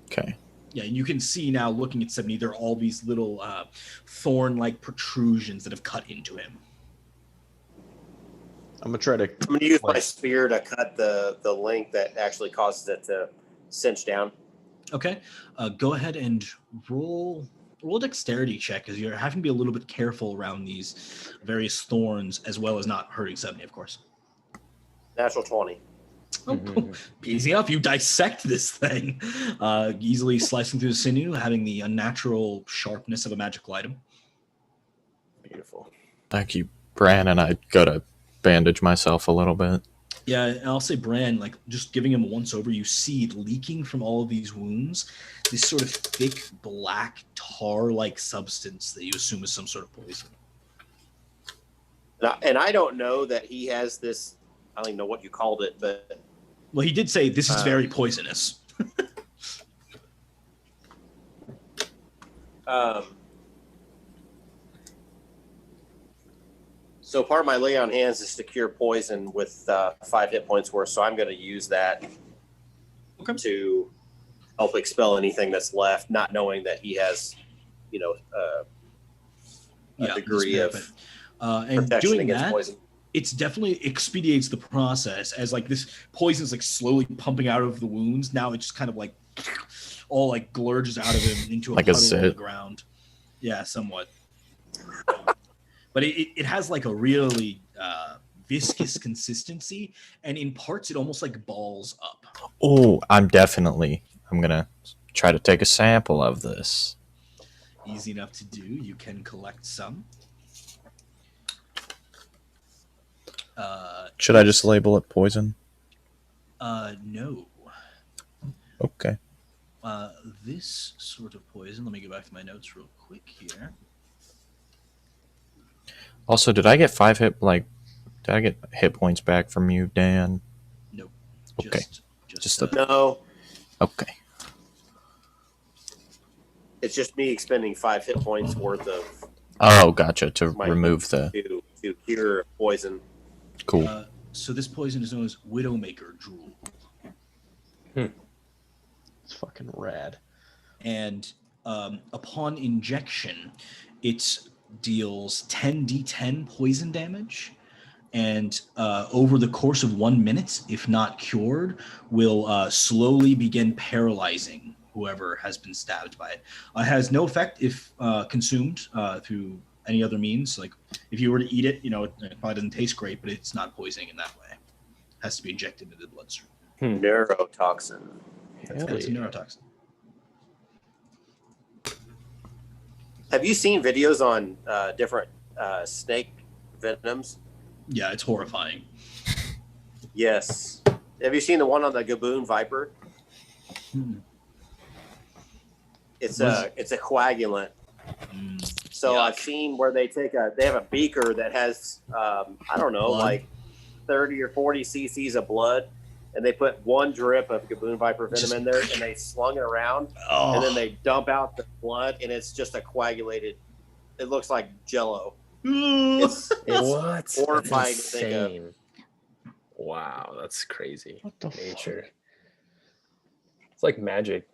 Okay. Yeah, and you can see now, looking at 70, there are all these little thorn-like protrusions that have cut into him. I'm gonna use my spear to cut the link that actually causes it to cinch down. Okay, go ahead and roll a dexterity check, because you're having to be a little bit careful around these various thorns, as well as not hurting 70, of course. Natural 20. Oh, easy enough. You dissect this thing, easily slicing through the sinew, having the unnatural sharpness of a magical item. Beautiful. Thank you, Bran, and I gotta bandage myself a little bit. Yeah, and I'll say, Bran, like just giving him a once over, you see leaking from all of these wounds this sort of thick, black, tar-like substance that you assume is some sort of poison. And I don't know that he has this. I don't even know what you called it, but well, he did say this is very poisonous. So part of my lay on hands is to cure poison with 5 hit points worth. So I'm going to use that to help expel anything that's left, not knowing that he has, a degree of and protection doing against that, poison. It's definitely expedites the process, as like this poison is like slowly pumping out of the wounds. Now it just kind of like all like glurges out of him into a like puddle on the ground. Yeah, somewhat. But it has like a really viscous consistency, and in parts it almost like balls up. Oh, I'm gonna try to take a sample of this. Easy enough to do. You can collect some. Should I just label it poison? No. Okay. This sort of poison, let me go back to my notes real quick here. Also, did I get 5 hit points back from you, Dan? Nope. Okay. No. Okay. It's just me expending 5 hit points worth of. Oh, gotcha. To remove the to cure poison. Cool. So this poison is known as Widowmaker Drool. It's fucking rad. And upon injection, it deals 10d10 poison damage, and over the course of 1 minute, if not cured, will slowly begin paralyzing whoever has been stabbed by it. It has no effect if consumed through any other means. Like if you were to eat it, it probably doesn't taste great, but it's not poisoning in that way. It has to be injected into the bloodstream. Neurotoxin. It's a neurotoxin. Have you seen videos on different snake venoms? Yeah, it's horrifying. Yes. Have you seen the one on the Gaboon Viper? It's a coagulant. So Yuck. I've seen where they have a beaker that has like 30 or 40 cc's of blood, and they put 1 drip of Gaboon Viper venom in there, and they slung it around, and then they dump out the blood, and it's just a coagulated. It looks like Jello. It's what? horrifying That's to think of. insane. Wow, that's crazy. What the nature? It's like magic.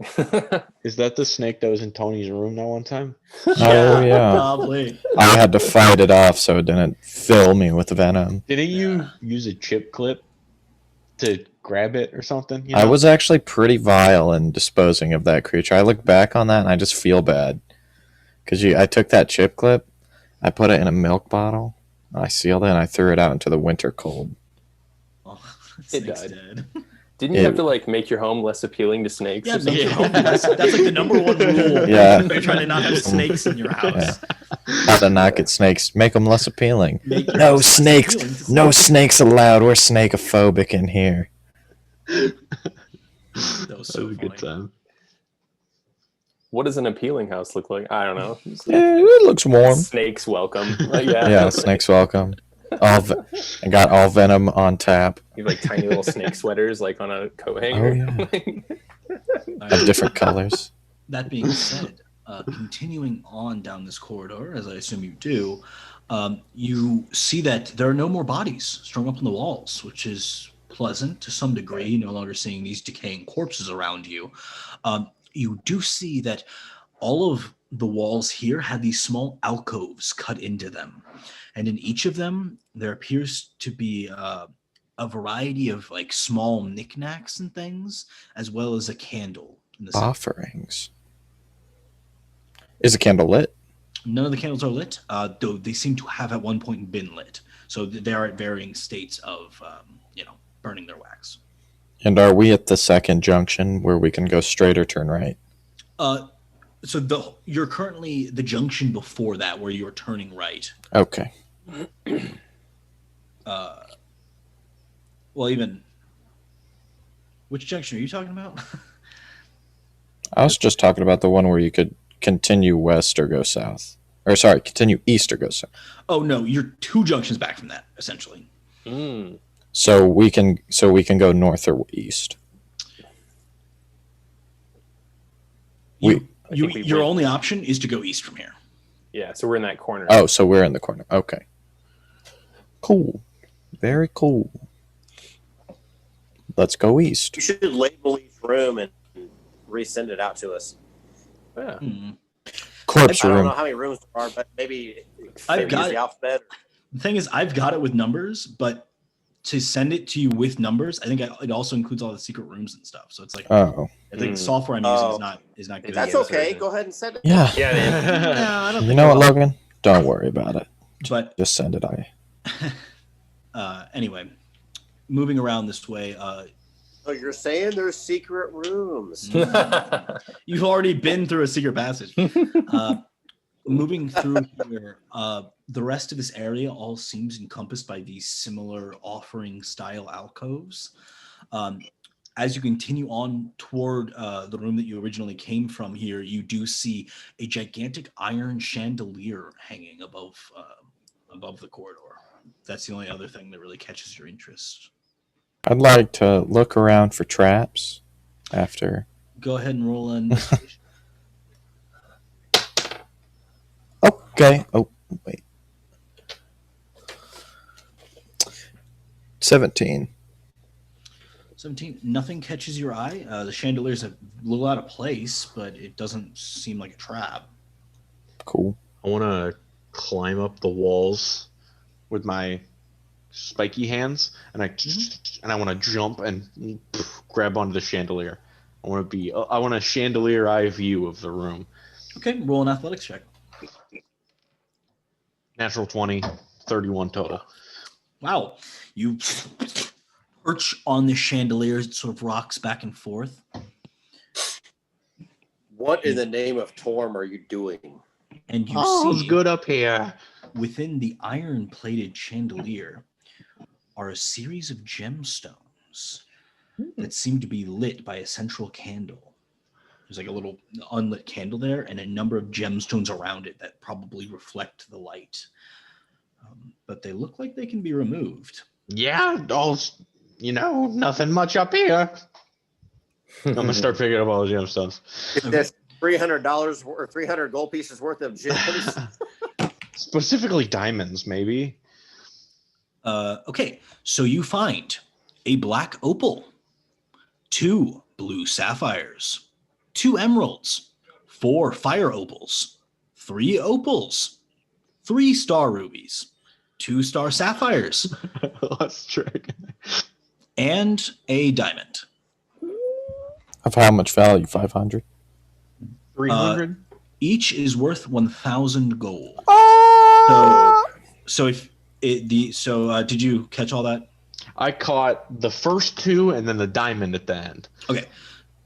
Is that the snake that was in Tony's room that one time? Oh yeah. Probably. I had to fight it off so it didn't fill me with venom. Didn't you use a chip clip to grab it or something? You I know? was actually pretty vile in disposing of that creature. I look back on that and I just feel bad. Because I took that chip clip, I put it in a milk bottle, I sealed it, and I threw it out into the winter cold. Oh, It snake's died. dead. Didn't you have to like make your home less appealing to snakes? Yeah, or make something? your home. That's like the number one rule. Yeah. You're trying to not have snakes in your house. How to not get snakes, make them less appealing. Make your No house less snakes, appealing to no snakes. snakes allowed. We're snake-ophobic in here. That was That so was a good funny. time. What does an appealing house look like? I don't know. It looks warm. Snakes welcome. Like, yeah. Yeah, snakes welcome. I got all venom on tap. You have like tiny little snake sweaters like on a coat hanger. Of different colors. That being said, continuing on down this corridor, as I assume you do, you see that there are no more bodies strung up on the walls, which is pleasant to some degree, no longer seeing these decaying corpses around you. You do see that all of the walls here had these small alcoves cut into them. And in each of them, there appears to be a variety of like small knickknacks and things, as well as a candle. In the center. Offerings. Is the candle lit? None of the candles are lit, though they seem to have at one point been lit. So they are at varying states of, burning their wax. And are we at the second junction where we can go straight or turn right? So you're currently the junction before that where you're turning right. Okay. Which junction are you talking about? I was just talking about the one where you could continue west or go south. Or sorry, continue east or go south. Oh no, you're 2 junctions back from that, essentially. So we can go north or east. Your only option is to go east from here. Yeah, so we're in that corner. Oh, so we're in the corner. Okay. Cool. Very cool. Let's go east. You should label each room and resend it out to us. Yeah. Corpse I don't room. know how many rooms there are, but maybe I've got use the it. alphabet. The thing is, I've got it with numbers, but to send it to you with numbers, I think it also includes all the secret rooms and stuff. So it's like, Oh. I think the software I'm using is not good. That's okay. Go ahead and send it. Yeah. Yeah, man. I don't You think know I what, will. Logan? Don't worry about it. But Just send it. anyway, moving around this way, So you're saying there's secret rooms? you've already been through a secret passage. Moving through here, the rest of this area all seems encompassed by these similar offering style alcoves. As you continue on toward the room that you originally came from here, you do see a gigantic iron chandelier hanging above the corridor. That's the only other thing that really catches your interest. I'd like to look around for traps after. Go ahead and roll an investigation. Okay. Oh, wait. 17. 17. Nothing catches your eye. The chandelier's a little out of place, but it doesn't seem like a trap. Cool. I want to climb up the walls with my spiky hands, and I want to jump and grab onto the chandelier. I want a chandelier eye view of the room. Okay, roll an athletics check. Natural 20, 31 total. Wow. You perch on the chandelier, it sort of rocks back and forth. What in the name of Torm are you doing? And you All's see good up here. within the iron-plated chandelier are a series of gemstones that seem to be lit by a central candle. There's like a little unlit candle there and a number of gemstones around it that probably reflect the light. But they look like they can be removed. Yeah, nothing much up here. I'm going to start picking up all the gemstones. If that's $300 or 300 gold pieces worth of gems. Specifically diamonds, maybe. Okay, so you find a black opal, 2 blue sapphires, 2 emeralds, 4 fire opals, 3 opals, 3 star rubies, 2 star sapphires, Let's try again. and a diamond. Of how much value? 500. 300. Each is worth 1,000 gold. So if it, did you catch all that? I caught the first 2 and then the diamond at the end. Okay.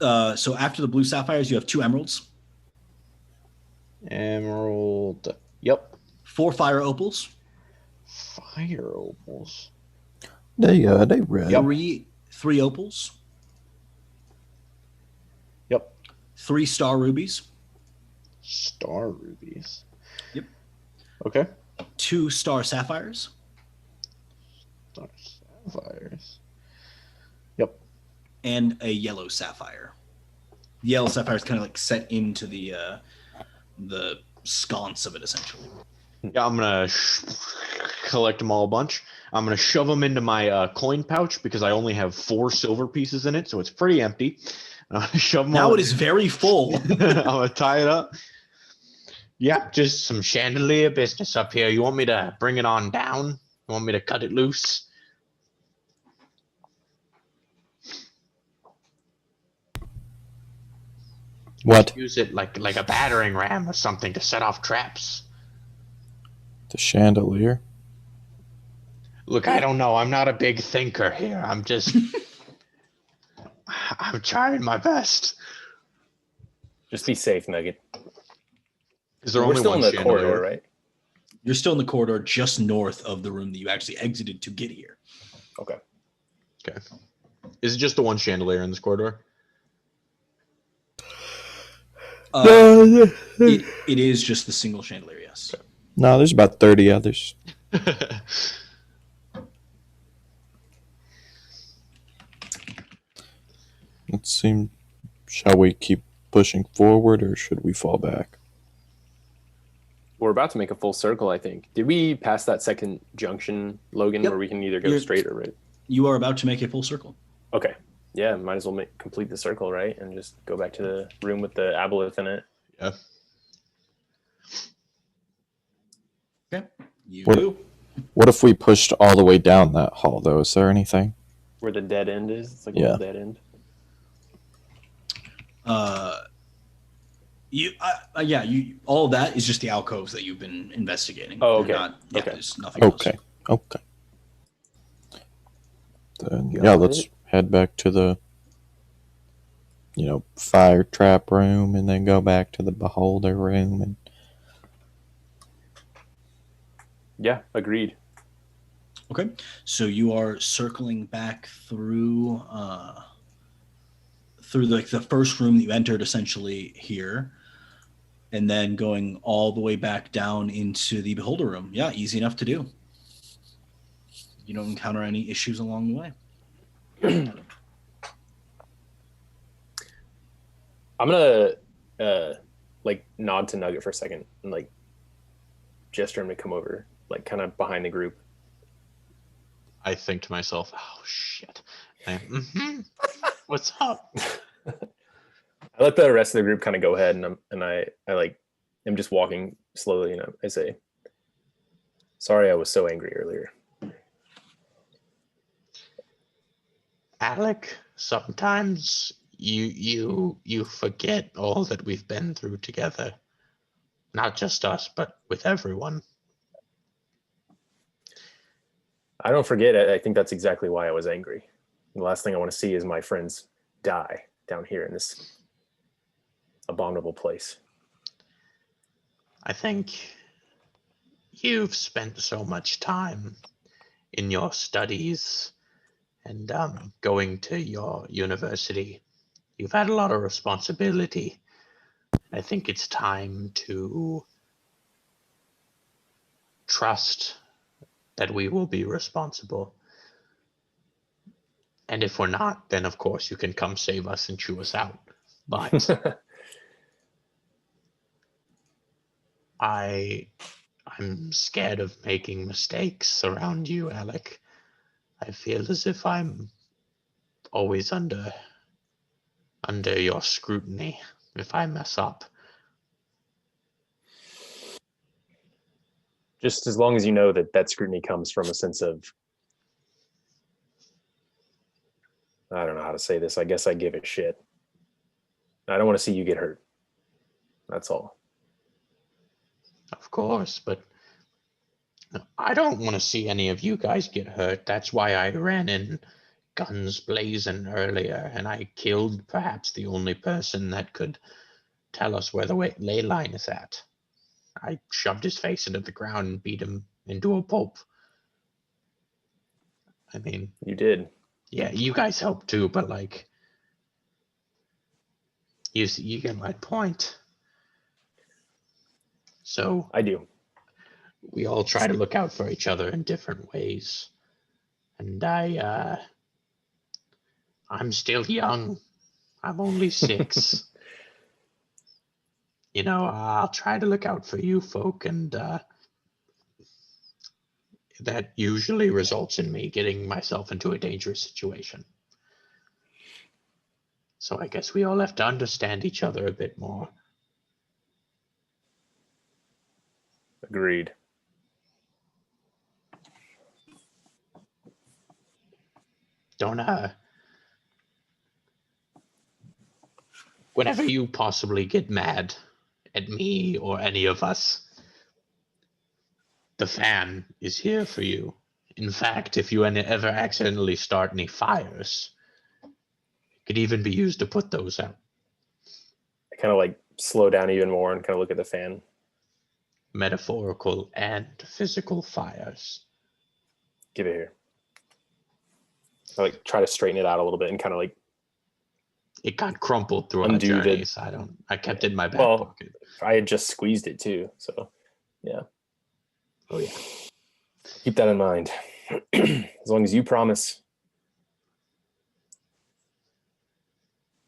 So after the blue sapphires, you have 2 emeralds. Emerald. Yep. 4 fire opals. Fire opals. They red. Yep. 3 opals. Yep. 3 star rubies. Star rubies. Yep. Okay. 2 star sapphires. Star sapphires. Yep. And a yellow sapphire. The yellow sapphire is kind of like set into the sconce of it, essentially. Yeah, I'm gonna collect them all a bunch. I'm gonna shove them into my coin pouch because I only have 4 silver pieces in it, so it's pretty empty. I'm gonna shove them Now all. it is very full. I'm gonna tie it up. Yeah, just some chandelier business up here. You want me to bring it on down? You want me to cut it loose? What? Use it like a battering ram or something to set off traps. The chandelier? Look, I don't know. I'm not a big thinker here. I'm trying my best. Just be safe, Nugget. Is there We're only still one in the chandelier? corridor, right? You're still in the corridor just north of the room that you actually exited to get here. Okay. Okay. Is it just the one chandelier in this corridor? It is just the single chandelier, yes. No, there's about 30 others. Let's see. Shall we keep pushing forward or should we fall back? We're about to make a full circle, I think. Did we pass that second junction, Logan, Yep. where we can either go You're- straight or right? You are about to make a full circle. Okay. Yeah, might as well complete the circle, right? And just go back to the room with the aboleth in it. Yeah. Okay. You What- do. What if we pushed all the way down that hall, though? Is there anything? Where the dead end is. It's like a Yeah. little dead end. All of that is just the alcoves that you've been investigating. Oh, They're okay. Okay. There's nothing else. Okay. Then, Got yeah, let's it. head back to the, fire trap room and then go back to the beholder room. And Yeah, agreed. Okay. So you are circling back through like the first room that you entered, essentially here, and then going all the way back down into the beholder room. Yeah, easy enough to do. You don't encounter any issues along the way. I'm gonna nod to Nugget for a second and gesture him to come over, kind of behind the group. I think to myself, oh shit. What's up? I let the rest of the group kind of go ahead, and I am just walking slowly, and I say, "Sorry, I was so angry earlier." Alec, sometimes you forget all that we've been through together. Not just us, but with everyone. I don't forget it. I think that's exactly why I was angry. The last thing I want to see is my friends die down here in this abominable place. I think you've spent so much time in your studies and going to your university. You've had a lot of responsibility. I think it's time to trust that we will be responsible. And if we're not, then of course you can come save us and chew us out. But I'm scared of making mistakes around you, Alec. I feel as if I'm always under under your scrutiny if I mess up. Just as long as you know that scrutiny comes from a sense of, I don't know how to say this. I guess I give a shit. I don't want to see you get hurt. That's all. Of course, but I don't want to see any of you guys get hurt. That's why I ran in guns blazing earlier, and I killed perhaps the only person that could tell us where the ley line is at. I shoved his face into the ground and beat him into a pulp. I mean, You did. Yeah, you guys helped too, but like, you get my point. So I do. we all try to look out for each other in different ways, and I'm still young. I'm only 6. You know, I'll try to look out for you folk, and that usually results in me getting myself into a dangerous situation. So I guess we all have to understand each other a bit more. Agreed. Don't whenever you possibly get mad at me or any of us, the fan is here for you. In fact, if you ever accidentally start any fires, it could even be used to put those out. I kind of like slow down even more and kind of look at the fan. Metaphorical and physical fires. Give it here. I like try to straighten it out a little bit and kind of like. It got crumpled throughout the journey, so I kept it in my back pocket. I had just squeezed it too, so yeah. Oh yeah. Keep that in mind. As long as you promise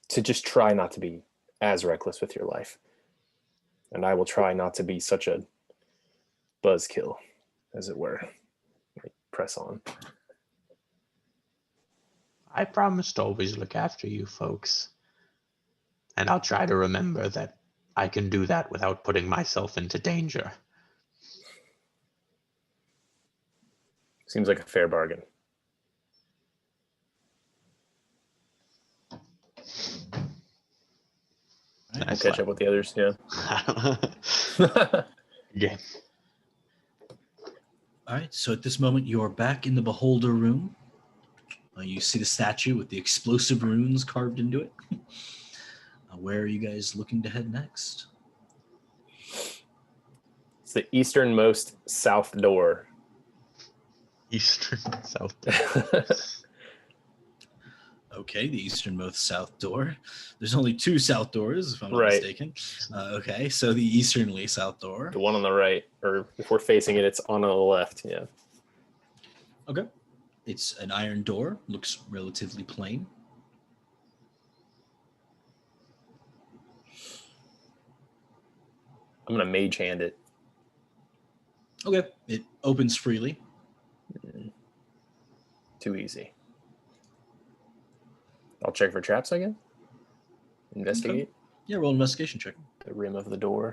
to just try not to be as reckless with your life. And I will try not to be such a buzzkill, as it were. Like, press on. I promise to always look after you folks. And I'll try to remember that I can do that without putting myself into danger. Seems like a fair bargain. I'll catch up with the others, yeah. Yeah. All right, so at this moment, you're back in the Beholder room. You see the statue with the explosive runes carved into it. Where are you guys looking to head next? It's the easternmost south door. Eastern south door. Okay, the easternmost south door. There's only 2 south doors, if I'm not mistaken. Okay, so the easternly south door. The one on the right, or if we're facing it, it's on the left, yeah. Okay. It's an iron door, looks relatively plain. I'm going to mage hand it. Okay, it opens freely. Too easy. I'll check for traps again. Investigate. Okay. Yeah, roll an investigation check. The rim of the door.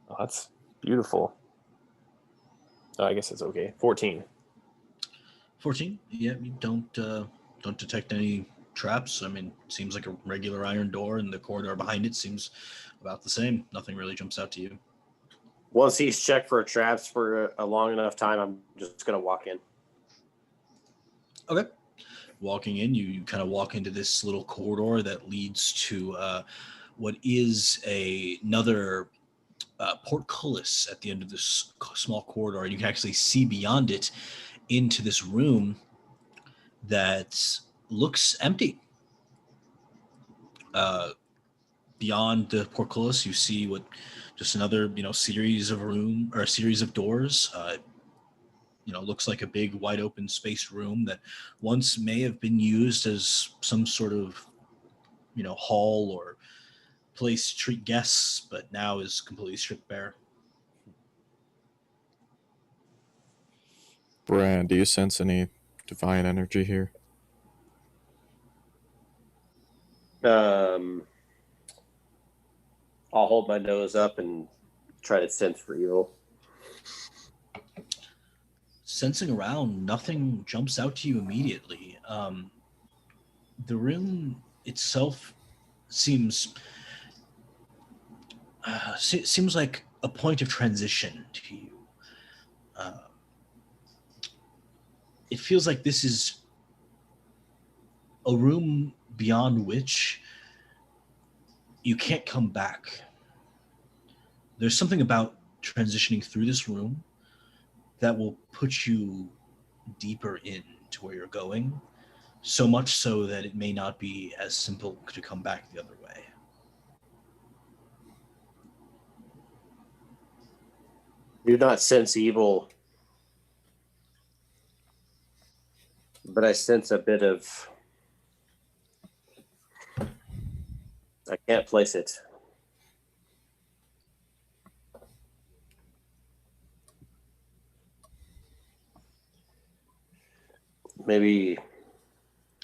Oh, that's beautiful. Oh, I guess it's okay. 14. 14. Yeah, you don't detect any traps. I mean, it seems like a regular iron door, and the corridor behind it seems about the same. Nothing really jumps out to you. Once he's checked for traps for a long enough time, I'm just going to walk in. Okay. Walking in, you kind of walk into this little corridor that leads to what is another portcullis at the end of this small corridor. And you can actually see beyond it into this room that looks empty. Beyond the portcullis, you see what just another series of doors. Looks like a big wide open space room that once may have been used as some sort of hall or place to treat guests, but now is completely stripped bare. Brand, do you sense any divine energy here? I'll hold my nose up and try to sense for evil. Sensing around, nothing jumps out to you immediately. The room itself seems like a point of transition to you. It feels like this is a room beyond which you can't come back. There's something about transitioning through this room that will put you deeper into where you're going, so much so that it may not be as simple to come back the other way. Do not sense evil, but I sense a bit of... I can't place it. Maybe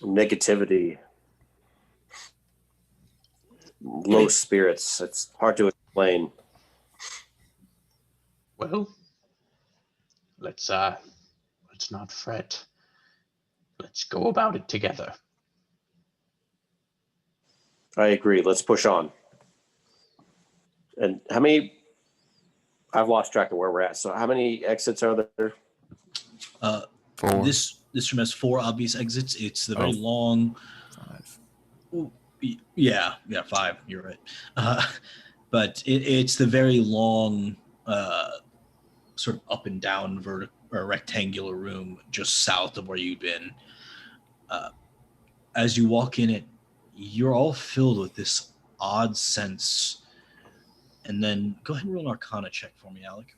negativity, low spirits. It's hard to explain. Well, let's not fret. Let's go about it together. I agree. Let's push on. And how many... I've lost track of where we're at. So how many exits are there? 4. This room has 4 obvious exits. It's the very long... 5. Yeah, 5. You're right. But it's the very long, sort of up and down or rectangular room just south of where you've been. As you walk in it, you're all filled with this odd sense. And then go ahead and roll an Arcana check for me, Alec.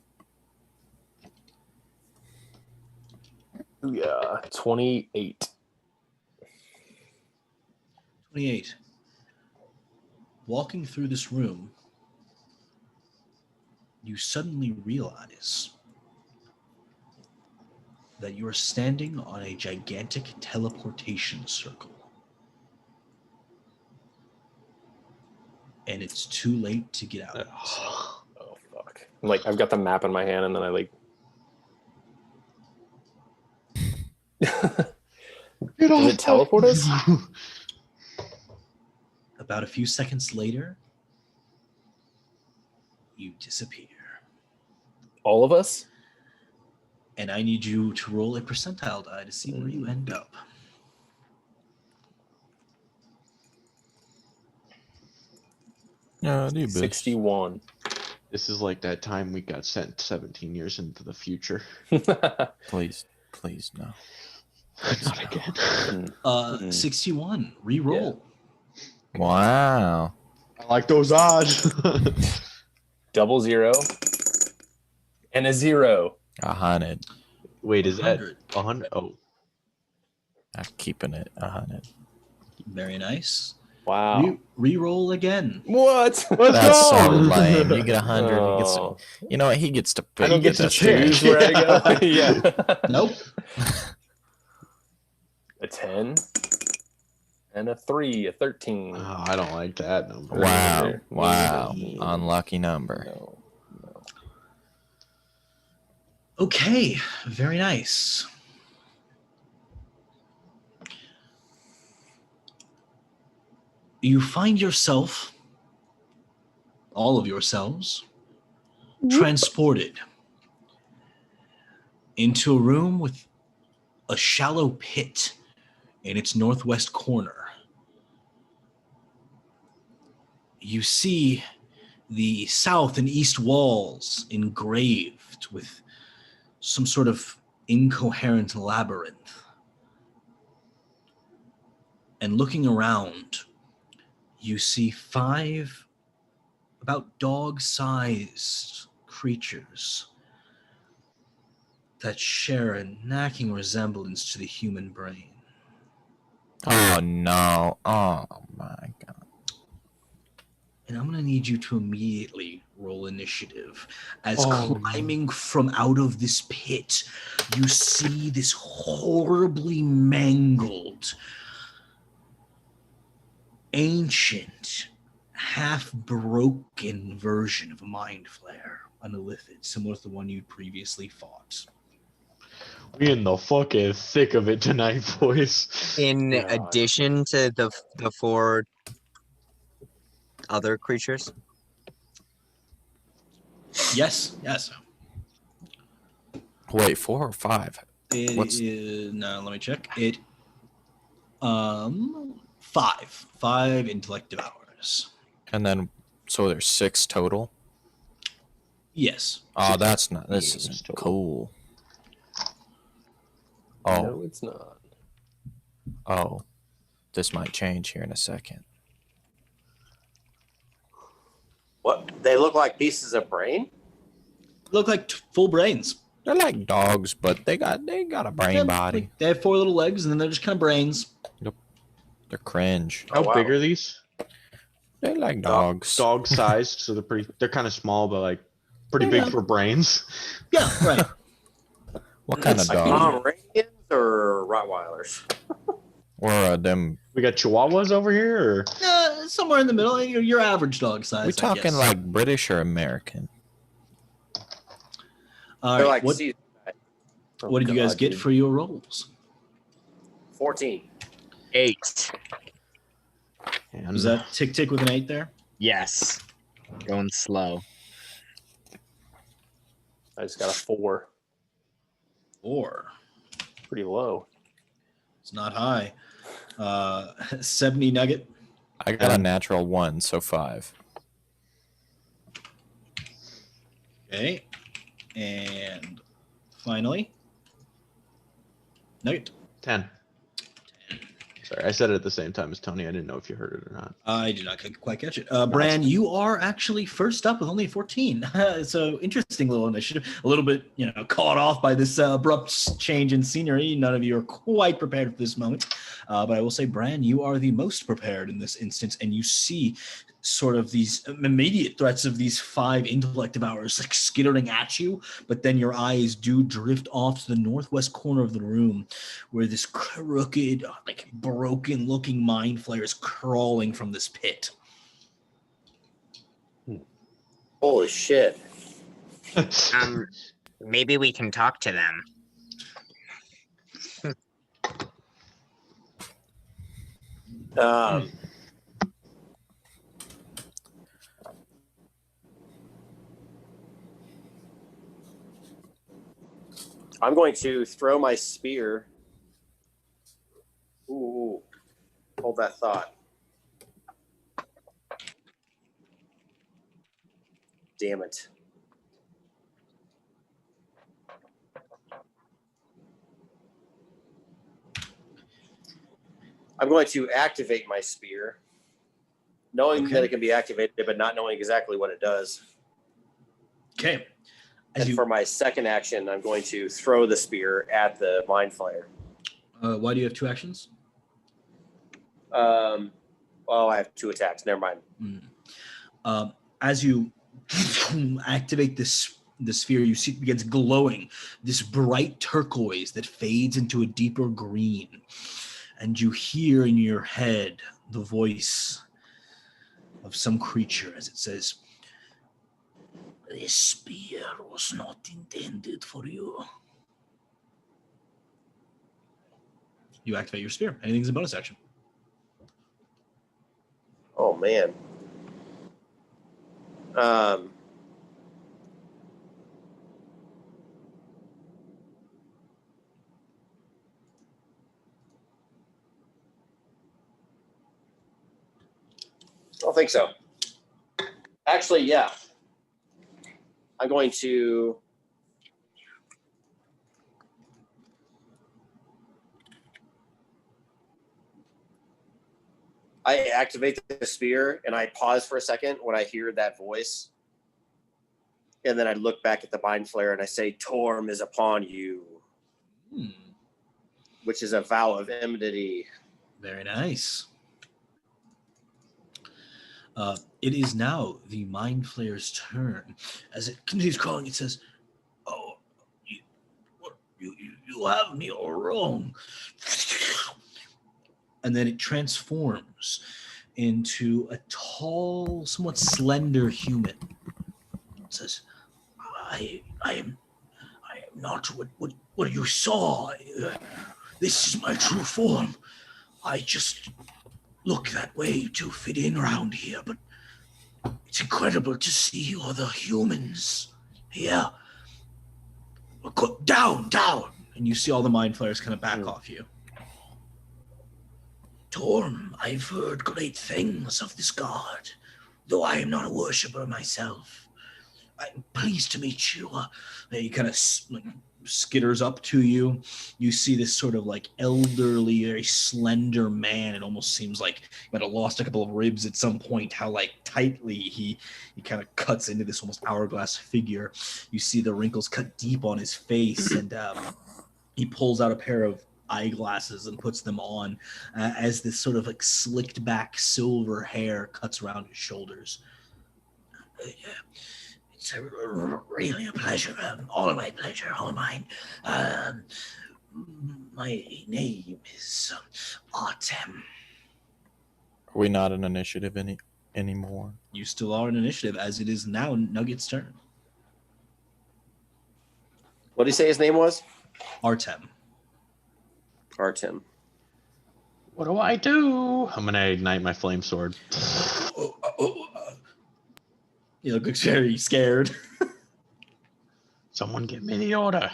Yeah, 28. 28. Walking through this room, you suddenly realize that you are standing on a gigantic teleportation circle. And it's too late to get out. Oh, fuck. Like, I've got the map in my hand, and then I, like... Does it teleport us? About a few seconds later, you disappear. All of us? And I need you to roll a percentile die to see where you end up. Yeah, 61. This is like that time we got sent 17 years into the future. Please, no. Not again. 61. Re-roll. Wow. I like those odds. 00 and a 0. 100. Wait, is that 100. 100? Oh, I'm keeping it 100. Very nice. Wow. Re-roll again. What? That's so lame. You get 100. Oh. He gets. You know what? He gets to pick. I don't get to choose where I go. Yeah. Nope. A 10 and a 3, a 13. Oh, I don't like that number. Wow. Unlucky number. No. Okay. Very nice. You find yourself, all of yourselves, transported into a room with a shallow pit in its northwest corner. You see the south and east walls engraved with some sort of incoherent labyrinth. And looking around, you see 5 about dog-sized creatures that share a nagging resemblance to the human brain. Oh no. Oh my god. And I'm going to need you to immediately roll initiative. As climbing from out of this pit, you see this horribly mangled ancient, half-broken version of a mind flare, unlithid, similar to the one you previously fought. We in the fucking thick of it tonight, boys. In God. addition to the 4 other creatures. Yes. Wait, 4 or 5? No, let me check. 5 intellect devours. And then, so there's 6 total? Yes. Oh, this beings isn't total. cool. Oh, No, it's not. oh. This might change here in a second. What? They look like pieces of brain? Look like full brains. They're like dogs, but they got a brain Yeah, body. like, they have 4 little legs, and then they're just kind of brains. They're cringe. How wow. big are these? They're like dogs. Dog sized, so they're kind of small, but like pretty big for brains. Yeah, right. What kind of Like dog? Pomeranians or Rottweilers? Or them? We got Chihuahuas over here. Or? Somewhere in the middle. Your average dog size. We I talking guess. like British or American? All They're right. like What did you guys get for your rolls? 14. 8. And Was that tick with an 8 there? Yes. Going slow. I just got a 4. Or Pretty low. it's not high. 70 nugget. I got a natural 1, so 5. Okay. And finally, nugget. 10. Sorry, I said it at the same time as Tony. I didn't know if you heard it or not. I did not quite catch it. Bran, you are actually first up with only 14. So interesting little initiative. A little bit, caught off by this abrupt change in scenery. None of you are quite prepared for this moment. But I will say, Bran, you are the most prepared in this instance, and you see sort of these immediate threats of these 5 intellect devourers like skittering at you, but then your eyes do drift off to the northwest corner of the room where this crooked, like broken looking mind flare is crawling from this pit. Holy shit. Maybe we can talk to them. I'm going to throw my spear. Ooh, hold that thought. Damn it. I'm going to activate my spear, knowing that it can be activated, but not knowing exactly what it does. Okay. And for my second action, I'm going to throw the spear at the mind flayer. Why do you have 2 actions? I have 2 attacks. Never mind. As you activate the sphere, you see it begins glowing, this bright turquoise that fades into a deeper green. And you hear in your head the voice of some creature as it says, "This spear was not intended for you." You activate your spear. Anything's a bonus action. Oh, man. I don't think so. Actually, yeah. I'm going to... I activate the spear and I pause for a second when I hear that voice. And then I look back at the mind flare and I say, "Torm is upon you," which is a vow of enmity. Very nice. It is now the Mind Flayer's turn. As it continues crawling, it says, "Oh, you have me all wrong." And then it transforms into a tall, somewhat slender human. It says, I am not what you saw. This is my true form. I just look that way to fit in around here, but it's incredible to see other humans here. Down! And you see all the mind flayers kind of back off you. Torm, I've heard great things of this god, though I am not a worshipper myself. I'm pleased to meet you. He kind of skitters up to you. You see this sort of like elderly, very slender man. It almost seems like he might have lost a couple of ribs at some point, how like tightly he kind of cuts into this almost hourglass figure. You see the wrinkles cut deep on his face, and he pulls out a pair of eyeglasses and puts them on as this sort of like slicked back silver hair cuts around his shoulders. It's really a pleasure. All my pleasure, all mine. My name is Artem. Are we not an initiative anymore? You still are an initiative, as it is now Nugget's turn. What did he say his name was? Artem. Artem. What do I do? I'm gonna ignite my flame sword. You look very scared. Someone give me the order.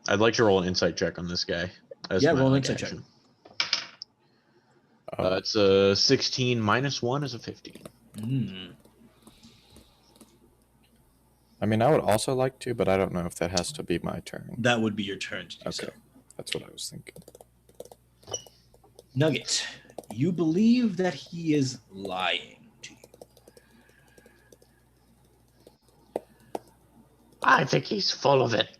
I'd like to roll an insight check on this guy. Roll an insight check. It's a 16 minus 1 is a 15. I mean, I would also like to, but I don't know if that has to be my turn. That would be your turn to do so. That's what I was thinking. Nugget, you believe that he is lying to you. I think he's full of it.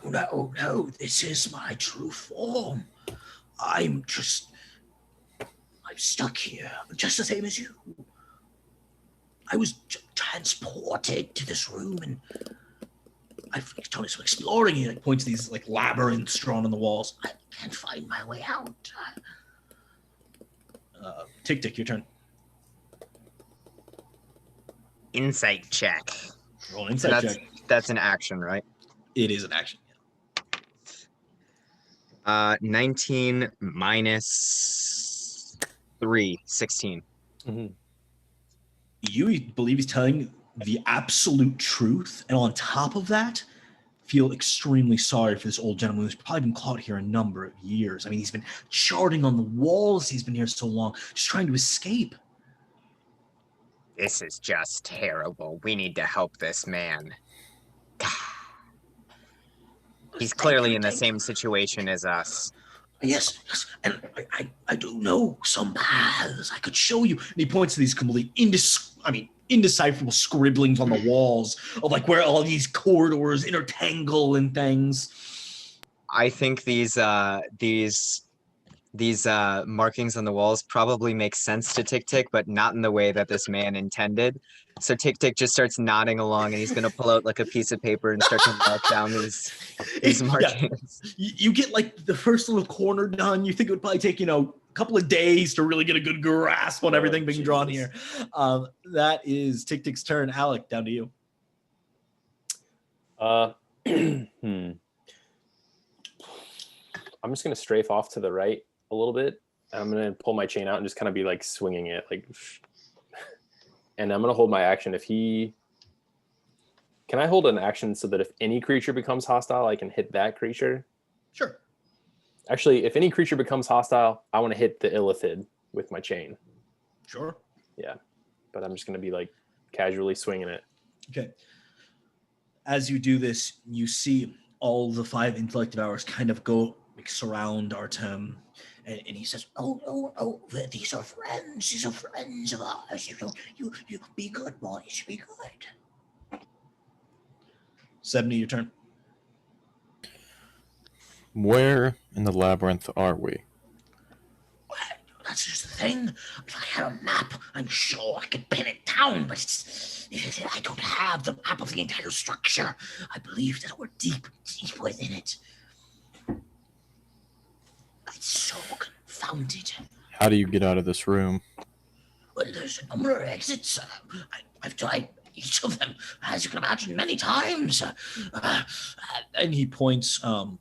No, this is my true form. I'm stuck here, just the same as you. I was transported to this room, and I've done some exploring here. It points to these like labyrinths drawn on the walls. I can't find my way out. Tick, your turn. Insight check. Roll an insight check. That's an action, right? It is an action. 19 minus 3, 16. Mm-hmm. You believe he's telling the absolute truth, and on top of that, feel extremely sorry for this old gentleman who's probably been caught here a number of years. I mean, he's been charting on the walls. He's been here so long, just trying to escape. This is just terrible. We need to help this man. He's clearly in the same situation as us. Yes, and I do know some paths I could show you. And he points to these complete indecipherable scribblings on the walls of like where all these corridors intertangle and things. I think these markings on the walls probably make sense to Tick Tick, but not in the way that this man intended. So Tick Tick just starts nodding along, and he's going to pull out like a piece of paper and start to mark down these markings. Yeah. You get like the first little corner done. You think it would probably take, a couple of days to really get a good grasp on everything being drawn here. That is Tick Tick's turn. Alec, down to you. I'm just going to strafe off to the right a little bit. I'm going to pull my chain out and just kind of be like swinging it, like, and I'm going to hold my action. Can I hold an action so that if any creature becomes hostile, I can hit that creature? Sure. Actually, if any creature becomes hostile, I want to hit the illithid with my chain. Sure. Yeah. But I'm just going to be like casually swinging it. Okay. As you do this, you see all the 5 intellect devours kind of go like surround Artem, and he says, "Oh, these are friends. These are friends of ours. You be good, boys. Be good." 70, your turn. Where in the labyrinth are we? Well, that's just the thing. If I had a map, I'm sure I could pin it down, but I don't have the map of the entire structure. I believe that we're deep within it. It's so confounded. How do you get out of this room? Well, there's a number of exits. I've tried each of them, as you can imagine, many times. And he points to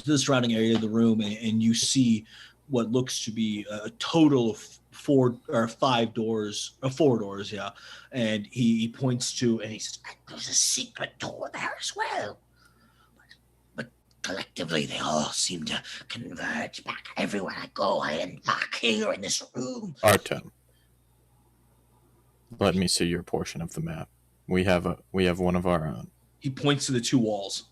the surrounding area of the room, and you see what looks to be a total of four doors, yeah. And he points to, and he says, "There's a secret door there as well. But collectively, they all seem to converge back everywhere I go. I end back here in this room." Artem, let me see your portion of the map. We have one of our own. He points to the 2 walls.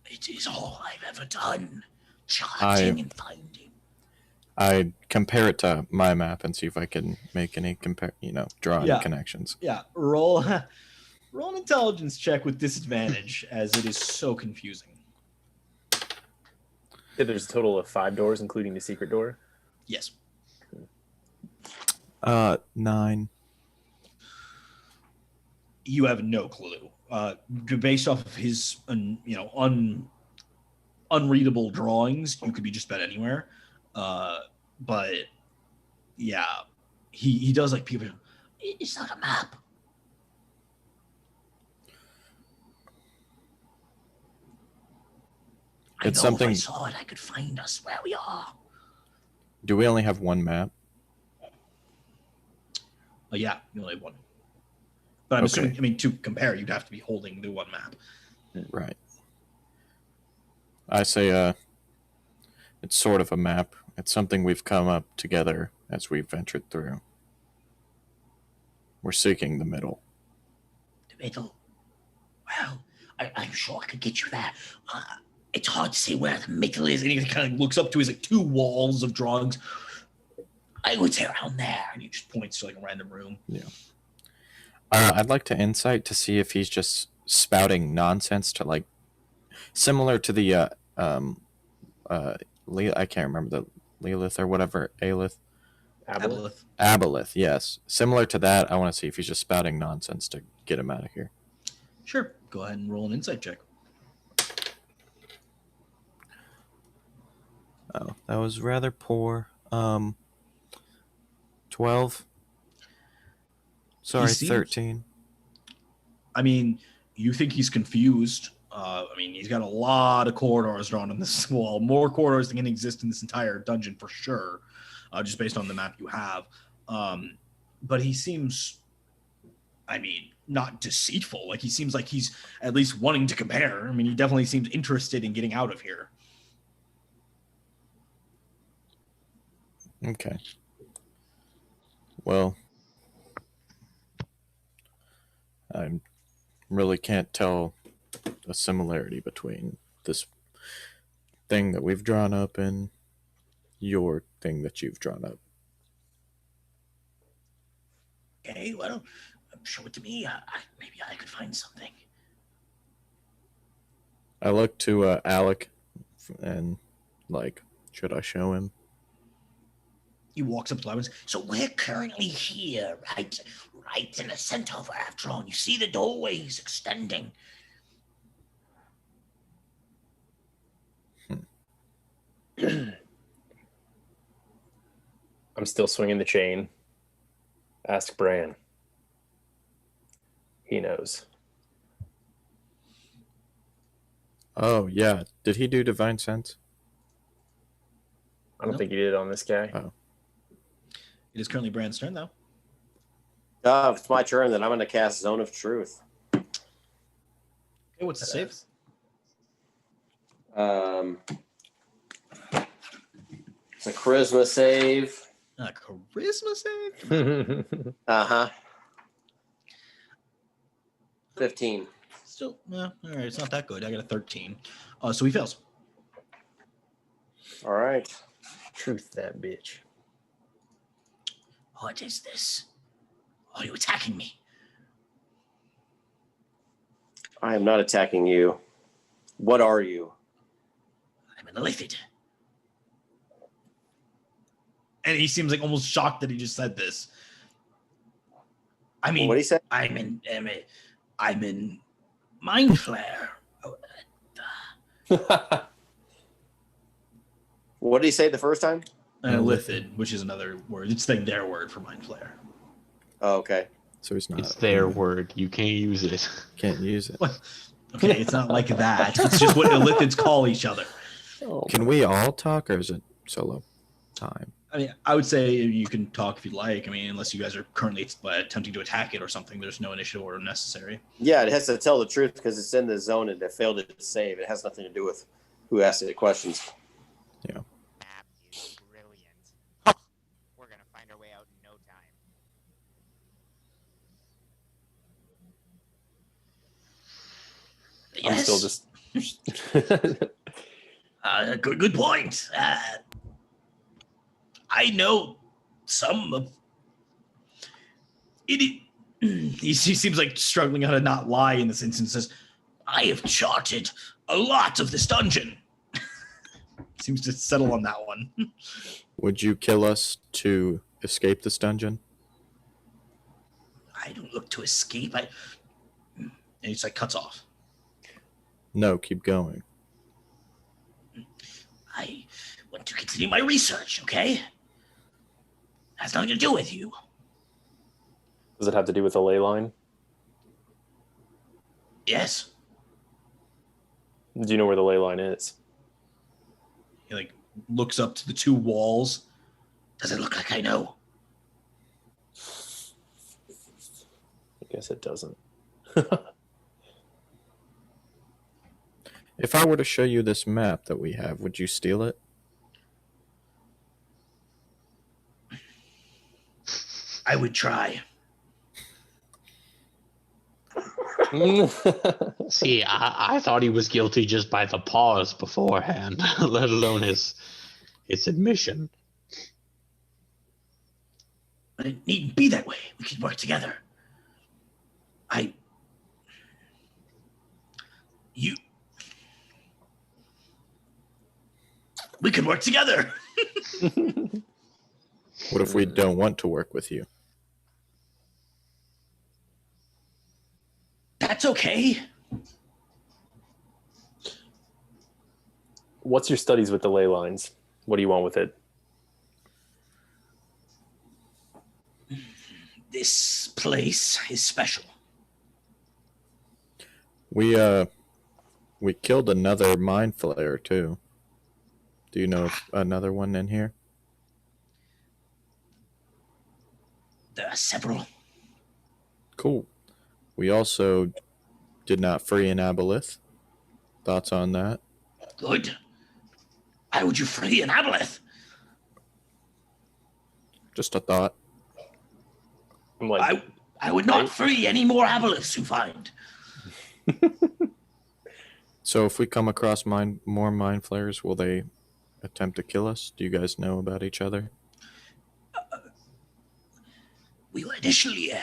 It is all I've ever done, charting and finding. I compare it to my map and see if I can make any draw any connections. Yeah, roll an intelligence check with disadvantage, as it is so confusing. Yeah, there's a total of 5 doors, including the secret door. Yes. 9. You have no clue. Based off of his, unreadable drawings, you could be just about anywhere. But yeah, he does like people. It's not a map. It's I know something. If I saw it, I could find us where we are. Do we only have one map? Yeah, you only have one. But I'm assuming, to compare, you'd have to be holding the one map. Right. I say, it's sort of a map. It's something we've come up together as we've ventured through. We're seeking the middle. The middle? Well, I'm sure I could get you there. It's hard to say where the middle is. And he kind of looks up to his 2 walls of drawings. I would say around there. And he just points to a random room. Yeah. I'd like to insight to see if he's just spouting nonsense to similar to the I can't remember the Lilith or whatever, Aelith. Aboleth, yes. Similar to that, I want to see if he's just spouting nonsense to get him out of here. Sure. Go ahead and roll an insight check. Oh, that was rather poor. 12. Sorry, 13. I mean, you think he's confused. He's got a lot of corridors drawn on this wall. More corridors than can exist in this entire dungeon for sure, just based on the map you have. But he seems, not deceitful. He seems like he's at least wanting to compare. He definitely seems interested in getting out of here. Okay. Well, I really can't tell a similarity between this thing that we've drawn up and your thing that you've drawn up. Okay, well, show it to me. Maybe I could find something. I look to Alec and should I show him? He walks up to Levin. So we're currently here, right in the center of where I've drawn. You see the doorways extending. I'm still swinging the chain. Ask Bran. He knows. Oh, yeah. Did he do Divine Sense? I don't think he did on this guy. Oh. It is currently Bran's turn, though. If it's my turn, then I'm going to cast Zone of Truth. Okay, what's the save? It's a charisma save. A charisma save? 15. Still, all right, it's not that good. I got a 13. So he fails. All right. Truth that bitch. What is this? Are you attacking me? I am not attacking you. What are you? I'm an illithid. And he seems almost shocked that he just said this. What did he say? I'm in Mind Flare. What did he say the first time? Lithid, which is another word. It's like their word for mind flayer. Oh, okay. So he's not. It's their word. You can't use it. Can't use it. What? Okay, it's not like that. It's just what Lithids call each other. Can we all talk, or is it solo time? I mean, I would say you can talk if you like. I mean, unless you guys are currently attempting to attack it or something, there's no initiative order necessary. Yeah, it has to tell the truth because it's in the zone and it failed its save. It has nothing to do with who asked it questions. Yeah. Brilliant. We're gonna find our way out in no time. I'm Yes. still just. Good point. I know some of it. He seems like struggling how to not lie in this instance. Says, I have charted a lot of this dungeon. Seems to settle on that one. Would you kill us to escape this dungeon? I don't look to escape. And he's like cuts off. No, keep going. I want to continue my research, okay? Has nothing to do with you. Does it have to do with the ley line? Yes. Do you know where the ley line is? He like looks up to the two walls. Does it look like I know? I guess it doesn't. If I were to show you this map that we have, would you steal it? I would try. See, I thought he was guilty just by the pause beforehand, let alone his admission. But it needn't be that way. We can work together. We could work together. What if we don't want to work with you? That's okay. What's your studies with the ley lines? What do you want with it? This place is special. We killed another mind flayer too. Do you know of another one in here? There are several. Cool. We also did not free an aboleth. Thoughts on that? Good. Why would you free an aboleth? Just a thought. I'm like, I would not free any more aboleths you find. So if we come across more mind flayers, will they attempt to kill us? Do you guys know about each other? We were initially a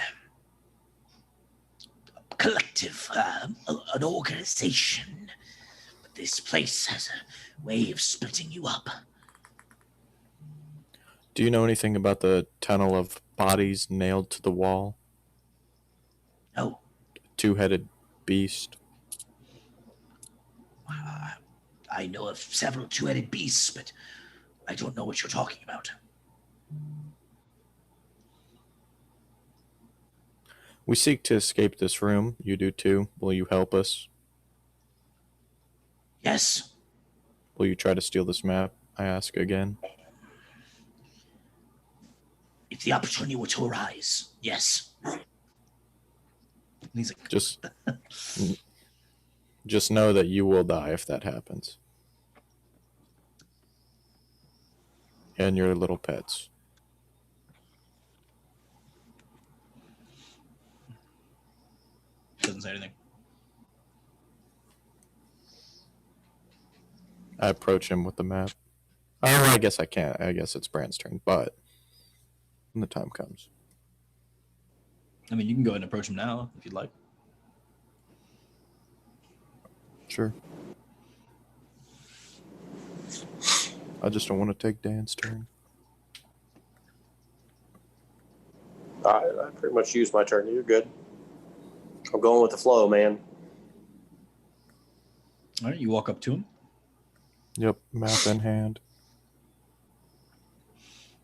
collective, an organization. But this place has a way of splitting you up. Do you know anything about the tunnel of bodies nailed to the wall? No. Two-headed beast. I know of several two-headed beasts, but I don't know what you're talking about. We seek to escape this room. You do too. Will you help us? Yes. Will you try to steal this map? I ask again. If the opportunity were to arise, yes. And he's like, Just know that you will die if that happens. And your little pets. doesn't say anything. I approach him with the map. Oh, I guess I can't. I guess it's Brand's turn, but when the time comes. I mean, you can go ahead and approach him now if you'd like. Sure. I just don't want to take Dan's turn. I pretty much used my turn. You're good. I'm going with the flow, man. All right, you walk up to him. Yep, map in hand.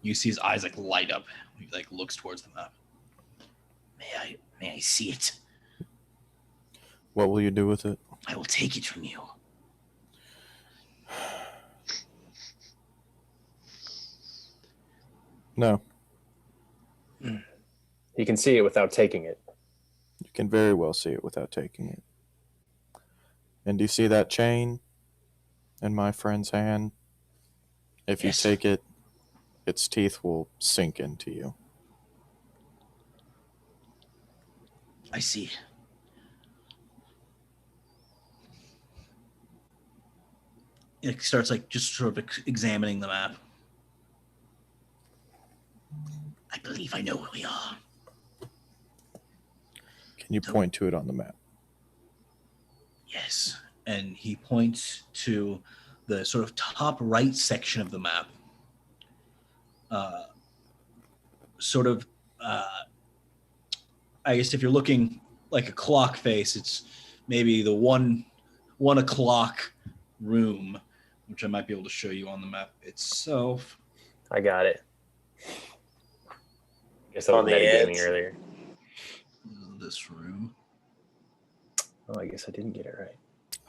You see his eyes like light up. He like looks towards the map. May I see it? What will you do with it? I will take it from you. No. You can see it without taking it. You can very well see it without taking it. And do you see that chain in my friend's hand? If Yes. you take it, its teeth will sink into you. I see. It starts like just sort of examining the map. I believe I know where we are. Can you point to it on the map? Yes. And he points to the sort of top right section of the map. I guess if you're looking like a clock face, it's maybe the 1 o'clock room, which I might be able to show you on the map itself. I got it. Guess I was On the metagaming edge. earlier. This room. Oh, I guess I didn't get it right.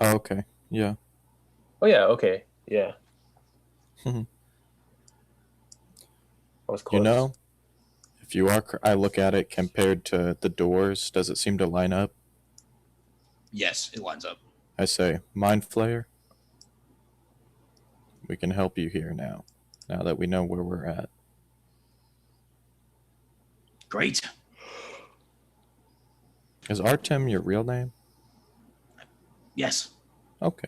Oh, okay. Yeah. Oh, yeah, okay. Yeah. Mhm. I was close. You know, if you are, I look at it compared to the doors. Does it seem to line up? Yes, it lines up. I say, Mind Flayer, we can help you here now that we know where we're at. Great. Is Artem your real name? Yes. Okay.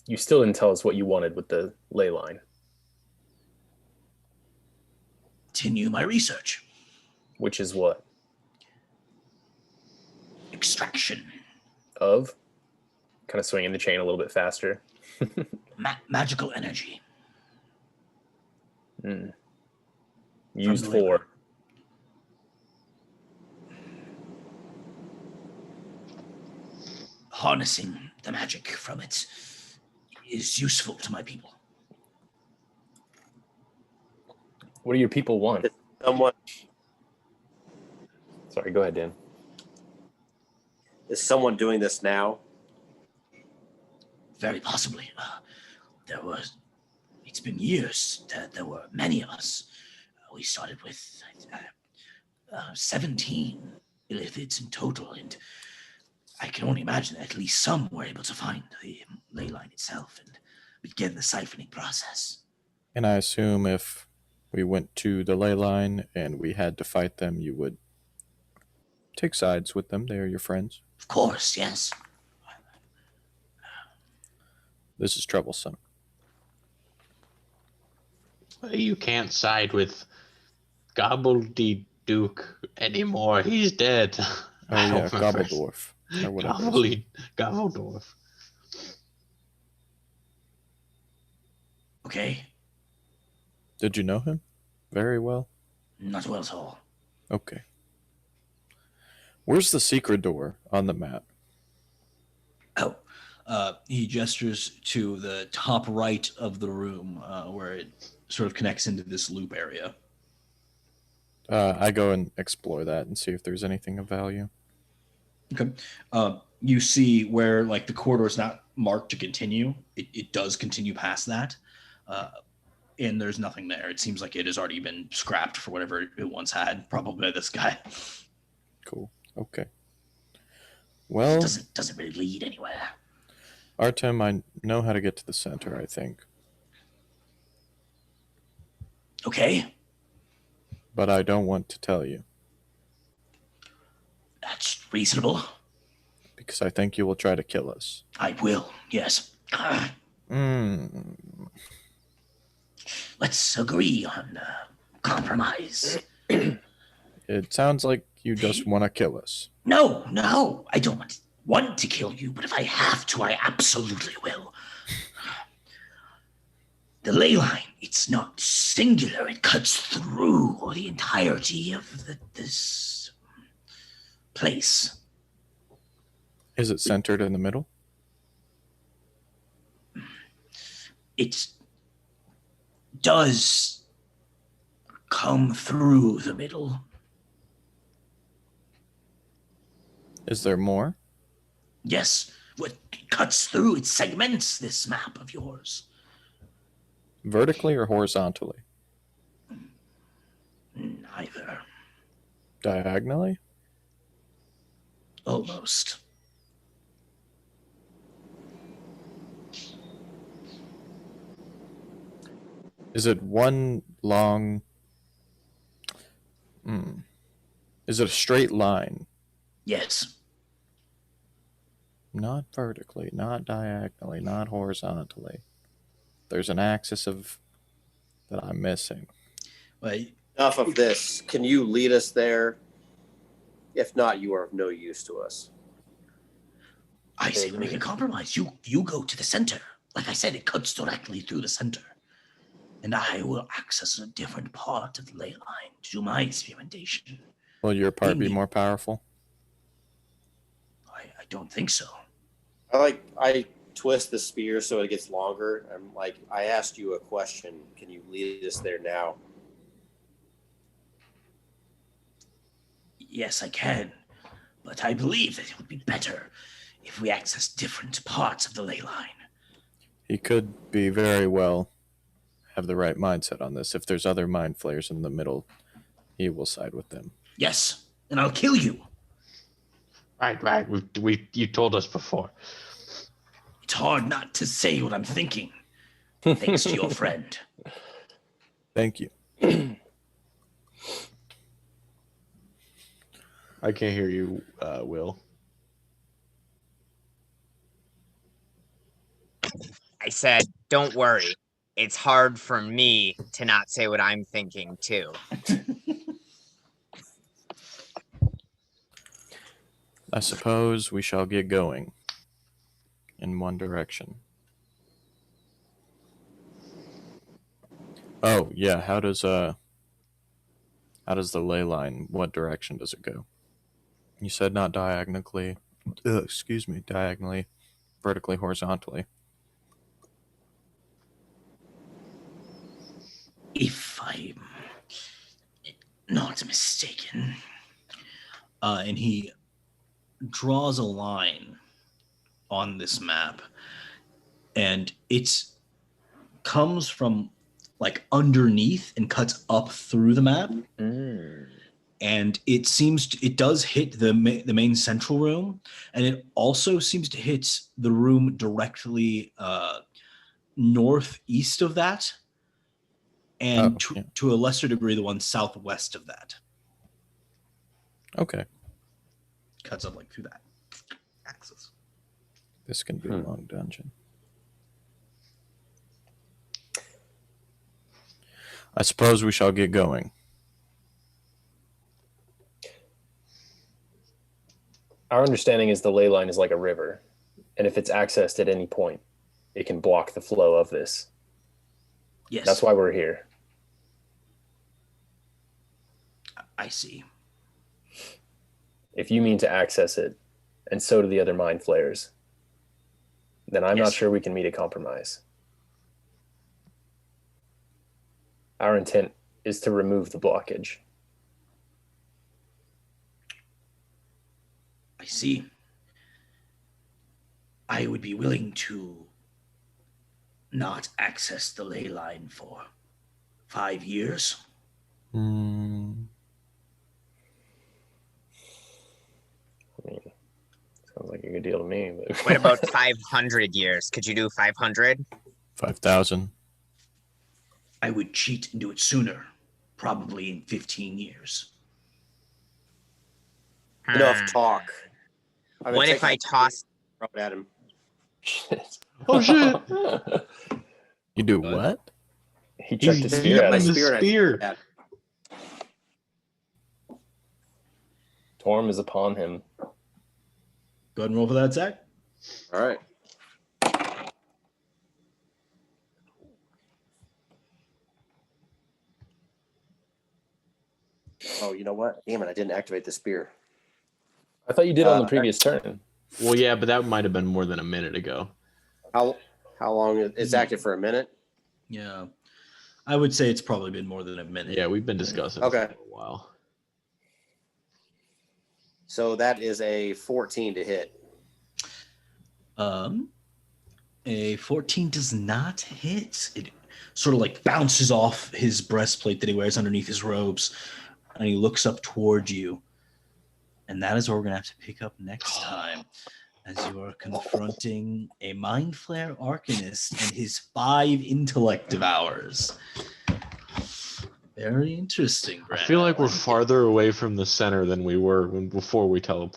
You still didn't tell us what you wanted with the ley line. Continue my research. Which is what? Extraction. Of? Kind of swinging the chain a little bit faster. Magical energy. Used From the ley for? Harnessing the magic from it is useful to my people. What do your people want? Someone Sorry, go ahead, Dan. is someone doing this now? Very possibly. It's been years. There were many of us. We started with 17 illithids in total, and I can only imagine that at least some were able to find the ley line itself and begin the siphoning process. And I assume if we went to the ley line and we had to fight them, you would take sides with them. They are your friends. Of course, yes. This is troublesome. You can't side with Gobbledygook anymore. He's dead. Oh yeah, Gobbledorf. Or whatever. Gobbledorf. Okay, Did you know him? Very well. not well at all. Okay. Where's the secret door on the map? Oh, He gestures to the top right of the room where it sort of connects into this loop area. I go and explore that and see if there's anything of value. Okay. You see where like the corridor is not marked to continue. It does continue past that. And there's nothing there. It seems like it has already been scrapped for whatever it once had, probably by this guy. Cool. Okay. Well, Doesn't really lead anywhere. Artem, I know how to get to the center, I think. Okay, But I don't want to tell you, that's reasonable. because I think you will try to kill us. I will, yes. Let's agree on compromise. It sounds like you just want to kill us. No, I don't want to kill you, but if I have to, I absolutely will. The ley line, it's not singular. It cuts through the entirety of this place. Is it centered in the middle? It's does come through the middle. Is there more? Yes, what cuts through, it segments this map of yours. Vertically or horizontally? Neither. Diagonally? Almost. Is it one long... Is it a straight line? Yes. Not vertically, not diagonally, not horizontally. There's an axis that I'm missing. Wait, Enough of this. Can you lead us there? If not, you are of no use to us. I say we make a compromise. You go to the center. Like I said, it cuts directly through the center. And I will access a different part of the ley line to do my experimentation. Will your part be more powerful? I don't think so. I twist the spear so it gets longer. I'm like, I asked you a question. Can you lead us there now? Yes, I can. But I believe that it would be better if we access different parts of the ley line. He could be very well have the right mindset on this. If there's other mind flayers in the middle, he will side with them. Yes, and I'll kill you. Right. You told us before. It's hard not to say what I'm thinking, thanks to your friend. Thank you. I can't hear you, Will. I said, don't worry. It's hard for me to not say what I'm thinking, too. I suppose we shall get going in one direction. Oh, yeah, how does the ley line, what direction does it go? You said not diagonally, diagonally, vertically, horizontally. If I'm not mistaken. And he draws a line on this map, and it comes from like underneath and cuts up through the map. And it does hit the main central room, and it also seems to hit the room directly northeast of that, and to a lesser degree the one southwest of that. Okay. Cuts up like through that axis. This can be a long dungeon. I suppose we shall get going. Our understanding is the ley line is like a river, and if it's accessed at any point, it can block the flow of this. Yes. That's why we're here. I see. If you mean to access it, and so do the other mind flayers, then I'm not sure we can meet a compromise. Our intent is to remove the blockage. I see. I would be willing to not access the ley line for 5 years. I mean, sounds like a good deal to me. But What about 500 years? Could you do 500? 5,000. I would cheat and do it sooner, probably in 15 years. Enough talk. What if I toss? At him. Oh shit! You do what? He chucked the spear at my us. spear. Torm is upon him. Go ahead and roll for that, Zach. All right. Oh, you know what? Damn it! I didn't activate the spear. I thought you did on the previous turn. Well, yeah, but that might have been more than a minute ago. How long? It's active for a minute. Yeah. I would say it's probably been more than a minute. Yeah, we've been discussing Okay. this for a while. So that is a 14 to hit. A 14 does not hit. It sort of like bounces off his breastplate that he wears underneath his robes, and he looks up toward you. And that is what we're going to have to pick up next time, as you are confronting a Mind Flare Arcanist and his 5 intellect devours. Very interesting, Brad. I feel like we're farther away from the center than we were before we teleported.